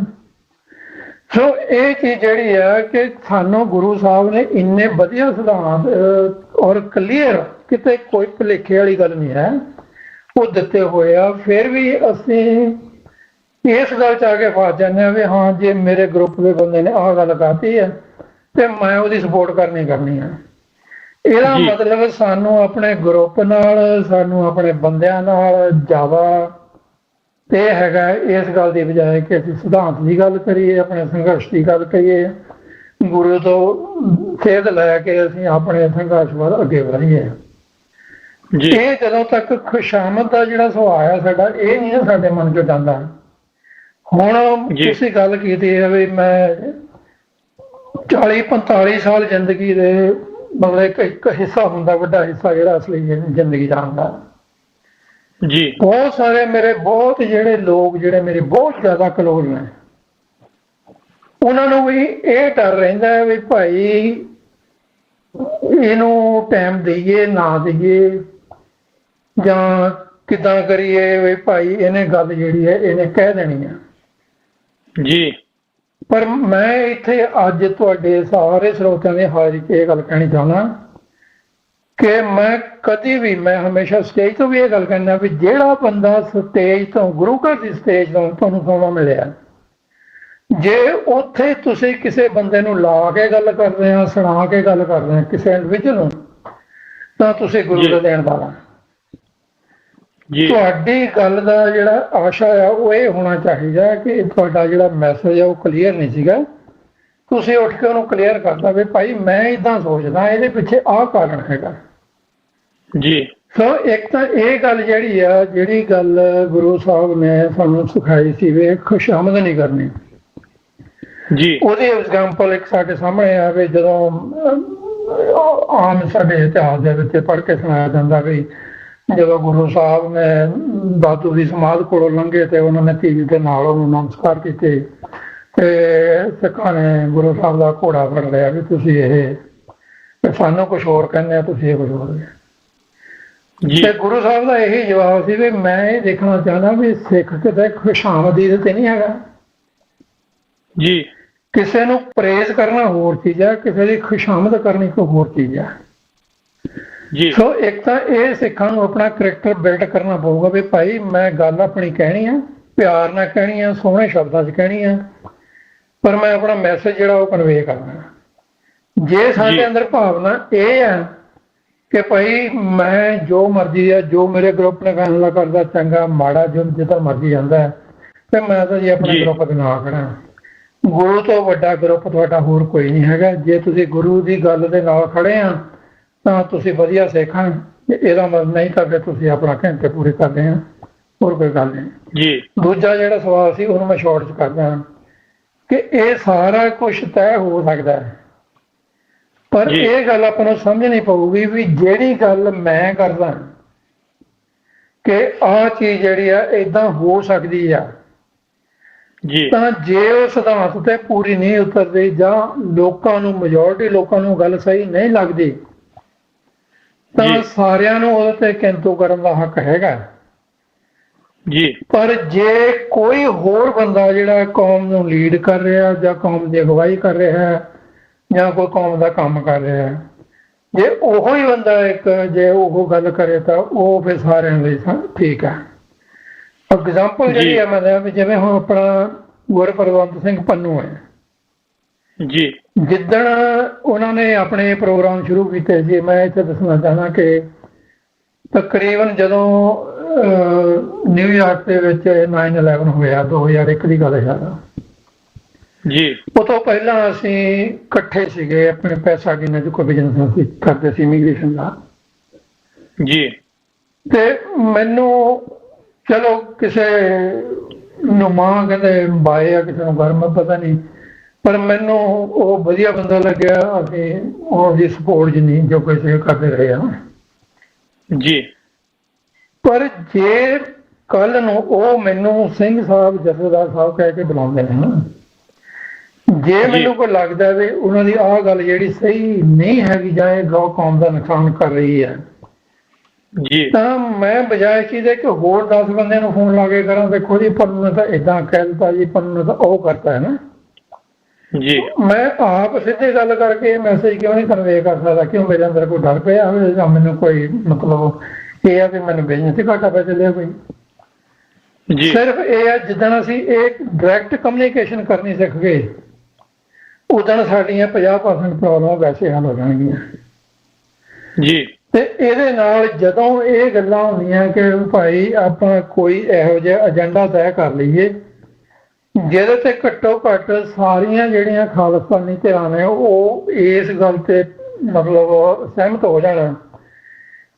ਸੋ ਇਹ ਚੀਜ਼ ਜਿਹੜੀ ਹੈ ਕਿ ਸਾਨੂੰ ਗੁਰੂ ਸਾਹਿਬ ਨੇ ਇੰਨੇ ਵਧੀਆ ਸਿਧਾਂਤ ਔਰ ਕਲੀਅਰ, ਕਿਤੇ ਕੋਈ ਭੁਲੇਖੇ ਵਾਲੀ ਗੱਲ ਨਹੀਂ ਹੈ, ਉਹ ਦਿੱਤੇ ਹੋਏ ਆ। ਫਿਰ ਵੀ ਅਸੀਂ ਇਸ ਗੱਲ 'ਚ ਆ ਕੇ ਫਸ ਜਾਂਦੇ ਹਾਂ ਵੀ ਹਾਂ ਜੇ ਮੇਰੇ ਗਰੁੱਪ ਦੇ ਬੰਦੇ ਨੇ ਆਹ ਗੱਲ ਕਰਤੀ ਹੈ ਤੇ ਮੈਂ ਉਹਦੀ ਸਪੋਰਟ ਕਰਨੀ ਹੈ। ਇਹਦਾ ਮਤਲਬ ਸਾਨੂੰ ਆਪਣੇ ਗਰੁੱਪ ਨਾਲ, ਸਾਨੂੰ ਆਪਣੇ ਬੰਦਿਆਂ ਨਾਲ ਜ਼ਿਆਦਾ ਤੇ ਹੈਗਾ ਇਸ ਗੱਲ ਦੀ ਬਜਾਏ ਕਿ ਅਸੀਂ ਸਿਧਾਂਤ ਦੀ ਗੱਲ ਕਰੀਏ, ਆਪਣੇ ਸੰਘਰਸ਼ ਦੀ ਗੱਲ ਕਰੀਏ, ਗੁਰੂ ਤੋਂ ਸੇਧ ਲੈ ਕੇ ਅਸੀਂ ਆਪਣੇ ਸੰਘਰਸ਼ ਵੱਲ ਅੱਗੇ ਵਧੀਏ। ਇਹ ਜਦੋਂ ਤੱਕ ਖੁਸ਼ਾਮਦ ਦਾ ਜਿਹੜਾ ਸੁਭਾਅ ਆ ਸਾਡਾ, ਇਹ ਨਹੀਂ ਸਾਡੇ ਮਨ 'ਚ ਜਾਂਦਾ। ਹੁਣ ਤੁਸੀਂ ਗੱਲ ਕੀਤੀ ਹੈ ਵੀ ਮੈਂ 40-45 ਸਾਲ ਜ਼ਿੰਦਗੀ ਦੇ ਮਤਲਬ ਇੱਕ ਹਿੱਸਾ ਹੁੰਦਾ, ਵੱਡਾ ਹਿੱਸਾ ਜਿਹੜਾ ਅਸਲੀ ਜ਼ਿੰਦਗੀ ਦਾ ਹੁੰਦਾ ਜੀ। ਬਹੁਤ ਸਾਰੇ ਮੇਰੇ ਬਹੁਤ ਜਿਹੜੇ ਲੋਕ ਜਿਹੜੇ ਮੇਰੇ ਬਹੁਤ ਜ਼ਿਆਦਾ ਕਲੋਜ਼ ਨੇ, ਉਹਨਾਂ ਨੂੰ ਵੀ ਇਹ ਡਰ ਰਹਿੰਦਾ ਹੈ ਵੀ ਭਾਈ ਇਹਨੂੰ ਟਾਈਮ ਦੇਈਏ ਨਾ ਦੇਈਏ, ਜਾਂ ਕਿੱਦਾਂ ਕਰੀਏ ਵੀ ਭਾਈ ਇਹਨੇ ਗੱਲ ਜਿਹੜੀ ਹੈ ਇਹਨੇ ਕਹਿ ਦੇਣੀ ਹੈ ਜੀ। ਪਰ ਮੈਂ ਇੱਥੇ ਅੱਜ ਤੁਹਾਡੇ ਸਾਰੇ ਸਰੋਤਿਆਂ ਦੇ ਹਾਜ਼ਰ ਇਹ ਗੱਲ ਕਹਿਣੀ ਚਾਹੁੰਦਾ ਕਿ ਮੈਂ ਹਮੇਸ਼ਾ ਸਟੇਜ ਤੋਂ ਵੀ ਇਹ ਗੱਲ ਕਹਿੰਦਾ ਵੀ ਜਿਹੜਾ ਬੰਦਾ ਸਟੇਜ ਤੋਂ, ਗੁਰੂ ਘਰ ਦੀ ਸਟੇਜ ਤੋਂ ਤੁਹਾਨੂੰ ਸੁਣਨਾ ਮਿਲਿਆ, ਜੇ ਉੱਥੇ ਤੁਸੀਂ ਕਿਸੇ ਬੰਦੇ ਨੂੰ ਲਾ ਕੇ ਗੱਲ ਕਰਦੇ ਆ, ਸੁਣਾ ਕੇ ਗੱਲ ਕਰਦੇ ਆ ਕਿਸੇ ਇੰਡੀਵਿਜੂਅਲ ਨੂੰ, ਤਾਂ ਤੁਸੀਂ ਗੁਰੂ ਦਾ ਦੇਣ ਵਾਲਾ। ਤੁਹਾਡੀ ਗੱਲ ਦਾ ਜਿਹੜਾ ਆਸ਼ਾ ਆ ਉਹ ਇਹ ਹੋਣਾ ਚਾਹੀਦਾ ਕਿ ਤੁਹਾਡਾ ਜਿਹੜਾ ਮੈਸੇਜ ਆ ਉਹ ਕਲੀਅਰ ਨਹੀਂ ਸੀਗਾ, ਤੁਸੀਂ ਉੱਠ ਕੇ ਉਹਨੂੰ ਕਲੀਅਰ ਕਰਦਾ ਵੀ ਭਾਈ ਮੈਂ ਇਦਾਂ ਸੋਚਦਾ, ਇਹਦੇ ਪਿੱਛੇ ਆਹ ਕਾਰਨ ਹੈਗਾ ਜੀ। ਸੋ ਇੱਕ ਤਾਂ ਇਹ ਗੱਲ ਜਿਹੜੀ ਗੱਲ ਗੁਰੂ ਸਾਹਿਬ ਨੇ ਸਾਨੂੰ ਸਿਖਾਈ ਸੀ ਵੀ ਖੁਸ਼ਾਮਦ ਨਹੀਂ ਕਰਨੀ ਜੀ, ਉਹਦੀ ਐਗਜ਼ਾਮਪਲ ਇੱਕ ਸਾਡੇ ਸਾਹਮਣੇ ਆ ਵੀ ਜਦੋਂ ਆਮ ਸਾਡੇ ਇਤਿਹਾਸ ਦੇ ਵਿੱਚ ਪੜ੍ਹ ਕੇ ਸੁਣਾਇਆ ਜਾਂਦਾ ਵੀ ਜਦੋਂ ਗੁਰੂ ਸਾਹਿਬ ਨੇ ਦਾਦੂ ਦੀ ਸਮਾਧ ਕੋਲੋਂ ਲੰਘੇ ਤੇ ਉਹਨਾਂ ਨੇ ਧੀ ਦੇ ਨਾਲ ਉਹਨੂੰ ਨਮਸਕਾਰ ਕੀਤੇ ਤੇ ਸਿੱਖਾਂ ਨੇ ਗੁਰੂ ਸਾਹਿਬ ਦਾ ਘੋੜਾ ਫੜ ਲਿਆ ਵੀ ਤੁਸੀਂ ਇਹ ਸਾਨੂੰ ਕੁਛ ਹੋਰ ਕਹਿੰਦੇ ਆ, ਤੁਸੀਂ ਇਹ ਕੁਛ ਹੋਰ। ਤੇ ਗੁਰੂ ਸਾਹਿਬ ਦਾ ਇਹੀ ਜਵਾਬ ਸੀ ਵੀ ਮੈਂ ਇਹ ਦੇਖਣਾ ਚਾਹੁੰਦਾ ਵੀ ਸਿੱਖ ਕਿਤੇ ਖੁਸ਼ਾਮਦੀ ਤੇ ਨਹੀਂ ਹੈਗਾ ਜੀ। ਕਿਸੇ ਨੂੰ ਪ੍ਰੇਜ਼ ਕਰਨਾ ਹੋਰ ਚੀਜ਼ ਹੈ, ਕਿਸੇ ਦੀ ਖੁਸ਼ਾਮਦ ਕਰਨੀ ਕੋਈ ਹੋਰ ਚੀਜ਼ ਹੈ ਜੀ। ਸੋ ਇੱਕ ਤਾਂ ਇਹ ਸਿੱਖਾਂ ਨੂੰ ਆਪਣਾ ਕਰੈਕਟਰ ਬਿਲਡ ਕਰਨਾ ਪਊਗਾ ਵੀ ਭਾਈ ਮੈਂ ਗੱਲ ਆਪਣੀ ਕਹਿਣੀ ਆ, ਪਿਆਰ ਨਾਲ ਕਹਿਣੀ ਆ, ਸੋਹਣੇ ਸ਼ਬਦਾਂ 'ਚ ਕਹਿਣੀ ਆ, ਪਰ ਮੈਂ ਆਪਣਾ ਮੈਸੇਜ ਜਿਹੜਾ ਉਹ ਕਨਵੇ ਕਰਨਾ। ਜੇ ਸਾਡੇ ਅੰਦਰ ਭਾਵਨਾ ਇਹ ਆ ਕਿ ਭਾਈ ਮੈਂ ਜੋ ਮਰਜ਼ੀ ਆ, ਜੋ ਮੇਰੇ ਗਰੁੱਪ ਨੇ ਫੈਸਲਾ ਕਰਦਾ ਚੰਗਾ ਮਾੜਾ, ਜੋ ਜਿੱਦਾਂ ਮਰਜ਼ੀ ਜਾਂਦਾ ਹੈ, ਤੇ ਮੈਂ ਤਾਂ ਜੀ ਆਪਣੇ ਗਰੁੱਪ ਦੇ ਨਾਲ ਖੜਾ। ਗੁਰੂ ਤੋਂ ਵੱਡਾ ਗਰੁੱਪ ਤੁਹਾਡਾ ਹੋਰ ਕੋਈ ਨਹੀਂ ਹੈਗਾ। ਜੇ ਤੁਸੀਂ ਗੁਰੂ ਦੀ ਗੱਲ ਦੇ ਨਾਲ ਖੜੇ ਆ ਤਾਂ ਤੁਸੀਂ ਵਧੀਆ ਸਿੱਖ ਆ, ਇਹਦਾ ਮਤਲਬ ਨਹੀਂ ਤਾਂ ਫਿਰ ਤੁਸੀਂ ਆਪਣਾ ਘੰਟੇ ਪੂਰੇ ਕਰਦੇ ਆ, ਹੋਰ ਕੋਈ ਗੱਲ ਨਹੀਂ ਜੀ। ਦੂਜਾ ਜਿਹੜਾ ਸਵਾਲ ਸੀ ਉਹਨੂੰ ਮੈਂ ਸ਼ਾਰਟ 'ਚ ਕਰਦਾ ਕਿ ਇਹ ਸਾਰਾ ਕੁਝ ਤੈਅ ਹੋ ਸਕਦਾ ਹੈ, ਪਰ ਇਹ ਗੱਲ ਆਪਾਂ ਨੂੰ ਸਮਝਣੀ ਪਊਗੀ ਵੀ ਜਿਹੜੀ ਗੱਲ ਮੈਂ ਕਰਦਾ ਕਿ ਆਹ ਚੀਜ਼ ਜਿਹੜੀ ਆ ਏਦਾਂ ਹੋ ਸਕਦੀ ਆ ਜੀ, ਤਾਂ ਜੇ ਉਹ ਸਿਧਾਂਤ ਤੇ ਪੂਰੀ ਨਹੀਂ ਉਤਰਦੀ ਜਾਂ ਲੋਕਾਂ ਨੂੰ, ਮੈਜੋਰਿਟੀ ਲੋਕਾਂ ਨੂੰ ਗੱਲ ਸਹੀ ਨਹੀਂ ਲੱਗਦੀ, ਤਾਂ ਸਾਰਿਆਂ ਨੂੰ ਉਹਦੇ ਤੇ ਕਿੰਤੂ ਕਰਨ ਦਾ ਹੱਕ ਹੈਗਾ ਜੀ। ਪਰ ਜੇ ਕੋਈ ਹੋਰ ਬੰਦਾ ਜਿਹੜਾ ਕੌਮ ਨੂੰ ਲੀਡ ਕਰ ਰਿਹਾ ਜਾਂ ਕੌਮ ਦੀ ਅਗਵਾਈ ਕਰ ਰਿਹਾ ਜਾਂ ਕੋਈ ਕੌਮ ਦਾ ਕੰਮ ਕਰ ਰਿਹਾ, ਜੇ ਉਹੋ ਹੀ ਬੰਦਾ ਜੇ ਉਹ ਗੱਲ ਕਰੇ ਤਾਂ ਉਹ ਫਿਰ ਸਾਰਿਆਂ ਲਈ ਠੀਕ ਹੈ। ਐਗਜ਼ਾਮਪਲ ਜਿਹੜੀ ਹੈ ਮੈਂ ਵੀ ਜਿਵੇਂ ਹੁਣ ਆਪਣਾ ਗੁਰਪ੍ਰਵੰਤ ਸਿੰਘ ਪੰਨੂ ਹੈ ਜੀ, ਜਿੱਦਣ ਉਹਨਾਂ ਨੇ ਆਪਣੇ ਪ੍ਰੋਗਰਾਮ ਸ਼ੁਰੂ ਕੀਤੇ ਸੀ, ਮੈਂ ਇੱਥੇ ਦੱਸਣਾ ਚਾਹੁੰਦਾ ਕਿ ਤਕਰੀਬਨ ਜਦੋਂ ਨਿਊਯਾਰਕ ਦੇ ਵਿੱਚ 9/11 ਹੋਇਆ 2001 ਦੀ ਗੱਲ ਹੈ ਜੀ, ਉਹ ਤੋਂ ਪਹਿਲਾਂ ਅਸੀਂ ਇਕੱਠੇ ਸੀਗੇ ਆਪਣੇ ਪੈਸਾ ਕਿੰਨਾ ਜੋ ਕੋਈ ਬਿਜ਼ਨਸ ਅਸੀਂ ਕਰਦੇ ਸੀ ਇਮੀਗ੍ਰੇਸ਼ਨ ਦਾ ਜੀ। ਤੇ ਮੈਨੂੰ ਚਲੋ ਕਿਸੇ ਨੂੰ ਮਾਂ ਕਹਿੰਦੇ ਬਾਏ ਆ, ਕਿਸੇ ਨੂੰ ਗਰਮ ਪਤਾ ਨਹੀਂ, ਪਰ ਮੈਨੂੰ ਉਹ ਵਧੀਆ ਬੰਦਾ ਲੱਗਿਆ। ਅਸੀਂ ਉਹਦੀ ਸਪੋਰਟ ਜਿੰਨੀ ਜੋ ਕੁਝ ਕਰਦੇ ਰਹੇ ਆ ਜੀ। ਪਰ ਜੇ ਕੱਲ ਨੂੰ ਉਹ ਮੈਨੂੰ ਸਿੰਘ ਸਾਹਿਬ, ਜਥੇਦਾਰ ਸਾਹਿਬ ਕਹਿ ਕੇ ਬੁਲਾਉਂਦੇ ਨੇ ਨਾ, ਜੇ ਮੈਨੂੰ ਕੋਈ ਲੱਗਦਾ ਵੀ ਉਹਨਾਂ ਦੀ ਆਹ ਗੱਲ ਜਿਹੜੀ ਸਹੀ ਨਹੀਂ ਹੈਗੀ ਜਾਂ ਇਹ ਗौ ਕੌਮ ਦਾ ਨੁਕਸਾਨ ਕਰ ਰਹੀ ਹੈ ਜੀ, ਤਾਂ ਮੈਂ ਬਜਾਏ ਚੀਜ਼ ਕਿ ਹੋਰ 10 ਬੰਦਿਆਂ ਨੂੰ ਫੋਨ ਲਾ ਕੇ ਕਰਾਂ, ਦੇਖੋ ਜੀ ਪੰਨੂ ਨੇ ਤਾਂ ਏਦਾਂ ਕਹਿ ਦਿੱਤਾ ਜੀ, ਪੰਨੂ ਨੇ ਤਾਂ ਉਹ ਕਰਤਾ ਹੈ ਨਾ ਜੀ, ਮੈਂ ਆਪ ਸਿੱਧੀ ਗੱਲ ਕਰਕੇ ਮੈਸੇਜ ਕਿਉਂ ਨਹੀਂ ਕਨਵੇ ਕਰ ਸਕਦਾ? ਕਿਉਂ ਮੇਰੇ ਅੰਦਰ ਕੋਈ ਡਰ ਪਿਆ ਹੋਵੇ ਜਾਂ ਮੈਨੂੰ ਕੋਈ ਮਤਲਬ ਇਹ ਆ ਕਿ ਮੈਨੂੰ ਬਿਜ਼ਨਸ 'ਚ ਘਾਟਾ ਪੈ ਚੱਲਿਆ ਕੋਈ ਜੀ? ਸਿਰਫ ਇਹ ਆ ਜਿੱਦਣ ਅਸੀਂ ਇਹ ਡਾਇਰੈਕਟ ਕਮਿਊਨੀਕੇਸ਼ਨ ਕਰਨੀ ਸਿੱਖ ਗਏ, ਉਦਣ ਸਾਡੀਆਂ 50% ਪ੍ਰੋਬਲਮਾਂ ਵੈਸੇ ਹੱਲ ਹੋ ਜਾਣਗੀਆਂ ਜੀ। ਤੇ ਇਹਦੇ ਨਾਲ ਜਦੋਂ ਇਹ ਗੱਲਾਂ ਹੁੰਦੀਆਂ ਕਿ ਭਾਈ ਆਪਾਂ ਕੋਈ ਇਹੋ ਜਿਹਾ ਏਜੰਡਾ ਤੈਅ ਕਰ ਲਈਏ ਜਿਹਦੇ ਤੇ ਘੱਟੋ ਘੱਟ ਸਾਰੀਆਂ ਜਿਹੜੀਆਂ ਖਾਲਸਾਨੀ ਧਿਰਾਂ ਨੇ ਉਹ ਇਸ ਗੱਲ ਤੇ ਮਤਲਬ ਸਹਿਮਤ ਹੋ ਜਾਣ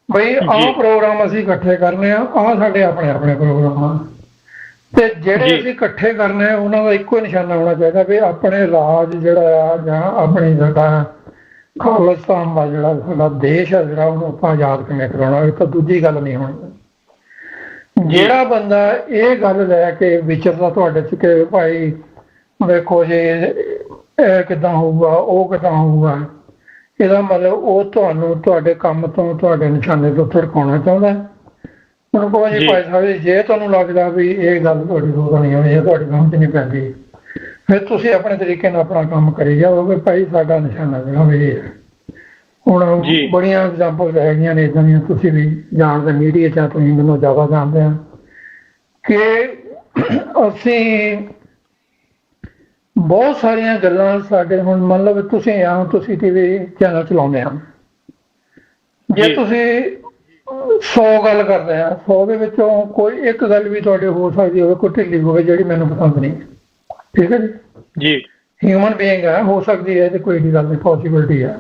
ਬਈ ਆਹ ਪ੍ਰੋਗਰਾਮ ਅਸੀਂ ਇਕੱਠੇ ਕਰਨੇ ਆ, ਆਹ ਸਾਡੇ ਆਪਣੇ ਆਪਣੇ ਪ੍ਰੋਗਰਾਮ ਆ, ਤੇ ਜਿਹੜੇ ਅਸੀਂ ਇਕੱਠੇ ਕਰਨੇ ਉਹਨਾਂ ਦਾ ਇੱਕੋ ਨਿਸ਼ਾਨਾ ਹੋਣਾ ਚਾਹੀਦਾ ਵੀ ਆਪਣੇ ਰਾਜ ਜਿਹੜਾ ਆ ਜਾਂ ਆਪਣੀ ਸਾਡਾ ਖਾਲਿਸਤਾਨ ਦਾ ਜਿਹੜਾ ਸਾਡਾ ਦੇਸ਼ ਆ ਜਿਹੜਾ ਉਹਨੂੰ ਆਪਾਂ ਆਜ਼ਾਦ ਕਿਵੇਂ ਕਰਾਉਣਾ, ਇਹ ਤਾਂ ਦੂਜੀ ਗੱਲ ਨਹੀਂ ਹੋਣੀ। ਜਿਹੜਾ ਬੰਦਾ ਇਹ ਗੱਲ ਲੈ ਕੇ ਵਿਚਰਦਾ ਤੁਹਾਡੇ ਚ ਕਿ ਭਾਈ ਵੇਖੋ ਜੀ ਇਹ ਕਿੱਦਾਂ ਹੋਊਗਾ ਉਹ ਕਿੱਦਾਂ ਹੋਊਗਾ, ਇਹਦਾ ਮਤਲਬ ਉਹ ਤੁਹਾਨੂੰ ਤੁਹਾਡੇ ਕੰਮ ਤੋਂ ਤੁਹਾਡੇ ਨਿਸ਼ਾਨੇ ਤੋਂ ਥੜਕਾਉਣਾ ਚਾਹੁੰਦਾ। ਹੁਣ ਕਹੋ ਜੀ ਭਾਈ ਸਾਹਿਬ ਜੇ ਤੁਹਾਨੂੰ ਲੱਗਦਾ ਵੀ ਇਹ ਗੱਲ ਤੁਹਾਡੀ ਰੋਕਣੀ ਹੋਣੀ ਹੈ, ਤੁਹਾਡੀ ਸਮਝ ਨਹੀਂ ਪੈਂਦੀ, ਫਿਰ ਤੁਸੀਂ ਆਪਣੇ ਤਰੀਕੇ ਨਾਲ ਆਪਣਾ ਕੰਮ ਕਰੀ ਜਾਓਗੇ। ਭਾਈ ਸਾਡਾ ਨਿਸ਼ਾਨਾ ਜਿਹੜਾ ਵੀ ਇਹ ਹੈ। ਹੁਣ ਬੜੀਆਂ ਐਗਜ਼ਾਮਪਲ ਹੈਗੀਆਂ ਨੇ ਇੱਦਾਂ ਦੀਆਂ, ਤੁਸੀਂ ਵੀ ਜਾਣਦੇ ਮੀਡੀਆ 'ਚ ਤੁਸੀਂ ਮੈਨੂੰ ਜ਼ਿਆਦਾ ਜਾਣਦੇ ਆ ਕਿ ਅਸੀਂ ਬਹੁਤ ਸਾਰੀਆਂ ਗੱਲਾਂ ਸਾਡੇ ਹੁਣ ਮੰਨ ਲਓ ਤੁਸੀਂ ਤੁਸੀਂ ਟੀਵੀ ਚੈਨਲ ਚਲਾਉਂਦੇ ਆ, ਜੇ ਤੁਸੀਂ 100 ਗੱਲ ਕਰਦੇ ਆ 100 ਦੇ ਵਿੱਚੋਂ ਕੋਈ ਇੱਕ ਗੱਲ ਵੀ ਤੁਹਾਡੇ ਹੋ ਸਕਦੀ ਹੋਵੇ ਕੋਈ ਢਿੱਲੀ ਹੋਵੇ ਜਿਹੜੀ ਮੈਨੂੰ ਪਸੰਦ ਨਹੀਂ, ਠੀਕ ਹੈ ਜੀ। ਹਿਊਮਨ ਬੀਇੰਗ ਹੈ, ਹੋ ਸਕਦੀ ਹੈ ਤੇ ਕੋਈ ਏਡੀ ਗੱਲ ਨਹੀਂ, ਪੋਸੀਬਿਲਿਟੀ ਹੈ।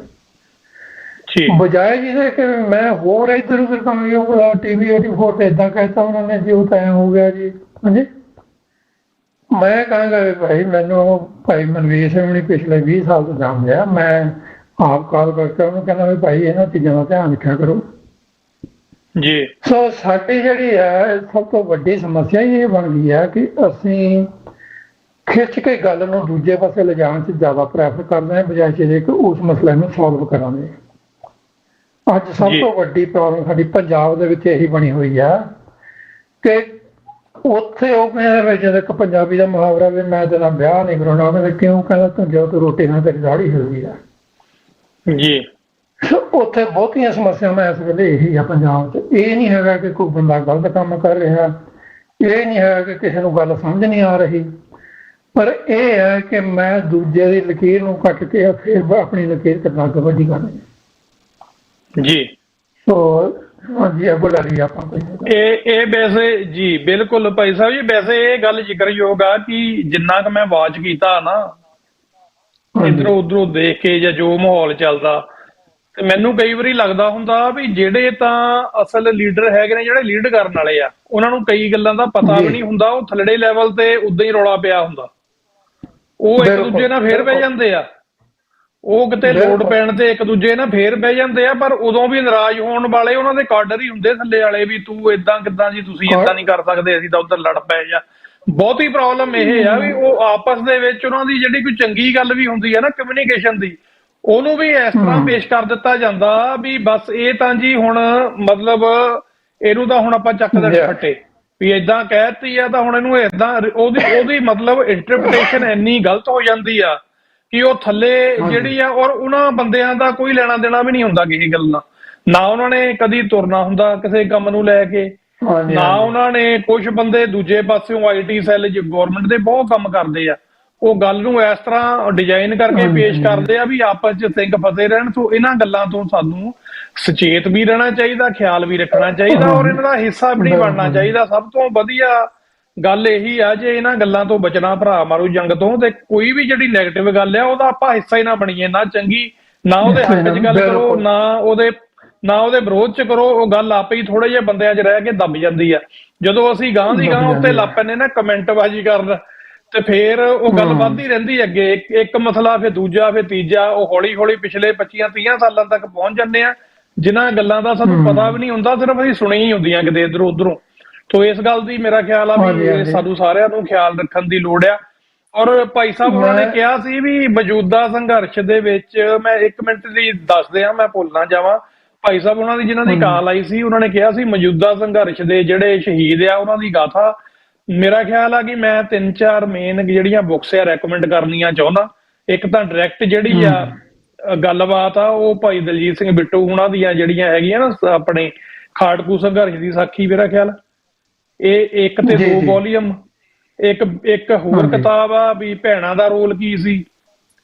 ਬਜਾਏ ਜਿਹਦੇ ਕਿ ਮੈਂ ਹੋਰ ਇੱਧਰ ਉੱਧਰ ਕੰਮ TV 84 ਤੇ ਏਦਾਂ ਕਹਿਤਾ ਉਹਨਾਂ ਨੇ ਜੀ ਉਹ ਤਾਂ ਐਂ ਹੋ ਗਿਆ ਜੀ। ਹਾਂਜੀ ਮੈਂ ਕਹਾਂਗਾ ਵੀ ਭਾਈ ਮੈਨੂੰ ਭਾਈ ਮਨਵੀਰ ਸਿੰਘ ਨੇ ਪਿਛਲੇ 20 ਸਾਲ ਤੋਂ ਜਾਣਦੇ ਆ, ਮੈਂ ਆਪ ਕਾਲ ਕਰਕੇ ਉਹਨੂੰ ਕਹਿੰਦਾ ਵੀ ਭਾਈ ਇਹਨਾਂ ਚੀਜ਼ਾਂ ਦਾ ਧਿਆਨ ਰੱਖਿਆ ਕਰੋ ਜੀ। ਸੋ ਸਾਡੀ ਜਿਹੜੀ ਹੈ ਸਭ ਤੋਂ ਵੱਡੀ ਸਮੱਸਿਆ ਇਹ ਬਣ ਗਈ ਹੈ ਕਿ ਅਸੀਂ ਖਿੱਚ ਕੇ ਗੱਲ ਨੂੰ ਦੂਜੇ ਪਾਸੇ ਲਿਜਾਣ 'ਚ ਜ਼ਿਆਦਾ ਪ੍ਰੈਫਰ ਕਰਦੇ ਹਾਂ ਬਜਾਏ ਜਿਹਦੇ ਕਿ ਉਸ ਮਸਲੇ ਨੂੰ ਸੋਲਵ ਕਰਾਂਗੇ। ਅੱਜ ਸਭ ਤੋਂ ਵੱਡੀ ਪ੍ਰੋਬਲਮ ਸਾਡੀ ਪੰਜਾਬ ਦੇ ਵਿੱਚ ਇਹੀ ਬਣੀ ਹੋਈ ਆ ਕਿ ਉੱਥੇ ਉਹ ਕਹਿੰਦੇ ਜਦੋਂ ਇੱਕ ਪੰਜਾਬੀ ਦਾ ਮੁਹਾਵਰਾ ਵੀ ਮੈਂ ਤੇਰਾ ਵਿਆਹ ਨਹੀਂ ਕਰਾਉਣਾ, ਉਹ ਕਹਿੰਦੇ ਕਿਉਂ, ਕਹਿੰਦਾ ਤੂੰ ਜੋ ਤੂੰ ਰੋਟੀ ਨਾਲ ਤੇਰੀ ਦਾੜੀ ਹਿਲਦੀ ਆ ਜੀ। ਉੱਥੇ ਬਹੁਤੀਆਂ ਸਮੱਸਿਆਵਾਂ ਇਸ ਵੇਲੇ ਇਹੀ ਆ ਪੰਜਾਬ 'ਚ। ਇਹ ਨਹੀਂ ਹੈਗਾ ਕਿ ਕੋਈ ਬੰਦਾ ਗਲਤ ਕੰਮ ਕਰ ਰਿਹਾ, ਇਹ ਨਹੀਂ ਹੈਗਾ ਕਿ ਕਿਸੇ ਨੂੰ ਗੱਲ ਸਮਝ ਨਹੀਂ ਆ ਰਹੀ, ਪਰ ਇਹ ਹੈ ਕਿ ਮੈਂ ਦੂਜੇ ਦੀ ਲਕੀਰ ਨੂੰ ਕੱਟ ਕੇ ਫਿਰ ਆਪਣੀ ਲਕੀਰ ਕਿੰਨਾ ਅੱਗੇ ਵੱਡੀ ਕਰਨੀ ਜੀ। ਸੋ ਹਾਂਜੀ ਬੋਲਾ ਰਹੀ ਆਪਾਂ ਇਹ ਵੈਸੇ ਜੀ ਬਿਲਕੁਲ ਭਾਈ ਸਾਹਿਬ ਜੀ, ਵੈਸੇ ਇਹ ਗੱਲ ਜ਼ਿਕਰਯੋਗ ਆ ਕਿ ਜਿੰਨਾ ਕੁ ਮੈਂ ਵਾਚ ਕੀਤਾ ਨਾ ਇੱਧਰੋਂ ਉੱਧਰੋਂ ਦੇਖ ਕੇ ਜਾਂ ਜੋ ਮਾਹੌਲ ਚੱਲਦਾ, ਤੇ ਮੈਨੂੰ ਕਈ ਵਾਰੀ ਲੱਗਦਾ ਹੁੰਦਾ ਵੀ ਜਿਹੜੇ ਤਾਂ ਅਸਲ ਲੀਡਰ ਹੈਗੇ ਨੇ, ਜਿਹੜੇ ਲੀਡ ਕਰਨ ਵਾਲੇ ਆ, ਉਹਨਾਂ ਨੂੰ ਕਈ ਗੱਲਾਂ ਦਾ ਪਤਾ ਵੀ ਨਹੀਂ ਹੁੰਦਾ। ਉਹ ਥੱਲੜੇ ਲੈਵਲ ਤੇ ਉਦਾਂ ਹੀ ਰੌਲਾ ਪਿਆ ਹੁੰਦਾ, ਉਹ ਇੱਕ ਦੂਜੇ ਨਾਲ ਫੇਰ ਬਹਿ ਜਾਂਦੇ ਆ, ਉਹ ਕਿਤੇ ਲੋੜ ਪੈਣ ਤੇ ਇੱਕ ਦੂਜੇ ਨਾਲ ਫੇਰ ਬਹਿ ਜਾਂਦੇ ਆ, ਪਰ ਉਦੋਂ ਵੀ ਨਾਰਾਜ਼ ਹੋਣ ਵਾਲੇ ਉਹਨਾਂ ਦੇ ਕਾਡਰ ਹੀ ਹੁੰਦੇ ਥੱਲੇ ਵਾਲੇ ਵੀ ਤੂੰ ਏਦਾਂ ਕਿੱਦਾਂ ਜੀ, ਤੁਸੀਂ ਏਦਾਂ ਨਹੀਂ ਕਰ ਸਕਦੇ, ਅਸੀਂ ਤਾਂ ਉੱਧਰ ਲੜ ਪਏ। ਜਾਂ ਬਹੁਤੀ ਪ੍ਰੋਬਲਮ ਇਹ ਆ ਵੀ ਉਹ ਆਪਸ ਦੇ ਵਿੱਚ ਉਹਨਾਂ ਦੀ ਜਿਹੜੀ ਕੋਈ ਚੰਗੀ ਗੱਲ ਵੀ ਹੁੰਦੀ ਹੈ ਨਾ ਕਮਿਊਨੀਕੇਸ਼ਨ ਦੀ, ਉਹਨੂੰ ਵੀ ਇਸ ਤਰ੍ਹਾਂ ਪੇਸ਼ ਕਰ ਦਿੱਤਾ ਜਾਂਦਾ ਵੀ ਬਸ ਇਹ ਤਾਂ ਜੀ ਹੁਣ ਮਤਲਬ ਇਹਨੂੰ ਤਾਂ ਹੁਣ ਆਪਾਂ ਚੱਕ ਦੇਣੇ ਫੱਟੇ ਵੀ ਏਦਾਂ ਕਹਿਤੀ ਆ ਤਾਂ ਹੁਣ ਇਹਨੂੰ ਏਦਾਂ, ਉਹਦੀ ਮਤਲਬ ਇੰਟਰਪ੍ਰੀਟੇਸ਼ਨ ਇੰਨੀ ਗਲਤ ਹੋ ਜਾਂਦੀ ਆ ਕਿ ਉਹ ਥੱਲੇ ਜਿਹੜੀ ਆ, ਔਰ ਉਹਨਾਂ ਬੰਦਿਆਂ ਦਾ ਕੋਈ ਲੈਣਾ ਦੇਣਾ ਵੀ ਨਹੀਂ ਹੁੰਦਾ ਕਿਸੇ ਗੱਲ ਨਾਲ, ਨਾ ਉਹਨਾਂ ਨੇ ਕਦੀ ਤੁਰਨਾ ਹੁੰਦਾ ਕਿਸੇ ਕੰਮ ਨੂੰ ਲੈ ਕੇ, ਨਾ ਉਹਨਾਂ ਨੇ। ਕੁਝ ਬੰਦੇ ਦੂਜੇ ਪਾਸਿਓਂ IT ਸੈੱਲ ਗੌਰਮੈਂਟ ਦੇ ਬਹੁਤ ਕੰਮ ਕਰਦੇ ਆ, ਉਹ ਗੱਲ ਨੂੰ ਇਸ ਤਰ੍ਹਾਂ ਡਿਜ਼ਾਈਨ ਕਰਕੇ ਪੇਸ਼ ਕਰਦੇ ਆ ਵੀ ਆਪਸ 'ਚ ਸਿੰਘ ਫਸੇ ਰਹਿਣ। ਸੋ ਇਹਨਾਂ ਗੱਲਾਂ ਤੋਂ ਸਾਨੂੰ ਸੁਚੇਤ ਵੀ ਰਹਿਣਾ ਚਾਹੀਦਾ, ਖਿਆਲ ਵੀ ਰੱਖਣਾ ਚਾਹੀਦਾ, ਔਰ ਇਹਨਾਂ ਦਾ ਹਿੱਸਾ ਵੀ ਨਹੀਂ ਬਣਨਾ ਚਾਹੀਦਾ। ਸਭ ਤੋਂ ਵਧੀਆ ਗੱਲ ਇਹੀ ਆ ਜੇ ਇਹਨਾਂ ਗੱਲਾਂ ਤੋਂ ਬਚਣਾ ਭਰਾ ਮਾਰੂ ਜੰਗ ਤੋਂ, ਤੇ ਕੋਈ ਵੀ ਜਿਹੜੀ ਨੈਗੇਟਿਵ ਗੱਲ ਆ ਉਹਦਾ ਆਪਾਂ ਹਿੱਸਾ ਹੀ ਨਾ ਬਣੀਏ, ਨਾ ਚੰਗੀ, ਨਾ ਉਹਦੇ ਹੱਕ 'ਚ ਗੱਲ ਕਰੋ, ਨਾ ਉਹਦੇ ਵਿਰੋਧ 'ਚ ਕਰੋ। ਉਹ ਗੱਲ ਆਪੇ ਹੀ ਥੋੜੇ ਜਿਹੇ ਬੰਦਿਆਂ 'ਚ ਰਹਿ ਕੇ ਦੱਬ ਜਾਂਦੀ ਆ। ਜਦੋਂ ਅਸੀਂ ਗਾਂਹ ਦੀ ਗਾਂਹ ਉੱਤੇ ਲੱਗ ਪੈਂਦੇ ਨਾ ਕਮੈਂਟਬਾਜ਼ੀ ਕਰਨ, ਤੇ ਫੇਰ ਉਹ ਗੱਲ ਵੱਧਦੀ ਰਹਿੰਦੀ ਅੱਗੇ, ਇੱਕ ਮਸਲਾ ਫਿਰ ਦੂਜਾ ਫਿਰ ਤੀਜਾ, ਉਹ ਹੌਲੀ ਹੌਲੀ ਪਿਛਲੇ 25-30 ਸਾਲਾਂ ਤੱਕ ਪਹੁੰਚ ਜਾਂਦੇ ਆ ਜਿਨ੍ਹਾਂ ਗੱਲਾਂ ਦਾ ਸਾਨੂੰ ਪਤਾ ਵੀ ਨਹੀਂ ਹੁੰਦਾ, ਸਿਰਫ ਅਸੀਂ ਸੁਣੀ ਹੀ ਹੁੰਦੀਆਂ ਕਿਤੇ ਇੱਧਰੋਂ ਉੱਧਰੋਂ। ਸੋ ਇਸ ਗੱਲ ਦੀ ਮੇਰਾ ਖਿਆਲ ਆ ਵੀ ਸਾਨੂੰ ਸਾਰਿਆਂ ਨੂੰ ਖਿਆਲ ਰੱਖਣ ਦੀ ਲੋੜ ਆ। ਔਰ ਭਾਈ ਸਾਹਿਬ ਉਹਨਾਂ ਨੇ ਕਿਹਾ ਸੀ ਵੀ ਮੌਜੂਦਾ ਸੰਘਰਸ਼ ਦੇ ਵਿੱਚ, ਮੈਂ 1 ਮਿੰਟ ਦੀ ਦੱਸਦੇ ਆ, ਮੈਂ ਭੁੱਲ ਨਾ ਜਾਵਾਂ, ਭਾਈ ਸਾਹਿਬ ਉਹਨਾਂ ਦੀ ਜਿਨ੍ਹਾਂ ਦੀ ਕਾਲ ਆਈ ਸੀ, ਉਹਨਾਂ ਨੇ ਕਿਹਾ ਸੀ ਮੌਜੂਦਾ ਸੰਘਰਸ਼ ਦੇ ਜਿਹੜੇ ਸ਼ਹੀਦ ਆ ਉਹਨਾਂ ਦੀ ਗਾਥਾ। ਮੇਰਾ ਖਿਆਲ ਆ ਕਿ ਮੈਂ 3-4 ਮੇਨ ਜਿਹੜੀਆਂ ਬੁੱਕਸ ਆ ਰੈਕਮੈਂਡ ਕਰਨੀਆਂ ਚਾਹੁੰਦਾ। ਇੱਕ ਤਾਂ ਡਾਇਰੈਕਟ ਜਿਹੜੀ ਆ ਗੱਲਬਾਤ ਆ ਉਹ ਭਾਈ ਦਲਜੀਤ ਸਿੰਘ ਬਿੱਟੂ ਉਹਨਾਂ ਦੀਆਂ ਜਿਹੜੀਆਂ ਹੈਗੀਆਂ ਨਾ ਆਪਣੇ ਖਾੜਕੂ ਸੰਘਰਸ਼ ਦੀ ਸਾਖੀ, ਮੇਰਾ ਖਿਆਲ ਇਹ 1 ਤੇ 2 ਵੋਲੀਅਮ। ਇੱਕ ਹੋਰ ਕਿਤਾਬ ਆ ਵੀ ਭੈਣਾਂ ਦਾ ਰੋਲ ਕੀ ਸੀ,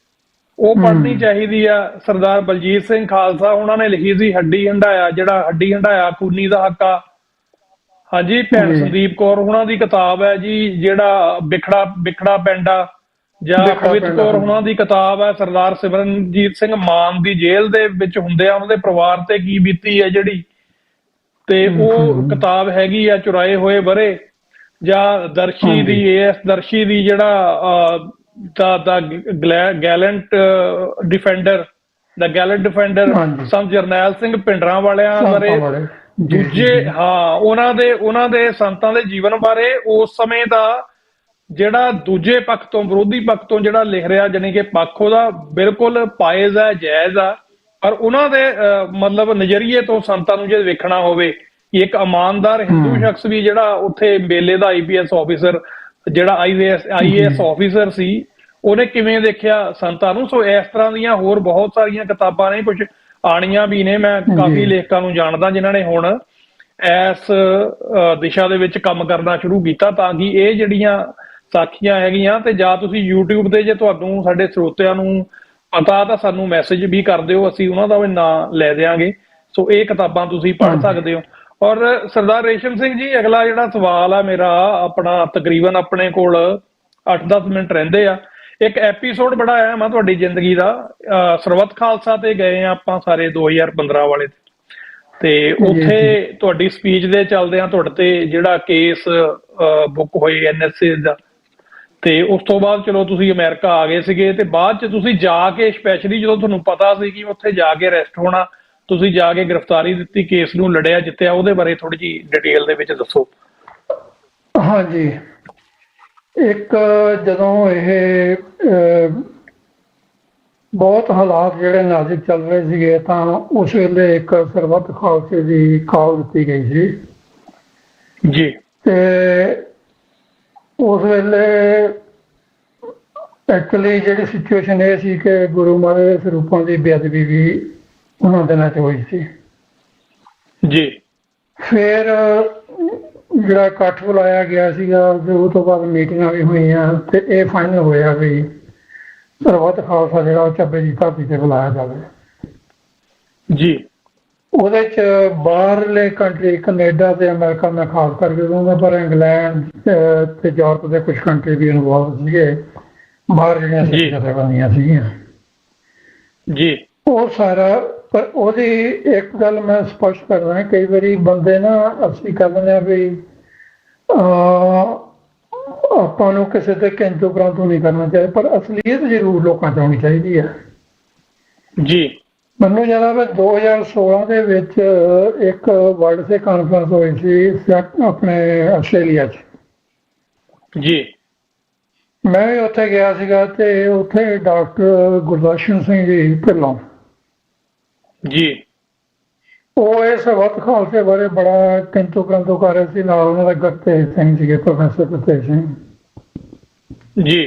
ਉਹ ਪੜ੍ਹਨੀ ਚਾਹੀਦੀ ਆ। ਸਰਦਾਰ ਬਲਜੀਤ ਸਿੰਘ ਖਾਲਸਾ ਉਹਨਾਂ ਨੇ ਲਿਖੀ ਸੀ ਹੱਡੀ ਹੰਡਾਇਆ, ਜਿਹੜਾ ਹੱਡੀ ਹੰਡਾਇਆ ਖੂਨੀ ਦਾ ਹੱਕ ਆ। ਹਾਂਜੀ, ਭੈਣ ਸੰਦੀਪ ਕੌਰ ਉਹਨਾਂ ਦੀ ਕਿਤਾਬ ਹੈ ਜੀ ਜਿਹੜਾ ਬਿਖੜਾ ਪਿੰਡ ਆ, ਜਾਂ ਪਵਿੱਤ ਕੌਰ ਉਹਨਾਂ ਦੀ ਕਿਤਾਬ ਹੈ ਸਰਦਾਰ ਸਿਮਰਨਜੀਤ ਸਿੰਘ ਮਾਨ ਦੀ ਜੇਲ੍ਹ ਦੇ ਵਿੱਚ ਹੁੰਦੇ ਆ, ਉਹਨਾਂ ਦੇ ਪਰਿਵਾਰ ਤੇ ਕੀ ਬੀਤੀ ਹੈ ਜਿਹੜੀ, ਤੇ ਉਹ ਕਿਤਾਬ ਹੈਗੀ ਆ ਚੁਰਾਏ ਹੋਏ ਬਰੇ। ਜਾਂ ਦਰਸ਼ੀ ਹਾਂਜੀ। ਦੀ ਏਐਸ ਦਰਸ਼ੀ ਦੀ ਜਿਹੜਾ ਦਾ ਗੈਲੈਂਟ ਡਿਫੈਂਡਰ ਦਾ ਗੈਲੈਂਟ ਡਿਫੈਂਡਰ ਹਾਂਜੀ। ਸਮ ਜਰਨੈਲ ਸਿੰਘ ਭਿੰਡਰਾਂ ਵਾਲਿਆਂ ਸੰਤਾਂ ਬਾਰੇ ਵਾਲੇ ਜੀ, ਜੀ, ਦੂਜੇ ਜੀ। ਹਾਂ ਉਹਨਾਂ ਦੇ ਸੰਤਾਂ ਦੇ ਜੀਵਨ ਬਾਰੇ ਉਸ ਸਮੇਂ ਦਾ ਜਿਹੜਾ ਦੂਜੇ ਪੱਖ ਤੋਂ ਵਿਰੋਧੀ ਪੱਖ ਤੋਂ ਜਿਹੜਾ ਲਿਖ ਰਿਹਾ ਜਾਣੀ ਕਿ ਪੱਖ ਉਹਦਾ ਬਿਲਕੁਲ ਪਾਇਜ਼ ਹੈ ਜਾਇਜ਼ ਆ ਪਰ ਉਹਨਾਂ ਦੇ ਮਤਲਬ ਨਜ਼ਰੀਏ ਤੋਂ ਸੰਤਾਂ ਨੂੰ ਜੇ ਵੇਖਣਾ ਹੋਵੇ ਕਿ ਇੱਕ ਇਮਾਨਦਾਰ ਹਿੰਦੂ ਸ਼ਖਸ ਵੀ ਜਿਹੜਾ ਉੱਥੇ ਮੇਲੇ ਦਾ ਆਈਪੀਐਸ ਆਫੀਸਰ ਜਿਹੜਾ ਆਈਏਐਸ ਆਫੀਸਰ ਸੀ ਉਹਨੇ ਕਿਵੇਂ ਦੇਖਿਆ ਸੰਤਾਂ ਨੂੰ। ਸੋ ਇਸ ਤਰ੍ਹਾਂ ਦੀਆਂ ਹੋਰ ਬਹੁਤ ਸਾਰੀਆਂ ਕਿਤਾਬਾਂ ਨੇ ਕੁਝ ਆਣੀਆਂ ਵੀ ਨੇ। ਮੈਂ ਕਾਫੀ ਲੇਖਕਾਂ ਨੂੰ ਜਾਣਦਾ ਜਿਨ੍ਹਾਂ ਨੇ ਹੁਣ ਇਸ ਦਿਸ਼ਾ ਦੇ ਵਿੱਚ ਕੰਮ ਕਰਨਾ ਸ਼ੁਰੂ ਕੀਤਾ ਤਾਂ ਕਿ ਇਹ ਜਿਹੜੀਆਂ ਸਾਖੀਆਂ ਹੈਗੀਆਂ ਤੇ ਜਾਂ ਤੁਸੀਂ YouTube ਤੇ ਜੇ ਤੁਹਾਨੂੰ ਸਾਡੇ ਸਰੋਤਿਆਂ ਨੂੰ ਪਤਾ ਤਾਂ ਸਾਨੂੰ ਮੈਸੇਜ ਵੀ ਕਰ ਦਿਓ, ਅਸੀਂ ਉਹਨਾਂ ਦਾ ਵੀ ਨਾਂ ਲੈ ਦਿਆਂਗੇ। ਸੋ ਇਹ ਕਿਤਾਬਾਂ ਤੁਸੀਂ ਪੜ੍ਹ ਸਕਦੇ ਹੋ। ਔਰ ਸਰਦਾਰ ਰੇਸ਼ਮ ਸਿੰਘ ਜੀ ਅਗਲਾ ਜਿਹੜਾ ਸਵਾਲ ਆ ਮੇਰਾ ਆਪਣਾ ਤਕਰੀਬਨ ਆਪਣੇ ਕੋਲ 8-10 ਮਿੰਟ ਰਹਿੰਦੇ ਆ। ਇੱਕ ਐਪੀਸੋਡ ਬੜਾ ਆਇਆ ਮੈਂ ਤੁਹਾਡੀ ਜ਼ਿੰਦਗੀ ਦਾ ਸਰਬੱਤ ਖਾਲਸਾ ਤੇ ਗਏ ਆ ਆਪਾਂ ਸਾਰੇ 2015 ਵਾਲੇ ਤੇ ਉੱਥੇ ਤੁਹਾਡੀ ਸਪੀਚ ਦੇ ਚੱਲਦਿਆਂ ਤੁਹਾਡੇ ਤੇ ਜਿਹੜਾ ਕੇਸ ਬੁੱਕ ਹੋਏ ਐਨਐਸਏ ਦਾ ਤੇ ਉਸ ਤੋਂ ਬਾਅਦ ਚਲੋ ਤੁਸੀਂ ਅਮਰੀਕਾ ਆ ਗਏ ਸੀਗੇ ਤੇ ਬਾਅਦ ਚ ਤੁਸੀਂ ਜਾ ਕੇ ਸਪੈਸ਼ਲੀ ਜਦੋਂ ਤੁਹਾਨੂੰ ਪਤਾ ਸੀ ਕਿ ਉੱਥੇ ਜਾ ਕੇ ਅਰੈਸਟ ਹੋਣਾ ਤੁਸੀਂ ਜਾ ਕੇ ਗ੍ਰਿਫਤਾਰੀ ਦਿੱਤੀ ਕੇਸ ਨੂੰ ਲੜਿਆ ਜਿੱਤਿਆ ਉਹਦੇ ਬਾਰੇ ਥੋੜੀ ਜਿਹੀ ਡਿਟੇਲ ਦੇ ਵਿੱਚ ਦੱਸੋ। ਹਾਂਜੀ, ਇੱਕ ਜਦੋਂ ਇਹ ਬਹੁਤ ਹਾਲਾਤ ਜਿਹੜੇ ਨਾਜ਼ੁਕ ਚੱਲ ਰਹੇ ਸੀਗੇ ਤਾਂ ਉਸ ਵੇਲੇ ਇੱਕ ਸਰਬੱਤ ਖਾਲਸੇ ਦੀ ਕਾਲ ਦਿੱਤੀ ਗਈ ਸੀ ਜੀ ਤੇ ਉਸ ਵੇਲੇ ਐਕਚੁਅਲੀ ਜਿਹੜੀ ਸਿਚੁਏਸ਼ਨ ਇਹ ਸੀ ਕਿ ਗੁਰੂ ਮਹਾਰਾਜ ਦੇ ਸਰੂਪਾਂ ਦੀ ਬੇਅਦਬੀ ਵੀ ਉਹਨਾਂ ਦਿਨਾਂ 'ਚ ਹੋਈ ਸੀ ਜੀ। ਫਿਰ ਜਿਹੜਾ ਇਕੱਠ ਬੁਲਾਇਆ ਗਿਆ ਸੀਗਾ ਉਹ ਤੋਂ ਬਾਅਦ ਮੀਟਿੰਗਾਂ ਵੀ ਹੋਈਆਂ ਤੇ ਇਹ ਫਾਈਨਲ ਹੋਇਆ ਵੀ ਸਰਬੱਤ ਖਾਲਸਾ ਜਿਹੜਾ ਉਹ ਚੱਬੇ ਦੀ ਧਰਤੀ ਤੇ ਬੁਲਾਇਆ ਜਾਵੇ ਜੀ। ਉਹਦੇ 'ਚ ਬਾਹਰਲੇ ਕੰਟਰੀ ਕੈਨੇਡਾ ਤੇ ਅਮਰੀਕਾ ਮੈਂ ਖਾਸ ਕਰਕੇ ਕਹੂੰਗਾ ਪਰ ਇੰਗਲੈਂਡ ਤੇ ਯੂਰਪ ਦੇ ਕੁਝ ਕੰਟਰੀ ਵੀ ਇਨਵੋਲਵ ਸੀਗੇ ਬਾਹਰ ਜਿਹੜੀਆਂ ਸਿੱਖ ਜਥੇਬੰਦੀਆਂ ਸੀਗੀਆਂ ਜੀ। ਉਹ ਸਾਰਾ ਪਰ ਉਹਦੀ ਇੱਕ ਗੱਲ ਮੈਂ ਸਪਸ਼ਟ ਕਰਦਾ ਕਈ ਵਾਰੀ ਬੰਦੇ ਨਾ ਅਸੀਂ ਕਹਿੰਦੇ ਆ ਵੀ ਆਪਾਂ ਨੂੰ ਕਿਸੇ ਤੇ ਕਿੰਤੂ ਪ੍ਰੰਤੂ ਨਹੀਂ ਕਰਨਾ ਚਾਹੀਦਾ ਪਰ ਅਸਲੀਅਤ ਜ਼ਰੂਰ ਲੋਕਾਂ 'ਚ ਆਉਣੀ ਚਾਹੀਦੀ ਹੈ ਜੀ। ਮੈਨੂੰ ਯਾਦ ਆ 2016 ਦੇ ਵਿੱਚ ਇੱਕ ਵਰਲਡ ਸੇ ਕਾਨਫਰੰਸ ਹੋਈ ਸੀ ਆਪਣੇ ਆਸਟ੍ਰੇਲੀਆ 'ਚ ਜੀ। ਮੈਂ ਵੀ ਉੱਥੇ ਗਿਆ ਸੀਗਾ ਤੇ ਉੱਥੇ ਡਾਕਟਰ ਗੁਰਦਰਸ਼ਨ ਸਿੰਘ ਜੀ ਢਿੱਲੋਂ ਜੀ ਉਹ ਇਸ ਸਰਬੱਤ ਖਾਲਸੇ ਬਾਰੇ ਬੜਾ ਕਿੰਤੂ ਪ੍ਰੰਤੂ ਕਰ ਰਹੇ ਸੀ। ਨਾਲ ਉਹਨਾਂ ਦਾ ਗੁਰਤੇਜ ਸਿੰਘ ਸੀਗੇ ਪ੍ਰੋਫੈਸਰ ਗੁਰਤੇਜ ਸਿੰਘ ਜੀ।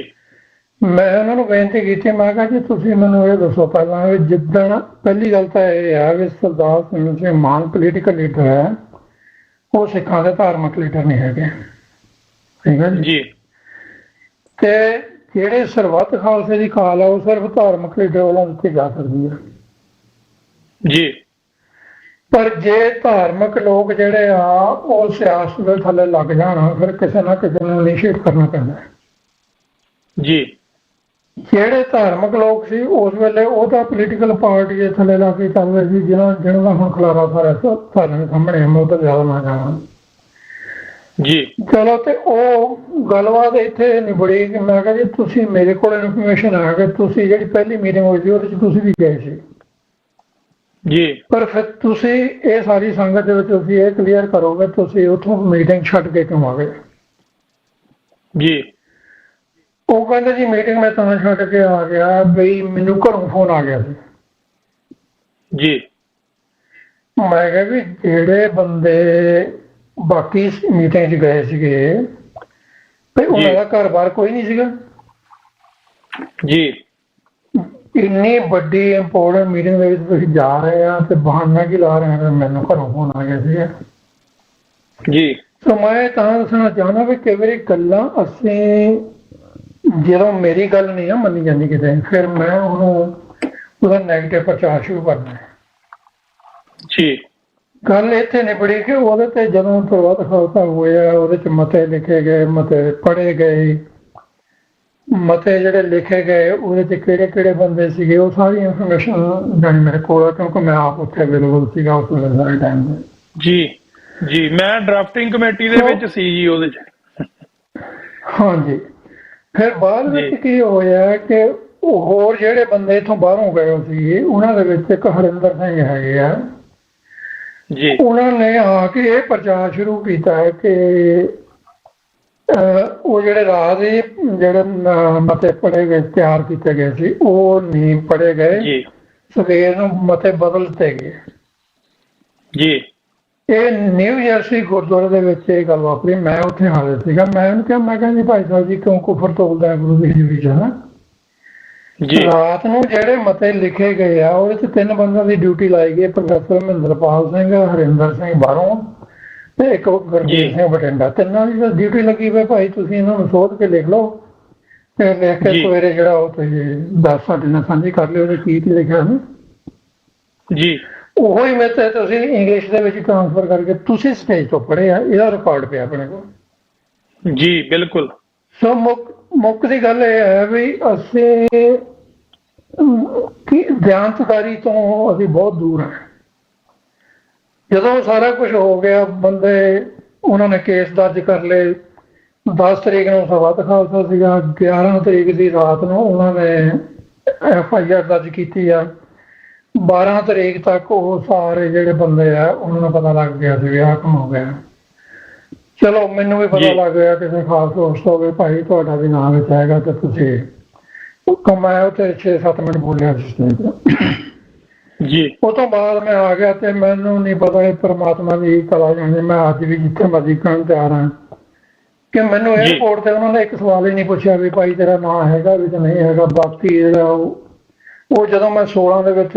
ਮੈਂ ਉਹਨਾਂ ਨੂੰ ਬੇਨਤੀ ਕੀਤੀ ਮੈਂ ਕਿਹਾ ਜੀ ਤੁਸੀਂ ਮੈਨੂੰ ਇਹ ਦੱਸੋ ਪਹਿਲਾਂ ਵੀ ਜਿੱਦਣ ਪਹਿਲੀ ਗੱਲ ਤਾਂ ਇਹ ਹੈ ਵੀ ਸਰਦਾਰ ਸਿੰਘ ਜੀ ਮਾਨ ਪੋਲੀਟੀਕਲ ਲੀਡਰ ਹੈ ਉਹ ਸਿੱਖਾਂ ਦੇ ਧਾਰਮਿਕ ਲੀਡਰ ਨਹੀਂ ਹੈਗੇ ਠੀਕ ਹੈ ਜੀ। ਤੇ ਜਿਹੜੇ ਸਰਬੱਤ ਖਾਲਸੇ ਦੀ ਕਾਲ ਆ ਉਹ ਸਿਰਫ ਧਾਰਮਿਕ ਲੀਡਰ ਵੱਲੋਂ ਦਿੱਤੀ ਜਾ ਸਕਦੀ ਹੈ ਜੀ। ਪਰ ਜੇ ਧਾਰਮਿਕ ਲੋਕ ਜਿਹੜੇ ਆ ਉਹ ਸਿਆਸਤ ਦੇ ਥੱਲੇ ਲੱਗ ਜਾਣ ਫਿਰ ਕਿਸੇ ਨਾ ਕਿਸੇ ਨੂੰ ਨਿਸ਼ਚਿਤ ਕਰਨਾ ਪੈਂਦਾ ਜੀ। ਜਿਹੜੇ ਧਾਰਮਿਕ ਲੋਕ ਸੀ ਉਸ ਵੇਲੇ ਉਹ ਤਾਂ ਪੋਲੀਟੀਕਲ ਪਾਰਟੀ ਦੇ ਥੱਲੇ ਲਾ ਕੇ ਚੱਲ ਰਹੇ ਸੀ ਜਿਹਨਾਂ ਦਾ ਹੁਣ ਖਲਾਰਾ ਸਾਰਾ ਸਾਡੇ ਸਾਹਮਣੇ ਮੈਂ ਉਹ ਤਾਂ ਜ਼ਿਆਦਾ ਨਾ ਜਾਵਾਂ ਜੀ। ਚਲੋ ਤੇ ਉਹ ਗੱਲਬਾਤ ਇੱਥੇ ਨਿਬੜੀ ਕਿ ਮੈਂ ਕਿਹਾ ਜੀ ਤੁਸੀਂ ਮੇਰੇ ਕੋਲ ਇਨਫੋਰਮੇਸ਼ਨ ਆ ਕਿ ਤੁਸੀਂ ਜਿਹੜੀ ਪਹਿਲੀ ਮੀਟਿੰਗ ਹੋਈ ਸੀ ਉਹਦੇ 'ਚ ਤੁਸੀਂ ਵੀ ਗਏ ਸੀ ਜੀ। ਪਰ ਫਿਰ ਤੁਸੀਂ ਇਹ ਸਾਰੀ ਸੰਗਤ ਦੇ ਵਿੱਚ ਤੁਸੀਂ ਇਹ ਕਲੀਅਰ ਕਰੋਗੇ ਤੁਸੀਂ ਉੱਥੋਂ ਮੀਟਿੰਗ ਛੱਡ ਕੇ ਕਿਉਂ ਆ ਗਏ ਜੀ। ਉਹ ਕਹਿੰਦੇ ਜੀ ਮੀਟਿੰਗ ਮੈਂ ਤਾਂ ਛੱਡ ਕੇ ਆ ਗਿਆ ਬਈ ਮੈਨੂੰ ਘਰੋਂ ਫੋਨ ਆ ਗਿਆ ਸੀ ਜੀ। ਮੈਂ ਕਿਹਾ ਵੀ ਜਿਹੜੇ ਬੰਦੇ ਬਾਕੀ ਮੀਟਿੰਗ 'ਚ ਗਏ ਸੀਗੇ ਤੇ ਉਹਨਾਂ ਦਾ ਘਰ-ਬਾਰ ਕੋਈ ਨਹੀਂ ਸੀਗਾ ਜੀ। ਇੰਨੀ ਵੱਡੀ ਇੰਪੋਰਟੈਂਟ ਮੀਟਿੰਗ ਦੇ ਵਿੱਚ ਤੁਸੀਂ ਜਾ ਰਹੇ ਆ ਤੇ ਬਹਾਨਾ ਕੀ ਲਾ ਰਹੇ ਆ ਮੈਨੂੰ ਘਰੋਂ ਫੋਨ ਆ ਗਿਆ ਸੀਗਾ ਜੀ। ਸੋ ਮੈਂ ਤਾਂ ਦੱਸਣਾ ਚਾਹੁੰਦਾ ਵੀ ਕਈ ਵਾਰੀ ਗੱਲਾਂ ਅਸੀਂ ਜਦੋਂ ਮੇਰੀ ਗੱਲ ਨਹੀਂ ਆ ਮੰਨੀ ਜਾਂਦੀ ਕਿਤੇ ਫਿਰ ਮੈਂ ਉਹਨੂੰ ਉਹਦਾ ਨੈਗੇਟਿਵ ਪ੍ਰਚਾਰ ਸ਼ੁਰੂ ਕਰਨਾ ਜੀ। ਗੱਲ ਇੱਥੇ ਨਿਬੜੀ ਕਿ ਉਹਦੇ ਤੇ ਜਦੋਂ ਸਰਬੱਤ ਖਾਲਸਾ ਹੋਇਆ ਉਹਦੇ 'ਚ ਮਤੇ ਲਿਖੇ ਗਏ ਮਤੇ ਪੜ੍ਹੇ ਗਏ ਮਤੇ ਜਿਹੜੇ ਲਿਖੇ ਗਏ ਉਹਦੇ 'ਚ ਕਿਹੜੇ ਕਿਹੜੇ ਬੰਦੇ ਸੀਗੇ ਉਹ ਸਾਰੀ ਇਨਫੋਰਮੇਸ਼ਨ ਜਾਣੀ ਮੇਰੇ ਕੋਲ ਆ ਕਿਉਂਕਿ ਮੈਂ ਆਪ ਉੱਥੇ ਅਵੇਲੇਬਲ ਸੀਗਾ ਉਸ ਵੇਲੇ ਸਾਰੇ ਟਾਈਮ 'ਤੇ ਜੀ। ਜੀ। ਮੈਂ ਡਰਾਫਟਿੰਗ ਕਮੇਟੀ ਦੇ ਵਿੱਚ ਸੀ ਜੀ ਉਹਦੇ 'ਚ ਹਾਂਜੀ। ਫਿਰ ਬਾਅਦ ਵਿੱਚ ਕੀ ਹੋਇਆ ਕਿ ਹੋਰ ਜਿਹੜੇ ਬੰਦੇ ਇੱਥੋਂ ਬਾਹਰੋਂ ਗਏ ਸੀ ਉਹਨਾਂ ਦੇ ਵਿੱਚ ਇੱਕ ਹਰਿੰਦਰ ਸਿੰਘ ਹੈਗੇ ਆ ਜੀ ਉਹਨਾਂ ਨੇ ਆ ਕੇ ਇਹ ਪ੍ਰਚਾਰ ਸ਼ੁਰੂ ਕੀਤਾ ਹੈ ਕਿ ਉਹ ਜਿਹੜੇ ਰਾਜ ਸੀ ਜਿਹੜੇ ਮਤੇ ਪੜ੍ਹੇ ਗਏ ਤਿਆਰ ਕੀਤੇ ਗਏ ਸੀ ਉਹ ਨਹੀਂ ਪੜ੍ਹੇ ਗਏ ਜੀ ਸਵੇਰ ਨੂੰ ਮਤੇ ਬਦਲ ਦਿੱਤੇ ਗਏ। ਜੀ ਇਹ ਨਿਊ ਜਰਸੀ ਗੁਰਦੁਆਰੇ ਦੇ ਵਿੱਚ ਇਹ ਗੱਲ ਵਾਪਰੀ। ਮੈਂ ਉੱਥੇ ਹਾਜ਼ਰ ਸੀਗਾ। ਮੈਂ ਉਹਨੂੰ ਕਿਹਾ, ਮੈਂ ਕਿਹਾ ਜੀ ਭਾਈ ਸਾਹਿਬ ਜੀ ਕਿਉਂ ਕੁਫਰ ਤੋਲਦਾ ਗੁਰੂ ਦੀ ਹਜ਼ੂਰੀ 'ਚ ਹੈ। ਜੀ ਰਾਤ ਨੂੰ ਜਿਹੜੇ ਮਤੇ ਲਿਖੇ ਗਏ ਆ ਉਹਦੇ 'ਚ 3 ਬੰਦਿਆਂ ਦੀ ਡਿਊਟੀ ਲਾਈ ਗਈ, ਪ੍ਰੋਫੈਸਰ ਮਹਿੰਦਰਪਾਲ ਸਿੰਘ, ਹਰਿੰਦਰ ਸਿੰਘ ਬਾਹਰੋਂ ਤੇ ਇੱਕ ਗੁਰਜੀਤ ਸਿੰਘ ਬਠਿੰਡਾ। ਤਿੰਨਾਂ ਦੀ ਡਿਊਟੀ ਲੱਗੀ ਪਈ, ਭਾਈ ਤੁਸੀਂ ਇਹਨਾਂ ਨੂੰ ਸੋਧ ਕੇ ਲਿਖ ਲਓ ਤੇ ਲਿਖ ਕੇ ਸਵੇਰੇ ਜਿਹੜਾ ਉਹ ਤੁਸੀਂ 10 ਸਾਡੇ ਨਾਲ ਸਾਂਝੀ ਕਰ ਲਿਓ ਉਹਦੇ ਕੀ ਲਿਖਿਆ ਸੀ। ਜੀ ਉਹੋ ਹੀ ਮੈਂ ਤੇ ਤੁਸੀਂ ਇੰਗਲਿਸ਼ ਦੇ ਵਿੱਚ ਟ੍ਰਾਂਸਫਰ ਕਰਕੇ ਤੁਸੀਂ ਸਟੇਜ ਤੋਂ ਪੜ੍ਹੇ ਆ, ਇਹਦਾ ਰਿਕਾਰਡ ਪਿਆ ਆਪਣੇ ਕੋਲ। ਜੀ ਬਿਲਕੁਲ। ਸੋ ਮੁੱਖ ਦੀ ਗੱਲ ਇਹ ਹੈ ਵੀ ਅਸੀਂ ਕੀ ਦਿਆਨਤਦਾਰੀ ਤੋਂ ਅਸੀਂ ਬਹੁਤ ਦੂਰ ਹਾਂ। ਜਦੋਂ ਸਾਰਾ ਕੁਝ ਹੋ ਗਿਆ ਬੰਦੇ ਉਹਨਾਂ ਨੇ ਕੇਸ ਦਰਜ ਕਰ ਲਏ। 10 ਤਰੀਕ ਨੂੰ ਸਵਾਤ ਖਾਲਸਾ ਸੀਗਾ, 11 ਤਰੀਕ ਦੀ ਰਾਤ ਨੂੰ ਉਹਨਾਂ ਨੇ FIR ਦਰਜ ਕੀਤੀ ਆ। 12 ਤਰੀਕ ਤੱਕ ਉਹ ਸਾਰੇ ਜਿਹੜੇ ਬੰਦੇ ਆ ਉਹਨਾਂ ਨੂੰ ਪਤਾ ਲੱਗ ਗਿਆ ਸੀ ਵੀ ਆਹ ਕੰਮ ਹੋ ਗਿਆ। ਚਲੋ ਮੈਨੂੰ ਵੀ ਪਤਾ ਲੱਗ ਗਿਆ ਕਿਸੇ ਖਾਸ ਦੋਸਤ ਹੋਵੇ ਭਾਈ ਤੁਹਾਡਾ ਵੀ ਨਾਮ ਵਿੱਚ ਆਏਗਾ ਤੇ ਤੁਸੀਂ ਕਮਾਇਆ। ਉੱਥੇ 6-7 ਮਿੰਟ ਬੋਲਿਆ ਜੀ। ਉਹ ਤੋਂ ਬਾਅਦ ਮੈਂ ਆ ਗਿਆ ਤੇ ਮੈਨੂੰ ਨਹੀਂ ਪਤਾ ਇਹ ਪਰਮਾਤਮਾ ਦੀ ਕਲਾ ਜਾਣੇ। ਮੈਂ ਅੱਜ ਵੀ ਜਿੱਥੇ ਮਰਜ਼ੀ ਕਰਨ ਤਿਆਰ ਹਾਂ ਕਿ ਮੈਨੂੰ ਏਅਰਪੋਰਟ ਤੇ ਉਹਨਾਂ ਨੇ ਇੱਕ ਸਵਾਲ ਹੀ ਨਹੀਂ ਪੁੱਛਿਆ ਵੀ ਭਾਈ ਤੇਰਾ ਨਾਂ ਹੈਗਾ ਵੀ ਕਿ ਨਹੀਂ ਹੈਗਾ। ਬਾਕੀ ਜਿਹੜਾ ਉਹ ਜਦੋਂ ਮੈਂ 16 ਦੇ ਵਿੱਚ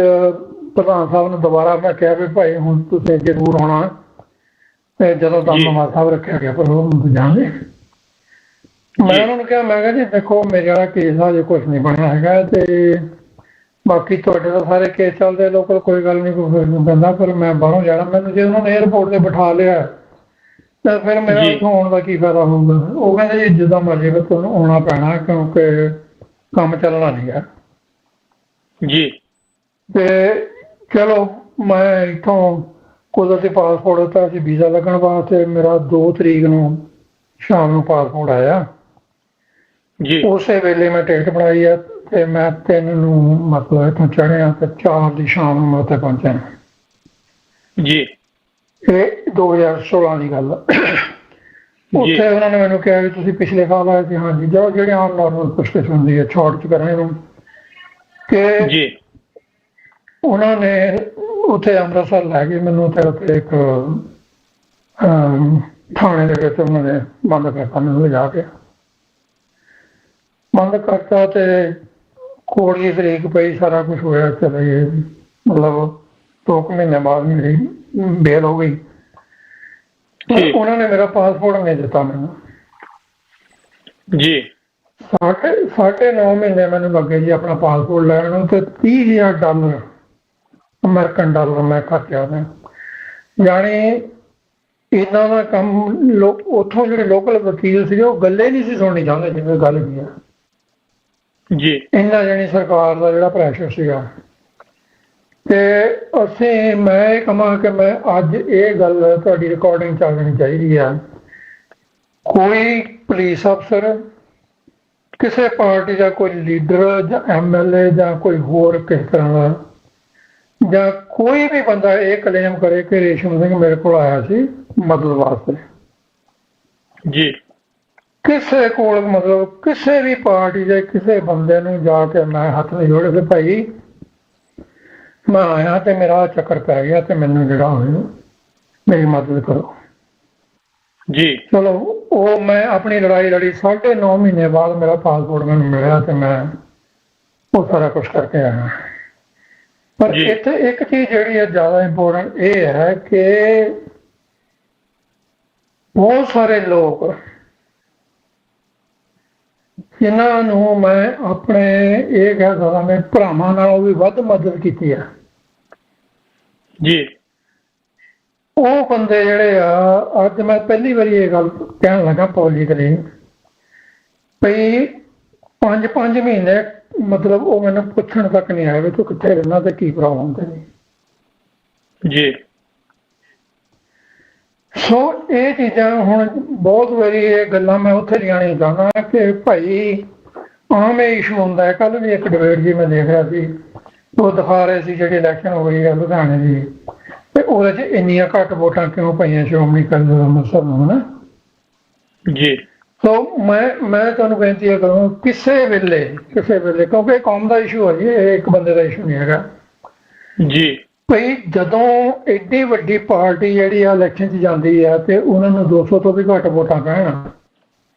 ਪ੍ਰਧਾਨ ਸਾਹਿਬ ਨੂੰ ਦੁਬਾਰਾ ਮੈਂ ਕਿਹਾ ਵੀ ਭਾਈ ਹੁਣ ਤੁਸੀਂ ਜ਼ਰੂਰ ਆਉਣਾ ਤੇ ਜਦੋਂ ਦਮਦਮਾ ਸਾਹਿਬ ਰੱਖਿਆ ਗਿਆ ਪਰ ਉਹ ਜਾਣਗੇ। ਮੈਂ ਉਹਨਾਂ ਨੂੰ ਕਿਹਾ, ਮੈਂ ਕਿਹਾ ਜੀ ਦੇਖੋ ਮੇਰੇ ਵਾਲਾ ਕੇਸ ਆ ਜੇ ਕੁਛ ਨਹੀਂ ਬਣਿਆ ਹੈਗਾ ਤੇ ਬਾਕੀ ਤੁਹਾਡੇ ਤਾਂ ਸਾਰੇ ਕੇਸ ਚੱਲਦੇ ਲੋਕਲ, ਕੋਈ ਗੱਲ ਨਹੀਂ ਕੋਈ ਨਹੀਂ ਪੈਂਦਾ, ਪਰ ਮੈਂ ਬਾਹਰੋਂ ਜਾਣਾ। ਮੈਨੂੰ ਜੇ ਉਹਨਾਂ ਨੇ ਏਅਰਪੋਰਟ ਤੇ ਬਿਠਾ ਲਿਆ ਤਾਂ ਫਿਰ ਮੇਰਾ ਇੱਥੋਂ ਆਉਣ ਦਾ ਕੀ ਫਾਇਦਾ ਹੋਊਗਾ। ਉਹ ਕਹਿੰਦੇ ਜੀ ਜਿੱਦਾਂ ਮਰਜ਼ੀ ਫਿਰ ਤੁਹਾਨੂੰ ਆਉਣਾ ਪੈਣਾ ਕਿਉਂਕਿ ਕੰਮ ਚੱਲਣਾ ਨਹੀਂ ਗਾ ਜੀ। ਤੇ ਚਲੋ ਮੈਂ ਇੱਥੋਂ ਕੁਦਰਤੀ ਪਾਸਪੋਰਟ ਦਿੱਤਾ ਸੀ ਵੀਜ਼ਾ ਲੱਗਣ ਵਾਸਤੇ। ਮੇਰਾ 2 ਤਰੀਕ ਨੂੰ ਸ਼ਾਮ ਨੂੰ ਪਾਸਪੋਰਟ ਆਇਆ। ਜੀ ਉਸੇ ਵੇਲੇ ਮੈਂ ਟਿਕਟ ਬਣਾਈ ਆ ਤੇ ਮੈਂ 3 ਨੂੰ ਮਤਲਬ ਇੱਥੋਂ ਚੜ੍ਹਿਆ ਤੇ 4 ਦੀ ਸ਼ਾਮ ਨੂੰ ਮੈਂ ਉੱਥੇ ਪਹੁੰਚਿਆ। ਜੀ ਇਹ 2016 ਦੀ ਗੱਲ। ਉੱਥੇ ਉਹਨਾਂ ਨੇ ਮੈਨੂੰ ਕਿਹਾ ਵੀ ਤੁਸੀਂ ਪਿਛਲੇ ਸਾਲ ਆਏ ਸੀ। ਹਾਂਜੀ ਜਾਓ ਜਿਹੜੇ ਆਮ ਨੋਰਮਲ ਪੁੱਛਗਿੱਛ ਹੁੰਦੀ ਹੈ ਛੋਟ 'ਚ ਕਰਾਂ ਇਹਨੂੰ ਕਿ ਜੀ। ਉਹਨਾਂ ਨੇ ਉੱਥੇ ਅੰਮ੍ਰਿਤਸਰ ਲੈ ਗਏ ਮੈਨੂੰ ਤੇ ਉੱਥੇ ਇੱਕ ਥਾਣੇ ਦੇ ਵਿੱਚ ਉਹਨਾਂ ਨੇ ਬੰਦ ਕਰਤਾ ਮੈਨੂੰ ਲਿਜਾ ਕੇ। ਬੰਦ ਕਰਤਾ ਤੇ ਕੋਰਟ ਦੀ ਤਰੀਕ ਪਈ, ਸਾਰਾ ਕੁਝ ਹੋਇਆ, ਚਲੇ ਗਏ। ਮਤਲਬ 2 ਮਹੀਨੇ ਬਾਅਦ ਮੇਰੀ ਬੇਲ ਹੋ ਗਈ। ਉਹਨਾਂ ਨੇ ਮੇਰਾ ਪਾਸਪੋਰਟ ਨਹੀਂ ਦਿੱਤਾ ਮੈਨੂੰ। ਜੀ 9.5 ਮਹੀਨੇ ਮੈਨੂੰ ਲੱਗੇ ਜੀ ਆਪਣਾ ਪਾਸਪੋਰਟ ਲੈਣ ਨੂੰ ਤੇ $30,000 ਅਮਰੀਕਨ ਡਾਲਰ ਮੈਂ ਖਰਚਿਆ ਉਹਨੇ। ਜਾਣੀ ਇਹਨਾਂ ਦਾ ਕੰਮ ਉੱਥੋਂ ਜਿਹੜੇ ਲੋਕਲ ਵਕੀਲ ਸੀਗੇ ਉਹ ਗੱਲੇ ਨਹੀਂ ਸੀ ਸੁਣਨੀ ਚਾਹੁੰਦੇ ਜਿਵੇਂ ਗੱਲ ਕੀ ਆ ਜੀ। ਇਹਨਾਂ ਜਾਣੀ ਸਰਕਾਰ ਦਾ ਜਿਹੜਾ ਪ੍ਰੈਸ਼ਰ ਸੀਗਾ ਤੇ ਮੈਂ ਇਹ ਕਹਾਂ ਕਿ ਮੈਂ ਅੱਜ ਇਹ ਗੱਲ ਤੁਹਾਡੀ ਰਿਕਾਰਡਿੰਗ ਚੱਲਣੀ ਚਾਹੀਦੀ ਆ। ਕੋਈ ਪੁਲਿਸ ਅਫਸਰ ਕਿਸੇ ਪਾਰਟੀ ਦਾ ਕੋਈ ਲੀਡਰ ਜਾਂ MLA ਜਾਂ ਕੋਈ ਹੋਰ ਕਿਸੇ ਤਰ੍ਹਾਂ ਦਾ ਜਾਂ ਕੋਈ ਵੀ ਬੰਦਾ ਇਹ ਕਲੇਮ ਕਰੇ ਕਿ ਰੇਸ਼ਮ ਸਿੰਘ ਮੇਰੇ ਕੋਲ ਆਇਆ ਸੀ ਮਦਦ ਵਾਸਤੇ। ਜੀ ਕਿਸੇ ਕੋਲ ਮਤਲਬ ਕਿਸੇ ਵੀ ਪਾਰਟੀ ਦੇ ਕਿਸੇ ਬੰਦੇ ਨੂੰ ਜਾ ਕੇ ਮੈਂ ਹੱਥ ਨਹੀਂ ਜੋੜੇ ਕਿ ਭਾਈ ਮੈਂ ਆਇਆ ਤੇ ਮੇਰਾ ਚੱਕਰ ਪੈ ਗਿਆ ਤੇ ਮੈਨੂੰ ਜਿਹੜਾ ਹੋਇਆ ਮੇਰੀ ਮਦਦ ਕਰੋ। ਜੀ ਚਲੋ ਉਹ ਮੈਂ ਆਪਣੀ ਲੜਾਈ ਲੜੀ। 9.5 ਮਹੀਨੇ ਬਾਅਦ ਮੇਰਾ ਪਾਸਪੋਰਟ ਮੈਨੂੰ ਮਿਲਿਆ ਤੇ ਮੈਂ ਉਹ ਸਾਰਾ ਕੁਛ ਕਰਕੇ ਆਇਆ। ਪਰ ਇੱਥੇ ਇੱਕ ਚੀਜ਼ ਜਿਹੜੀ ਹੈ ਜ਼ਿਆਦਾ ਇੰਪੋਰਟੈਂਟ ਇਹ ਹੈ ਕਿ ਬਹੁਤ ਸਾਰੇ ਲੋਕ ਜਿਨ੍ਹਾਂ ਨੂੰ ਮੈਂ ਆਪਣੇ ਇਹ ਕਹਿ ਸਕਦਾ ਮੈਂ ਭਰਾਵਾਂ ਨਾਲੋਂ ਵੀ ਵੱਧ ਮਦਦ ਕੀਤੀ ਹੈ। ਜੀ ਉਹ ਬੰਦੇ ਜਿਹੜੇ ਆ ਅੱਜ ਮੈਂ ਪਹਿਲੀ ਵਾਰੀ ਇਹ ਗੱਲ ਕਹਿਣ ਲੱਗਾ ਪਬਲਿਕਲੀ ਵੀ 5 ਮਹੀਨੇ ਮਤਲਬ ਉਹ ਮੈਨੂੰ ਪੁੱਛਣ ਤੱਕ ਨਹੀਂ ਆਇਆ ਵੀ ਤੂੰ ਕਿੱਥੇ ਰਹਿਣਾ ਤੇ ਕੀ ਪ੍ਰੋਬਲਮ ਤੇਰੀ। ਜੀ ਸੋ ਇਹ ਚੀਜ਼ਾਂ ਹੁਣ ਬਹੁਤ ਵਾਰੀ ਇਹ ਗੱਲਾਂ ਮੈਂ ਉੱਥੇ ਲਿਆਉਣੀਆਂ ਚਾਹੁੰਦਾ ਕਿ ਭਾਈ ਆਮ ਇਹ ਇਸ਼ੂ ਹੁੰਦਾ ਹੈ। ਕੱਲ ਵੀ ਇੱਕ ਡਿਬੇਟ ਜੀ ਮੈਂ ਦੇਖ ਰਿਹਾ ਸੀ, ਉਹ ਦਿਖਾ ਰਹੇ ਸੀ ਜਿਹੜੀ ਇਲੈਕਸ਼ਨ ਹੋਈ ਹੈ ਲੁਧਿਆਣੇ ਦੀ, ਤੇ ਉਹਦੇ 'ਚ ਇੰਨੀਆਂ ਘੱਟ ਵੋਟਾਂ ਕਿਉਂ ਪਈਆਂ ਸ਼੍ਰੋਮਣੀ ਅਕਾਲੀ ਦਲ ਅੰਮ੍ਰਿਤਸਰ ਨੂੰ, ਹਨਾ ਜੀ। ਸੋ ਮੈਂ ਤੁਹਾਨੂੰ ਬੇਨਤੀ ਇਹ ਕਰਾਂ, ਕਿਸੇ ਵੇਲੇ ਕਿਉਂਕਿ ਇਹ ਕੌਮ ਦਾ ਇਸ਼ੂ ਹੈ ਜੀ, ਇਹ ਇੱਕ ਬੰਦੇ ਦਾ ਇਸ਼ੂ ਨਹੀਂ ਹੈਗਾ ਜੀ। ਭਈ ਜਦੋਂ ਐਡੀ ਵੱਡੀ ਪਾਰਟੀ ਜਿਹੜੀ ਆ ਇਲੈਕਸ਼ਨ 'ਚ ਜਾਂਦੀ ਆ ਤੇ ਉਹਨਾਂ ਨੂੰ 200 ਤੋਂ ਵੀ ਘੱਟ ਵੋਟਾਂ ਪੈਣ,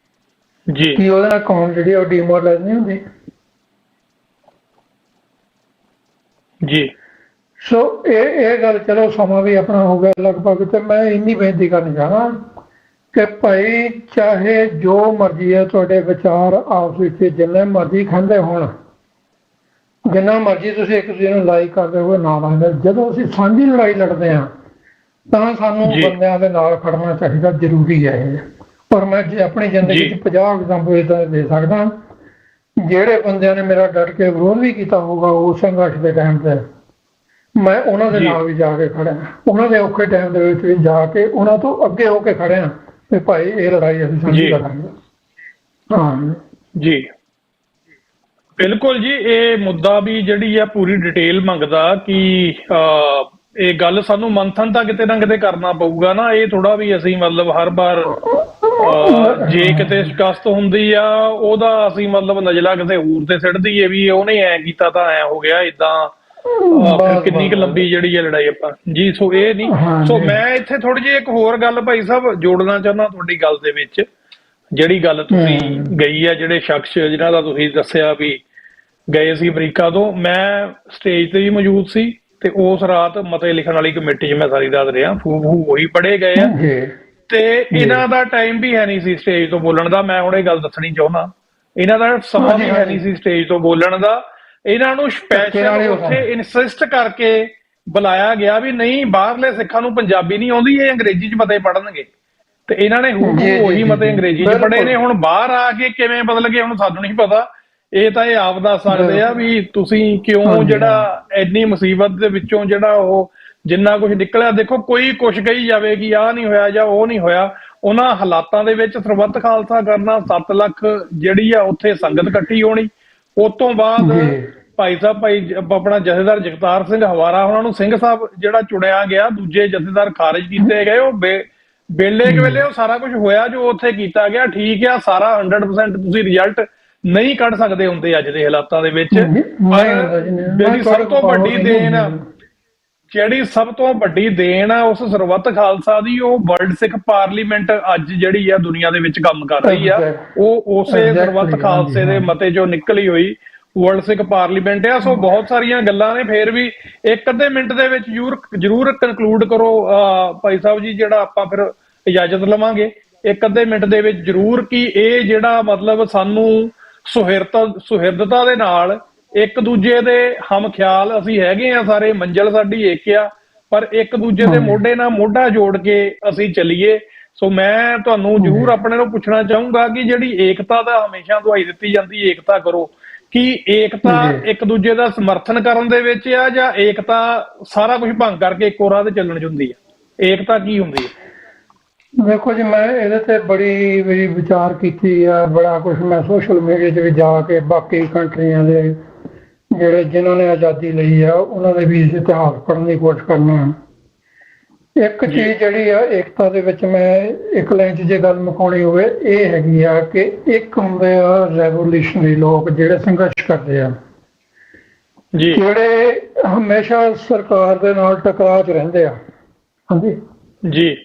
ਜੀ ਕੀ ਉਹਦੇ ਨਾਲ ਕੌਮ ਜਿਹੜੀ ਉਹ ਡੀਮੋਰਲਾਈਜ਼ ਨਹੀਂ ਹੁੰਦੀ? ਜੀ। ਸੋ ਇਹ ਗੱਲ ਚਲੋ ਸਮਾਂ ਵੀ ਆਪਣਾ ਹੋ ਗਿਆ ਲਗਭਗ, ਤੇ ਮੈਂ ਇੰਨੀ ਬੇਨਤੀ ਕਰਨੀ ਚਾਹਣਾ ਕਿ ਭਾਈ ਚਾਹੇ ਜੋ ਮਰਜ਼ੀ ਹੈ ਤੁਹਾਡੇ ਵਿਚਾਰ ਆਪਸ ਵਿੱਚ ਜਿੰਨੇ ਮਰਜ਼ੀ ਖਾਂਦੇ ਹੋਣ, ਜਿੰਨਾ ਮਰਜ਼ੀ ਤੁਸੀਂ ਇੱਕ ਦੂਜੇ ਨੂੰ ਲਾਈਕ ਕਰਦੇ ਹੋਏ ਨਾ ਲਾਉਂਦੇ, ਜਦੋਂ ਅਸੀਂ ਸਾਂਝੀ ਲੜਾਈ ਲੜਦੇ ਹਾਂ ਤਾਂ ਸਾਨੂੰ ਬੰਦਿਆਂ ਦੇ ਨਾਲ ਖੜਨਾ ਚਾਹੀਦਾ, ਜ਼ਰੂਰੀ ਹੈ ਇਹ। ਪਰ ਮੈਂ ਆਪਣੀ ਜ਼ਿੰਦਗੀ 'ਚ 50 ਐਗਜ਼ਾਮਪਲ ਇੱਦਾਂ ਦੇ ਸਕਦਾ ਜਿਹੜੇ ਬੰਦਿਆਂ ਨੇ ਮੇਰਾ ਡਟ ਕੇ ਵਿਰੋਧ ਵੀ ਕੀਤਾ ਹੋਊਗਾ ਉਸ ਸੰਘਰਸ਼ ਦੇ ਟਾਈਮ ਤੇ, ਮੈਂ ਉਹਨਾਂ ਦੇ ਨਾਲ ਵੀ ਜਾ ਕੇ ਖੜਿਆ, ਉਹਨਾਂ ਦੇ ਔਖੇ ਟਾਈਮ ਦੇ ਵਿੱਚ ਵੀ ਜਾ ਕੇ ਉਹਨਾਂ ਤੋਂ ਅੱਗੇ ਹੋ ਕੇ ਖੜਿਆ ਤੇ ਭਾਈ ਇਹ ਲੜਾਈ ਅਸੀਂ ਸਾਂਝੀ ਲੜਾਂਗੇ। ਹਾਂ ਜੀ ਬਿਲਕੁਲ ਜੀ। ਇਹ ਮੁੱਦਾ ਵੀ ਜਿਹੜੀ ਆ ਪੂਰੀ ਡਿਟੇਲ ਮੰਗਦਾ ਕਿ ਇਹ ਗੱਲ ਸਾਨੂੰ ਮੰਥਨ ਤਾਂ ਕਿਤੇ ਨਾ ਕਿਤੇ ਕਰਨਾ ਪਊਗਾ ਨਾ। ਇਹ ਥੋੜਾ ਵੀ ਅਸੀਂ ਮਤਲਬ ਹਰ ਵਾਰ ਜੇ ਕਿਤੇ ਸ਼ਿਕਸਤ ਹੁੰਦੀ ਆ ਉਹਦਾ ਅਸੀਂ ਮਤਲਬ ਨਜ਼ਲਾ ਕਿਸੇ ਹੋਰ ਤੇ ਸਿੱਟ ਦਈਏ ਵੀ ਉਹਨੇ ਐ ਕੀਤਾ ਤਾਂ ਐ ਹੋ ਗਿਆ ਏਦਾਂ, ਫਿਰ ਕਿੰਨੀ ਕੁ ਲੰਬੀ ਜਿਹੜੀ ਹੈ ਲੜਾਈ ਆਪਾਂ ਜੀ। ਸੋ ਇਹ ਨਹੀਂ। ਸੋ ਮੈਂ ਇੱਥੇ ਥੋੜੀ ਜਿਹੀ ਇੱਕ ਹੋਰ ਗੱਲ ਭਾਈ ਸਾਹਿਬ ਜੋੜਨਾ ਚਾਹੁੰਦਾ ਤੁਹਾਡੀ ਗੱਲ ਦੇ ਵਿੱਚ, ਜਿਹੜੀ ਗੱਲ ਤੁਸੀਂ ਗਈ ਆ, ਜਿਹੜੇ ਸ਼ਖਸ ਜਿਨ੍ਹਾਂ ਦਾ ਤੁਸੀਂ ਦੱਸਿਆ ਵੀ ਗਏ ਸੀ ਅਮਰੀਕਾ ਤੋਂ, ਮੈਂ ਸਟੇਜ ਤੇ ਵੀ ਮੌਜੂਦ ਸੀ ਤੇ ਉਸ ਰਾਤ ਮਤੇ ਲਿਖਣ ਵਾਲੀ ਕਮੇਟੀ 'ਚ ਮੈਂ ਸਾਰੀ ਰਾਤ ਰਿਹਾ, ਉਹੀ ਪੜ੍ਹੇ ਗਏ ਆ ਤੇ ਇਹਨਾਂ ਦਾ ਟਾਈਮ ਵੀ ਹੈ ਨਹੀਂ ਸੀ ਸਟੇਜ ਤੋਂ ਬੋਲਣ ਦਾ। ਮੈਂ ਹੁਣ ਇਹ ਗੱਲ ਦੱਸਣੀ ਚਾਹੁੰਦਾ, ਇਹਨਾਂ ਦਾ ਸਮਾਂ ਵੀ ਹੈ ਨਹੀਂ ਸੀ ਸਟੇਜ ਤੋਂ ਬੋਲਣ ਦਾ। ਇਹਨਾਂ ਨੂੰ ਸਪੈਸ਼ਲ ਉੱਥੇ ਇਨਸਿਸਟ ਕਰਕੇ ਬੁਲਾਇਆ ਗਿਆ ਵੀ ਨਹੀਂ ਬਾਹਰਲੇ ਸਿੱਖਾਂ ਨੂੰ ਪੰਜਾਬੀ ਨਹੀਂ ਆਉਂਦੀ, ਇਹ ਅੰਗਰੇਜ਼ੀ 'ਚ ਮਤੇ ਪੜ੍ਹਨਗੇ, ਤੇ ਇਹਨਾਂ ਨੇ ਉਹੀ ਮਤੇ ਅੰਗਰੇਜ਼ੀ 'ਚ ਪੜ੍ਹੇ ਨੇ। ਹੁਣ ਬਾਹਰ ਆ ਕੇ ਕਿਵੇਂ ਬਦਲ ਗਏ ਹੁਣ ਸਾਨੂੰ ਨਹੀਂ ਪਤਾ, ਇਹ ਤਾਂ ਇਹ ਆਪ ਦੱਸ ਸਕਦੇ ਆ ਵੀ ਤੁਸੀਂ ਕਿਉਂ ਜਿਹੜਾ ਇੰਨੀ ਮੁਸੀਬਤ ਦੇ ਵਿੱਚੋਂ ਜਿਹੜਾ ਉਹ ਜਿੰਨਾ ਕੁਝ ਨਿਕਲਿਆ। ਦੇਖੋ ਕੋਈ ਕੁਛ ਕਹੀ ਜਾਵੇ ਕਿ ਆਹ ਨਹੀਂ ਹੋਇਆ ਜਾਂ ਉਹ ਨਹੀਂ ਹੋਇਆ, ਉਹਨਾਂ ਹਾਲਾਤਾਂ ਦੇ ਵਿੱਚ ਸਰਬੱਤ ਖਾਲਸਾ ਕਰਨਾ, 7 ਲੱਖ ਜਿਹੜੀ ਆ ਉੱਥੇ ਸੰਗਤ ਇਕੱਠੀ ਹੋਣੀ, ਉਸ ਤੋਂ ਬਾਅਦ ਭਾਈ ਆਪਣਾ ਜਥੇਦਾਰ ਜਗਤਾਰ ਸਿੰਘ ਹਵਾਰਾ ਉਹਨਾਂ ਨੂੰ ਸਿੰਘ ਸਾਹਿਬ ਜਿਹੜਾ ਚੁਣਿਆ ਗਿਆ, ਦੂਜੇ ਜਥੇਦਾਰ ਖਾਰਿਜ ਕੀਤੇ ਗਏ। ਉਹ ਵੇਲੇ ਉਹ ਸਾਰਾ ਕੁਝ ਹੋਇਆ ਜੋ ਉੱਥੇ ਕੀਤਾ ਗਿਆ। ਠੀਕ ਆ, ਸਾਰਾ 100% ਤੁਸੀਂ ਰਿਜ਼ਲਟ ਨਹੀਂ ਕੱਢ ਸਕਦੇ ਹੁੰਦੇ ਅੱਜ ਦੇ ਹਾਲਾਤਾਂ ਦੇ ਵਿੱਚ, ਪਰ ਜਿਹੜੀ ਸਭ ਤੋਂ ਵੱਡੀ ਦੇਣ ਆ ਉਸ ਸਰਬੱਤ ਖਾਲਸਾ ਦੀ, ਉਹ ਵਰਲਡ ਸਿੱਖ ਪਾਰਲੀਮੈਂਟ ਅੱਜ ਜਿਹੜੀ ਆ ਦੁਨੀਆ ਦੇ ਵਿੱਚ ਕੰਮ ਕਰ ਰਹੀ ਆ, ਉਹ ਉਸੇ ਸਰਬੱਤ ਖਾਲਸੇ ਦੇ ਮਤੇ ਚੋਂ ਨਿਕਲੀ ਹੋਈ ਵਰਲਡ ਸਿੱਖ ਪਾਰਲੀਮੈਂਟ ਆ। ਸੋ ਬਹੁਤ ਸਾਰੀਆਂ ਗੱਲਾਂ ਨੇ, ਫੇਰ ਵੀ ਇੱਕ ਅੱਧੇ ਮਿੰਟ ਦੇ ਵਿੱਚ ਜ਼ਰੂਰ ਕਨਕਲੂਡ ਕਰੋ ਭਾਈ ਸਾਹਿਬ ਜੀ, ਜਿਹੜਾ ਆਪਾਂ ਫਿਰ ਇਜਾਜ਼ਤ ਲਵਾਂਗੇ ਇੱਕ ਅੱਧੇ ਮਿੰਟ ਦੇ ਵਿੱਚ ਜ਼ਰੂਰ, ਕਿ ਇਹ ਜਿਹੜਾ ਮਤਲਬ ਸਾਨੂੰ ਸੁਹਿਰਦਤਾ ਦੇ ਨਾਲ ਇੱਕ ਦੂਜੇ ਦੇ ਹਮ ਖਿਆਲ ਅਸੀਂ ਹੈਗੇ ਆ ਸਾਰੇ, ਮੰਜ਼ਿਲ ਸਾਡੀ ਇੱਕ ਆ, ਪਰ ਇੱਕ ਦੂਜੇ ਦੇ ਮੋਢੇ ਨਾਲ ਮੋਢਾ ਜੋੜ ਕੇ ਅਸੀਂ ਚੱਲੀਏ। ਸੋ ਮੈਂ ਤੁਹਾਨੂੰ ਜ਼ਰੂਰ ਆਪਣੇ ਨੂੰ ਪੁੱਛਣਾ ਚਾਹੂੰਗਾ ਕਿ ਜਿਹੜੀ ਏਕਤਾ ਦਾ ਹਮੇਸ਼ਾ ਦੁਹਾਈ ਦਿੱਤੀ ਜਾਂਦੀ, ਏਕਤਾ ਕਰੋ, ਕੀ ਏਕਤਾ ਇੱਕ ਦੂਜੇ ਦਾ ਸਮਰਥਨ ਕਰਨ ਦੇ ਵਿੱਚ ਆ ਜਾਂ ਏਕਤਾ ਸਾਰਾ ਕੁਝ ਭੰਗ ਕਰਕੇ ਇੱਕੋ ਰਾਹ ਤੇ ਚੱਲਣ 'ਚ ਹੁੰਦੀ ਆ? ਏਕਤਾ ਕੀ ਹੁੰਦੀ ਹੈ? ਦੇਖੋ ਜੀ, ਮੈਂ ਇਹਦੇ ਤੇ ਬੜੀ ਵਿਚਾਰ ਕੀਤੀ ਆ, ਬੜਾ ਕੁਝ ਮੈਂ ਸੋਸ਼ਲ ਮੀਡੀਆ 'ਚ ਵੀ ਜਾ ਕੇ ਬਾਕੀ ਕੰਟਰੀਆਂ ਦੇ ਜਿਹੜੇ ਜਿਨ੍ਹਾਂ ਨੇ ਆਜ਼ਾਦੀ ਲਈ ਆ ਉਹਨਾਂ ਦੇ ਵੀ ਇਤਿਹਾਸ ਪੜ੍ਹਨ ਦੀ ਕੋਸ਼ਿਸ਼ ਕਰਨਾ। ਇੱਕ ਚੀਜ਼ ਜਿਹੜੀ ਆ ਏਕਤਾ ਦੇ ਵਿੱਚ ਮੈਂ ਇੱਕ ਲਾਈਨ 'ਚ ਜੇ ਗੱਲ ਮੁਕਾਉਣੀ ਹੋਵੇ, ਇਹ ਹੈਗੀ ਆ ਕਿ ਇੱਕ ਹੁੰਦੇ ਆ ਰੈਵੋਲੂਸ਼ਨਰੀ ਲੋਕ ਜਿਹੜੇ ਸੰਘਰਸ਼ ਕਰਦੇ ਆ, ਜਿਹੜੇ ਹਮੇਸ਼ਾ ਸਰਕਾਰ ਦੇ ਨਾਲ ਟਕਰਾਅ 'ਚ ਰਹਿੰਦੇ ਆ। ਹਾਂਜੀ ਜੀ।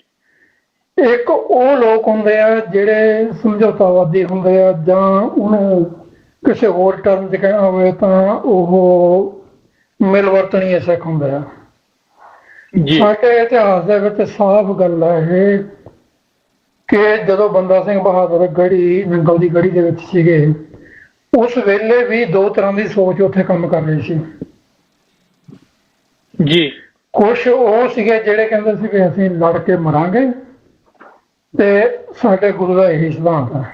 ਇੱਕ ਉਹ ਲੋਕ ਹੁੰਦੇ ਆ ਜਿਹੜੇ ਸਮਝੌਤਾਵਾਦੀ ਹੁੰਦੇ ਆ, ਜਾਂ ਉਹਨੂੰ ਕਿਸੇ ਹੋਰ ਟਰਮ 'ਚ ਕਹਿਣਾ ਹੋਵੇ ਤਾਂ ਉਹ ਮਿਲਵਰਤਣੀ ਸਿੱਖ ਹੁੰਦੇ ਆ। ਸਾਡੇ ਇਤਿਹਾਸ ਦੇ ਵਿੱਚ ਸਾਫ਼ ਗੱਲ ਹੈ ਇਹ ਕਿ ਜਦੋਂ ਬੰਦਾ ਸਿੰਘ ਬਹਾਦਰ ਗੜੀ ਨੰਗਲ ਦੀ ਗੜੀ ਦੇ ਵਿੱਚ ਸੀਗੇ, ਉਸ ਵੇਲੇ ਵੀ ਦੋ ਤਰ੍ਹਾਂ ਦੀ ਸੋਚ ਉੱਥੇ ਕੰਮ ਕਰ ਰਹੀ ਸੀ ਜੀ। ਕੁਛ ਉਹ ਸੀਗੇ ਜਿਹੜੇ ਕਹਿੰਦੇ ਸੀ ਵੀ ਅਸੀਂ ਲੜ ਕੇ ਮਰਾਂਗੇ ਤੇ ਸਾਡੇ ਗੁਰੂ ਦਾ ਇਹੀ ਸਿਧਾਂਤ ਹੈ।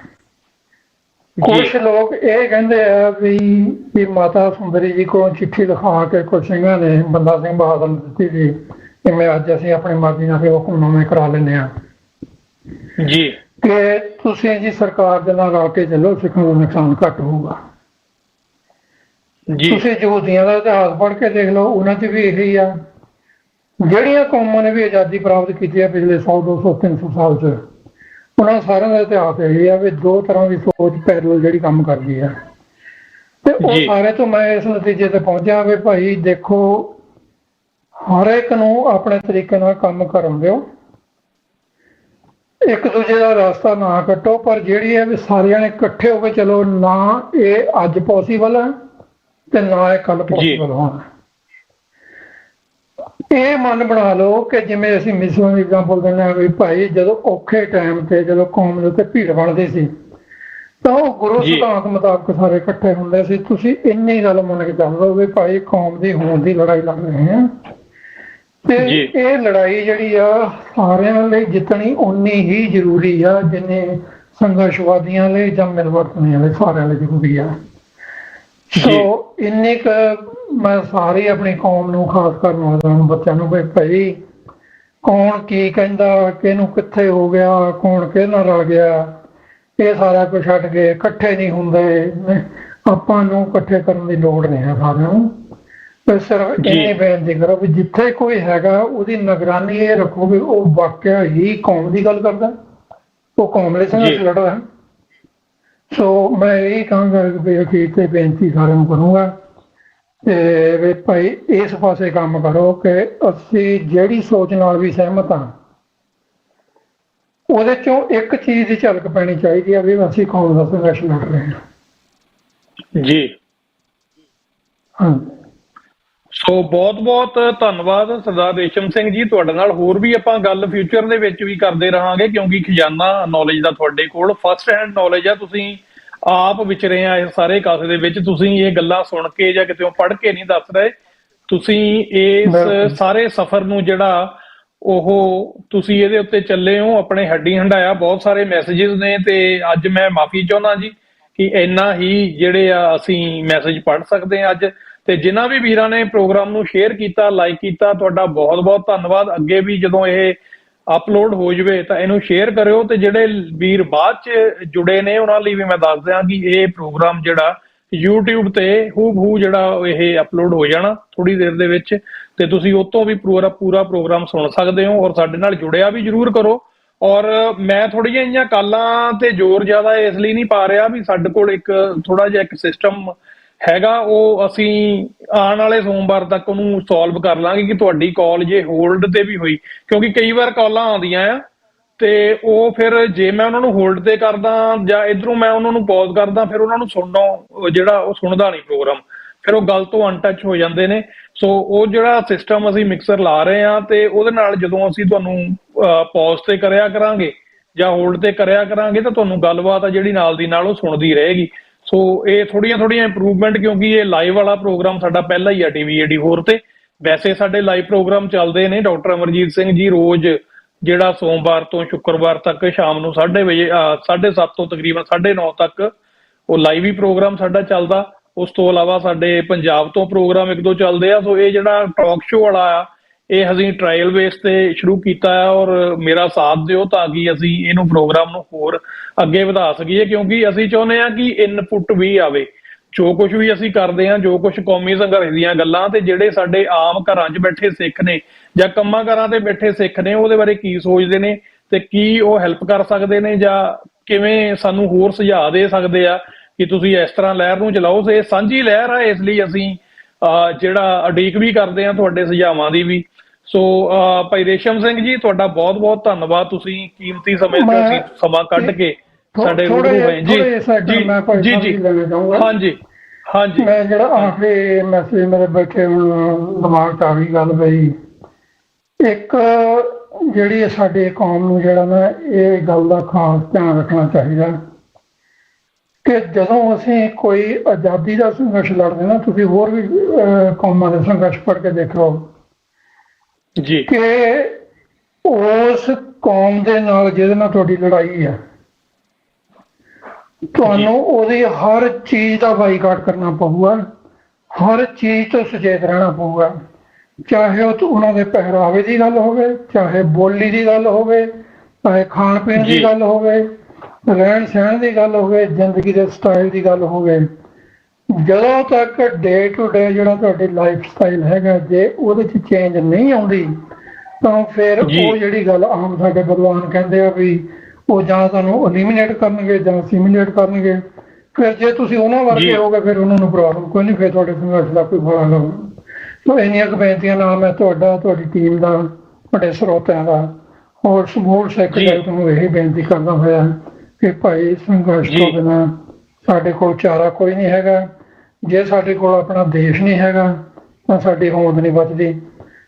ਕੁਛ ਲੋਕ ਇਹ ਕਹਿੰਦੇ ਆ ਵੀ ਮਾਤਾ ਸੁੰਦਰੀ ਜੀ ਕੋਲੋਂ ਚਿੱਠੀ ਲਿਖਾ ਕੇ ਕੁਝ ਸਿੰਘਾਂ ਨੇ ਬੰਦਾ ਸਿੰਘ ਬਹਾਦਰ ਨੂੰ ਦਿੱਤੀ ਸੀ ਜਿਵੇਂ ਅੱਜ ਅਸੀਂ ਆਪਣੀ ਮਰਜ਼ੀ ਨਾਲ ਹੁਕਮ ਨਵੇਂ ਕਰਾ ਲੈਂਦੇ ਹਾਂ ਜੀ ਕਿ ਤੁਸੀਂ ਜੀ ਸਰਕਾਰ ਦੇ ਨਾਲ ਰਲ ਕੇ ਚੱਲੋ, ਸਿੱਖਾਂ ਦਾ ਨੁਕਸਾਨ ਘੱਟ ਹੋਊਗਾ। ਜੀ ਤੁਸੀਂ ਯਹੂਦੀਆਂ ਦਾ ਇਤਿਹਾਸ ਪੜ੍ਹ ਕੇ ਦੇਖ ਲਓ, ਉਹਨਾਂ 'ਚ ਵੀ ਇਹੀ ਆ। ਜਿਹੜੀਆਂ ਕੌਮਾਂ ਨੇ ਵੀ ਆਜ਼ਾਦੀ ਪ੍ਰਾਪਤ ਕੀਤੀ ਹੈ ਪਿਛਲੇ 100 200 300 ਸਾਲ 'ਚ, ਉਹਨਾਂ ਸਾਰਿਆਂ ਦਾ ਇਤਿਹਾਸ ਇਹ ਆ ਵੀ ਦੋ ਤਰ੍ਹਾਂ ਦੀ ਸੋਚ ਪੈਰਲਲ ਜਿਹੜੀ ਕੰਮ ਕਰਦੀ ਆ। ਤੇ ਉਹ ਸਾਰੇ ਤੋਂ ਮੈਂ ਇਸ ਨਤੀਜੇ ਤੇ ਪਹੁੰਚਿਆ ਵੀ ਭਾਈ ਦੇਖੋ, ਹਰ ਇੱਕ ਨੂੰ ਆਪਣੇ ਤਰੀਕੇ ਨਾਲ ਕੰਮ ਕਰਨ ਦਿਓ, ਇੱਕ ਦੂਜੇ ਦਾ ਰਸਤਾ ਨਾ ਕੱਟੋ, ਪਰ ਜਿਹੜੀ ਹੈ ਵੀ ਸਾਰਿਆਂ ਨੇ ਇਕੱਠੇ ਹੋ ਕੇ ਚਲੋ। ਨਾ ਇਹ ਅੱਜ ਪੋਸੀਬਲ ਹੈ ਤੇ ਨਾ ਇਹ ਕੱਲ ਪੋਸੀਬਲ ਹੋਣਾ। ਇਹ ਮਨ ਬਣਾ ਲਓ ਕਿ ਜਿਵੇਂ ਅਸੀਂ ਮਿਸਲਾਂ ਦੀ ਐਗਜ਼ਾਮਪਲ ਦਿੰਦੇ ਹਾਂ ਵੀ ਭਾਈ ਜਦੋਂ ਔਖੇ ਟਾਈਮ ਤੇ ਜਦੋਂ ਕੌਮ ਦੇ ਉੱਤੇ ਭੀੜ ਬਣਦੀ ਸੀ ਤਾਂ ਉਹ ਗੁਰੂ ਸਿਧਾਂਤ ਮੁਤਾਬਕ ਸਾਰੇ ਇਕੱਠੇ ਹੁੰਦੇ ਸੀ। ਤੁਸੀਂ ਇੰਨੀ ਗੱਲ ਮੰਨ ਕੇ ਚੱਲੋ ਵੀ ਭਾਈ ਕੌਮ ਦੀ ਹੋਂਦ ਦੀ ਲੜਾਈ ਲੜ ਰਹੇ ਹਾਂ ਤੇ ਇਹ ਲੜਾਈ ਜਿਹੜੀ ਆ ਸਾਰਿਆਂ ਲਈ ਜਿੱਤਣੀ ਓਨੀ ਹੀ ਜ਼ਰੂਰੀ ਆ ਜਿੰਨੇ ਸੰਘਰਸ਼ਵਾਦੀਆਂ ਲਈ ਜਾਂ ਮਿਲਵਰਤਨੀਆਂ ਲਈ ਸਾਰਿਆਂ ਲਈ ਜ਼ਰੂਰੀ ਆ। ਸੋ ਇੰਨੀ ਕੁ ਮੈਂ ਸਾਰੀ ਆਪਣੀ ਕੌਮ ਨੂੰ, ਖਾਸ ਕਰ ਨੌਜਵਾਨ ਬੱਚਿਆਂ ਨੂੰ, ਵੀ ਭਾਈ ਕੌਣ ਕੀ ਕਹਿੰਦਾ, ਕਿਹਨੂੰ ਕਿੱਥੇ ਹੋ ਗਿਆ, ਕੌਣ ਕਿਹਦੇ ਨਾਲ ਰਲ ਗਿਆ, ਇਹ ਸਾਰਾ ਕੁਝ ਛੱਡ ਕੇ ਇਕੱਠੇ ਨਹੀਂ ਹੁੰਦੇ। ਆਪਾਂ ਨੂੰ ਇਕੱਠੇ ਕਰਨ ਦੀ ਲੋੜ ਨਹੀਂ ਹੈ ਸਾਰਿਆਂ ਨੂੰ। ਪਰ ਸਿਰਫ ਇਹ ਬੇਨਤੀ ਕਰੋ ਵੀ ਜਿੱਥੇ ਕੋਈ ਹੈਗਾ ਉਹਦੀ ਨਿਗਰਾਨੀ ਇਹ ਰੱਖੋ ਵੀ ਉਹ ਵਾਕਿਆ ਹੀ ਕੌਮ ਦੀ ਗੱਲ ਕਰਦਾ, ਉਹ ਕੌਮ ਲਈ ਸੰਘਰਸ਼ ਲੜਦਾ। ਸੋ ਮੈਂ ਇਹ ਕਹਾਂਗਾ ਵੀ ਅਖੀਰ ਤੇ ਬੇਨਤੀ ਸਾਰਿਆਂ ਨੂੰ ਕਰੂੰਗਾ ਤੇ ਵੀ ਭਾਈ ਇਸ ਪਾਸੇ ਕੰਮ ਕਰੋ ਕਿ ਅਸੀਂ ਜਿਹੜੀ ਸੋਚ ਨਾਲ ਵੀ ਸਹਿਮਤ ਹਾਂ ਉਹਦੇ ਚੋਂ ਇੱਕ ਚੀਜ਼ ਦੀ ਝਲਕ ਪੈਣੀ ਚਾਹੀਦੀ ਆ ਵੀ ਅਸੀਂ ਕੌਮ ਦਾ ਸੰਘਰਸ਼ ਲੜ ਰਹੇ ਹਾਂ। ਜੀ ਹਾਂ। ਸੋ ਬਹੁਤ ਬਹੁਤ ਧੰਨਵਾਦ ਸਰਦਾਰ ਰੇਸ਼ਮ ਸਿੰਘ ਜੀ। ਤੁਹਾਡੇ ਨਾਲ ਹੋਰ ਵੀ ਆਪਾਂ ਗੱਲ ਫਿਊਚਰ ਦੇ ਵਿੱਚ ਵੀ ਕਰਦੇ ਰਹਾਂਗੇ, ਕਿਉਂਕਿ ਖਜ਼ਾਨਾ ਨੌਲੇਜ ਦਾ ਤੁਹਾਡੇ ਕੋਲ ਫਸਟ ਹੈਂਡ ਨੌਲੇਜ ਆ। ਤੁਸੀਂ ਆਪ ਵਿਚਰੇ ਆ ਇਸ ਸਾਰੇ ਕਾਸੇ ਦੇ ਵਿੱਚ, ਤੁਸੀਂ ਇਹ ਗੱਲਾਂ ਸੁਣ ਕੇ ਜਾਂ ਕਿਤੇ ਪੜ੍ਹ ਕੇ ਨਹੀਂ ਦੱਸ ਰਹੇ। ਤੁਸੀਂ ਇਸ ਸਾਰੇ ਸਫ਼ਰ ਨੂੰ ਜਿਹੜਾ ਉਹ ਤੁਸੀਂ ਇਹਦੇ ਉੱਤੇ ਚੱਲੇ ਹੋ, ਆਪਣੇ ਹੱਡੀ ਹੰਡਾਇਆ। ਬਹੁਤ ਸਾਰੇ ਮੈਸੇजेस ਨੇ ਤੇ ਅੱਜ ਮੈਂ ਮਾਫੀ ਚਾਹੁੰਦਾ ਜੀ ਕਿ ਇੰਨਾ ਹੀ ਜਿਹੜੇ ਆ ਅਸੀਂ ਮੈਸੇਜ ਪੜ੍ਹ ਸਕਦੇ ਹਾਂ ਅੱਜ। ਤੇ ਜਿਨ੍ਹਾਂ ਵੀ ਵੀਰਾਂ ਨੇ ਪ੍ਰੋਗਰਾਮ ਨੂੰ ਸ਼ੇਅਰ ਕੀਤਾ, ਲਾਈਕ ਕੀਤਾ, ਤੁਹਾਡਾ ਬਹੁਤ ਬਹੁਤ ਧੰਨਵਾਦ। ਅੱਗੇ ਵੀ ਜਦੋਂ ਇਹ ਅਪਲੋਡ ਹੋ ਜਾਵੇ ਤਾਂ ਇਹਨੂੰ ਸ਼ੇਅਰ ਕਰਿਓ। ਤੇ ਜਿਹੜੇ ਵੀਰ ਬਾਅਦ ਚ ਜੁੜੇ ਨੇ ਉਹਨਾਂ ਲਈ ਵੀ ਮੈਂ ਦੱਸ ਦਿਆਂ ਕਿ ਇਹ ਪ੍ਰੋਗਰਾਮ ਜਿਹੜਾ YouTube ਤੇ ਹੂ ਜਿਹੜਾ ਇਹ ਅਪਲੋਡ ਹੋ ਜਾਣਾ ਥੋੜੀ ਦੇਰ ਦੇ ਵਿੱਚ, ਤੇ ਤੁਸੀਂ ਉਹ ਤੋਂ ਵੀ ਪੂਰਾ ਪ੍ਰੋਗਰਾਮ ਸੁਣ ਸਕਦੇ ਹੋ। ਔਰ ਸਾਡੇ ਨਾਲ ਜੁੜਿਆ ਵੀ ਜ਼ਰੂਰ ਕਰੋ। ਔਰ ਮੈਂ ਥੋੜ੍ਹੀਆਂ ਜਿਹੀਆਂ ਕਾਲਾਂ ਤੇ ਜ਼ੋਰ ਜ਼ਿਆਦਾ ਇਸ ਲਈ ਨਹੀਂ ਪਾ ਰਿਹਾ ਵੀ ਸਾਡੇ ਕੋਲ ਇੱਕ ਥੋੜਾ ਜਿਹਾ ਇੱਕ ਸਿਸਟਮ ਹੈਗਾ, ਉਹ ਅਸੀਂ ਆਉਣ ਵਾਲੇ ਸੋਮਵਾਰ ਤੱਕ ਉਹਨੂੰ ਸੋਲਵ ਕਰ ਲਾਂਗੇ ਕਿ ਤੁਹਾਡੀ ਕਾਲ ਜੇ ਹੋਲਡ ਤੇ ਵੀ ਹੋਈ, ਕਿਉਂਕਿ ਕਈ ਵਾਰ ਕਾਲਾਂ ਆਉਂਦੀਆਂ ਆ ਤੇ ਉਹ ਫਿਰ ਜੇ ਮੈਂ ਉਹਨਾਂ ਨੂੰ ਹੋਲਡ ਤੇ ਕਰਦਾ ਜਾਂ ਇਧਰੋਂ ਮੈਂ ਉਹਨਾਂ ਨੂੰ ਪੌਜ਼ ਕਰਦਾ, ਫਿਰ ਉਹਨਾਂ ਨੂੰ ਸੁਣਨਾ ਜਿਹੜਾ ਉਹ ਸੁਣਦਾ ਨਹੀਂ ਪ੍ਰੋਗਰਾਮ, ਫਿਰ ਉਹ ਗੱਲ ਤੋਂ ਅਨਟੱਚ ਹੋ ਜਾਂਦੇ ਨੇ। ਸੋ ਉਹ ਜਿਹੜਾ ਸਿਸਟਮ ਅਸੀਂ ਮਿਕਸਰ ਲਾ ਰਹੇ ਹਾਂ ਤੇ ਉਹਦੇ ਨਾਲ ਜਦੋਂ ਅਸੀਂ ਤੁਹਾਨੂੰ ਪੌਜ਼ ਤੇ ਕਰਿਆ ਕਰਾਂਗੇ ਜਾਂ ਹੋਲਡ ਤੇ ਕਰਿਆ ਕਰਾਂਗੇ ਤਾਂ ਤੁਹਾਨੂੰ ਗੱਲਬਾਤ ਆ ਜਿਹੜੀ ਨਾਲ ਦੀ ਨਾਲ ਉਹ ਸੁਣਦੀ ਰਹੇਗੀ। ਸੋ ਇਹ ਥੋੜੀਆਂ ਇੰਪਰੂਵਮੈਂਟ, ਕਿਉਂਕਿ ਇਹ ਲਾਈਵ ਵਾਲਾ ਪ੍ਰੋਗਰਾਮ ਸਾਡਾ ਪਹਿਲਾ ਹੀ ਆ TV 84 ਤੇ। ਵੈਸੇ ਸਾਡੇ ਲਾਈਵ ਪ੍ਰੋਗਰਾਮ ਚੱਲਦੇ ਨੇ। ਡਾਕਟਰ ਅਮਰਜੀਤ ਸਿੰਘ ਜੀ ਰੋਜ਼ ਜਿਹੜਾ ਸੋਮਵਾਰ ਤੋਂ ਸ਼ੁੱਕਰਵਾਰ ਤੱਕ ਸ਼ਾਮ ਨੂੰ 7:30 ਤੋਂ ਤਕਰੀਬਨ 9:30 ਤੱਕ ਉਹ ਲਾਈਵ ਹੀ ਪ੍ਰੋਗਰਾਮ ਸਾਡਾ ਚੱਲਦਾ। ਉਸ ਤੋਂ ਇਲਾਵਾ ਸਾਡੇ ਪੰਜਾਬ ਤੋਂ ਪ੍ਰੋਗਰਾਮ ਇੱਕ ਦੋ ਚੱਲਦੇ ਆ। ਸੋ ਇਹ ਜਿਹੜਾ ਟਾਕ ਸ਼ੋਅ ਵਾਲਾ ਆ ਇਹ ਅਸੀਂ ਟ੍ਰਾਇਲ ਬੇਸ ਤੇ ਸ਼ੁਰੂ ਕੀਤਾ ਆ, ਔਰ ਮੇਰਾ ਸਾਥ ਦਿਓ ਤਾਂ ਕਿ ਅਸੀਂ ਇਹਨੂੰ ਪ੍ਰੋਗਰਾਮ ਨੂੰ ਹੋਰ ਅੱਗੇ ਵਧਾ ਸਕੀਏ, ਕਿਉਂਕਿ ਅਸੀਂ ਚਾਹੁੰਦੇ ਹਾਂ ਕਿ ਇਨਪੁੱਟ ਵੀ ਆਵੇ। ਜੋ ਕੁਝ ਵੀ ਅਸੀਂ ਕਰਦੇ ਹਾਂ, ਜੋ ਕੁਝ ਕੌਮੀ ਸੰਘਰਸ਼ ਦੀਆਂ ਗੱਲਾਂ ਤੇ ਜਿਹੜੇ ਸਾਡੇ ਆਮ ਘਰਾਂ 'ਚ ਬੈਠੇ ਸਿੱਖ ਨੇ ਜਾਂ ਕੰਮਾਂ ਕਾਰਾਂ ਤੇ ਬੈਠੇ ਸਿੱਖ ਨੇ ਉਹਦੇ ਬਾਰੇ ਕੀ ਸੋਚਦੇ ਨੇ ਤੇ ਕੀ ਉਹ ਹੈਲਪ ਕਰ ਸਕਦੇ ਨੇ ਜਾਂ ਕਿਵੇਂ ਸਾਨੂੰ ਹੋਰ ਸੁਝਾਅ ਦੇ ਸਕਦੇ ਆ ਕਿ ਤੁਸੀਂ ਇਸ ਤਰ੍ਹਾਂ ਲਹਿਰ ਨੂੰ ਚਲਾਓ। ਇਹ ਸਾਂਝੀ ਲਹਿਰ ਆ, ਇਸ ਲਈ ਅਸੀਂ ਜਿਹੜਾ ਉਡੀਕ ਵੀ ਕਰਦੇ ਹਾਂ ਤੁਹਾਡੇ ਸੁਝਾਵਾਂ ਦੀ ਵੀ। ਸੋ ਭਾਈ ਰੇਸ਼ਮ ਸਿੰਘ ਜੀ ਤੁਹਾਡਾ ਬਹੁਤ ਬਹੁਤ ਧੰਨਵਾਦ, ਤੁਸੀਂ ਕੀਮਤੀ ਸਮੇਂ ਤੋਂ ਸਮਾਂ ਕੱਢ ਕੇ ਸਾਡੇ ਰੂਬਰੂ ਹੋਏ। ਜੀ ਜੀ ਜੀ ਹਾਂਜੀ ਹਾਂਜੀ। ਮੈਂ ਜਿਹੜਾ ਆਖਰੀ ਮੈਸੇਜ ਮੇਰੇ ਬੈਠੇ ਹੁਣ ਦਿਮਾਗ 'ਚ ਆ ਗਈ ਗੱਲ ਬਈ, ਇੱਕ ਜਿਹੜੀ ਸਾਡੇ ਕੌਮ ਨੂੰ ਜਿਹੜਾ ਨਾ ਇਹ ਗੱਲ ਦਾ ਖਾਸ ਧਿਆਨ ਰੱਖਣਾ ਚਾਹੀਦਾ ਕਿ ਜਦੋਂ ਅਸੀਂ ਕੋਈ ਆਜ਼ਾਦੀ ਦਾ ਸੰਘਰਸ਼ ਲੜਦੇ ਨਾ, ਤੁਸੀਂ ਹੋਰ ਵੀ ਕੌਮਾਂ ਦੇ ਸੰਘਰਸ਼ ਪੜ੍ਹ ਕੇ ਦੇਖੋ ਜੀ ਕਿ ਉਸ ਕੌਮ ਦੇ ਨਾਲ ਜਿਹਦੇ ਨਾਲ ਤੁਹਾਡੀ ਲੜਾਈ ਹੈ ਤੁਹਾਨੂੰ ਉਹਦੀ ਹਰ ਚੀਜ਼ ਦਾ ਬਾਈਕਾਟ ਕਰਨਾ ਪਊਗਾ, ਹਰ ਚੀਜ਼ ਤੋਂ ਸੁਚੇਤ ਰਹਿਣਾ ਪਊਗਾ। ਚਾਹੇ ਉਹਨਾਂ ਦੇ ਪਹਿਰਾਵੇ ਦੀ ਗੱਲ ਹੋਵੇ, ਚਾਹੇ ਬੋਲੀ ਦੀ ਗੱਲ ਹੋਵੇ, ਚਾਹੇ ਖਾਣ ਪੀਣ ਜੀ। ਦੀ ਗੱਲ ਹੋਵੇ, ਰਹਿਣ ਸਹਿਣ ਦੀ ਗੱਲ ਹੋਵੇ, ਜ਼ਿੰਦਗੀ ਦੇ ਸਟਾਈਲ ਦੀ ਗੱਲ ਹੋਵੇ, ਜਦੋਂ ਤੱਕ ਡੇ ਟੂ ਡੇ ਜਿਹੜਾ ਤੁਹਾਡੀ ਲਾਈਫ ਸਟਾਈਲ ਹੈਗਾ, ਜੇ ਉਹਦੇ 'ਚ ਚੇਂਜ ਨਹੀਂ ਆਉਂਦੀ ਤਾਂ ਫਿਰ ਜੀ। ਉਹ ਜਿਹੜੀ ਗੱਲ ਆਮ ਸਾਡੇ ਵਿਦਵਾਨ ਕਹਿੰਦੇ ਆ ਵੀ ਉਹ ਜਾਂ ਤੁਹਾਨੂੰ ਐਲੀਮੀਨੇਟ ਕਰਨਗੇ ਜਾਂ ਸਿਮੂਲੇਟ ਕਰਨਗੇ। ਫਿਰ ਜੇ ਤੁਸੀਂ ਉਹਨਾਂ ਜੀ। ਵਰਗੇ ਹੋਗੇ ਫਿਰ ਉਹਨਾਂ ਨੂੰ ਪ੍ਰੋਬਲਮ ਕੋਈ ਨਹੀਂ, ਫਿਰ ਤੁਹਾਡੇ ਸੰਘਰਸ਼ ਦਾ ਕੋਈ ਫਲ ਨਹੀਂ। ਸੋ ਇੰਨੀਆਂ ਕੁ ਬੇਨਤੀਆਂ ਨਾਲ ਮੈਂ ਤੁਹਾਡੀ ਟੀਮ ਦਾ, ਤੁਹਾਡੇ ਸਰੋਤਿਆਂ ਦਾ ਔਰ ਸਮੂਹ ਸਿੱਖ ਜੀ। ਜਗਤ ਨੂੰ ਇਹੀ ਬੇਨਤੀ ਕਰਦਾ ਹੋਇਆ ਕਿ ਭਾਈ ਸੰਘਰਸ਼ ਜੀ। ਤੋਂ ਬਿਨਾਂ ਸਾਡੇ ਕੋਲ ਚਾਰਾ ਕੋਈ ਨਹੀਂ ਹੈਗਾ। ਜੇ ਸਾਡੇ ਕੋਲ ਆਪਣਾ ਦੇਸ਼ ਨਹੀਂ ਹੈਗਾ ਤਾਂ ਸਾਡੀ ਹੋਂਦ ਨਹੀਂ ਬਚਦੀ।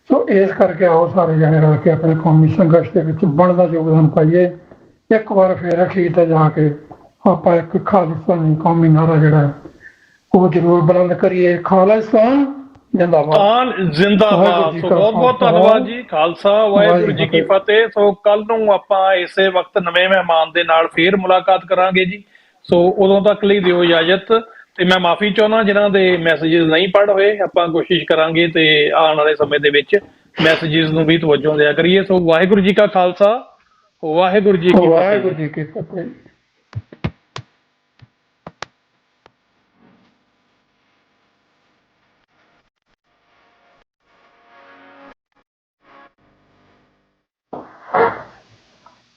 ਸੋ ਇਸ ਕਰਕੇ ਆਓ ਸਾਰੇ ਜਣੇ ਰਲ ਕੇ ਆਪਣੇ ਕੌਮੀ ਸੰਘਰਸ਼ ਦੇ ਵਿੱਚ ਬਣਦਾ ਯੋਗਦਾਨ ਪਾਈਏ। ਇੱਕ ਵਾਰ ਫਿਰ ਅਖੀਰ ਤੇ ਜਾ ਕੇ ਆਪਾਂ ਇੱਕ ਖਾਲਿਸਤਾਨੀ ਕੌਮੀ ਨਾਰਾ ਜਿਹੜਾ ਹੈ ਉਹ ਜ਼ਰੂਰ ਬੁਲੰਦ ਕਰੀਏ। ਖਾਲਿਸਤਾਨ ਜਿੰਦਾਬਾਦ। ਆਨ ਜ਼ਿੰਦਾਬਾਦ। ਵਾਹਿਗੁਰੂ ਜੀ ਸੋ ਕਾ ਬਹੁਤ ਬਹੁਤ ਖਾਲਸਾ। ਧੰਨਵਾਦ ਜੀ। ਖਾਲਸਾ ਵਾਹਿਗੁਰੂ ਜੀ ਕੀ ਫਤਿਹ। ਸੋ ਕੱਲ ਨੂੰ ਆਪਾਂ ਇਸੇ ਵਕਤ ਨਵੇਂ ਮਹਿਮਾਨ ਦੇ ਨਾਲ ਫੇਰ ਮੁਲਾਕਾਤ ਕਰਾਂਗੇ ਜੀ। ਸੋ ਉਦੋਂ ਤੱਕ ਲਈ ਦਿਓ ਇਜਾਜ਼ਤ, ਤੇ ਮੈਂ ਮਾਫੀ ਚਾਹੁੰਦਾ ਜਿਨ੍ਹਾਂ ਦੇ ਮੈਸੇजेस ਨਹੀਂ ਪੜ੍ਹ ਹੋਏ। ਆਪਾਂ ਕੋਸ਼ਿਸ਼ ਕਰਾਂਗੇ ਤੇ ਆਉਣ ਵਾਲੇ ਸਮੇਂ ਦੇ ਵਿੱਚ ਮੈਸੇजेस ਨੂੰ ਵੀ ਤਵੱਜੋ ਦਿਆ ਕਰੀਏ। ਸੋ ਵਾਹਿਗੁਰੂ ਜੀ ਕਾ ਖਾਲਸਾ, ਵਾਹਿਗੁਰੂ ਜੀ ਕੀ ਫਤਿਹ। ਵਾਹਿਗੁਰੂ ਜੀ ਕੀ ਫਤਿਹ।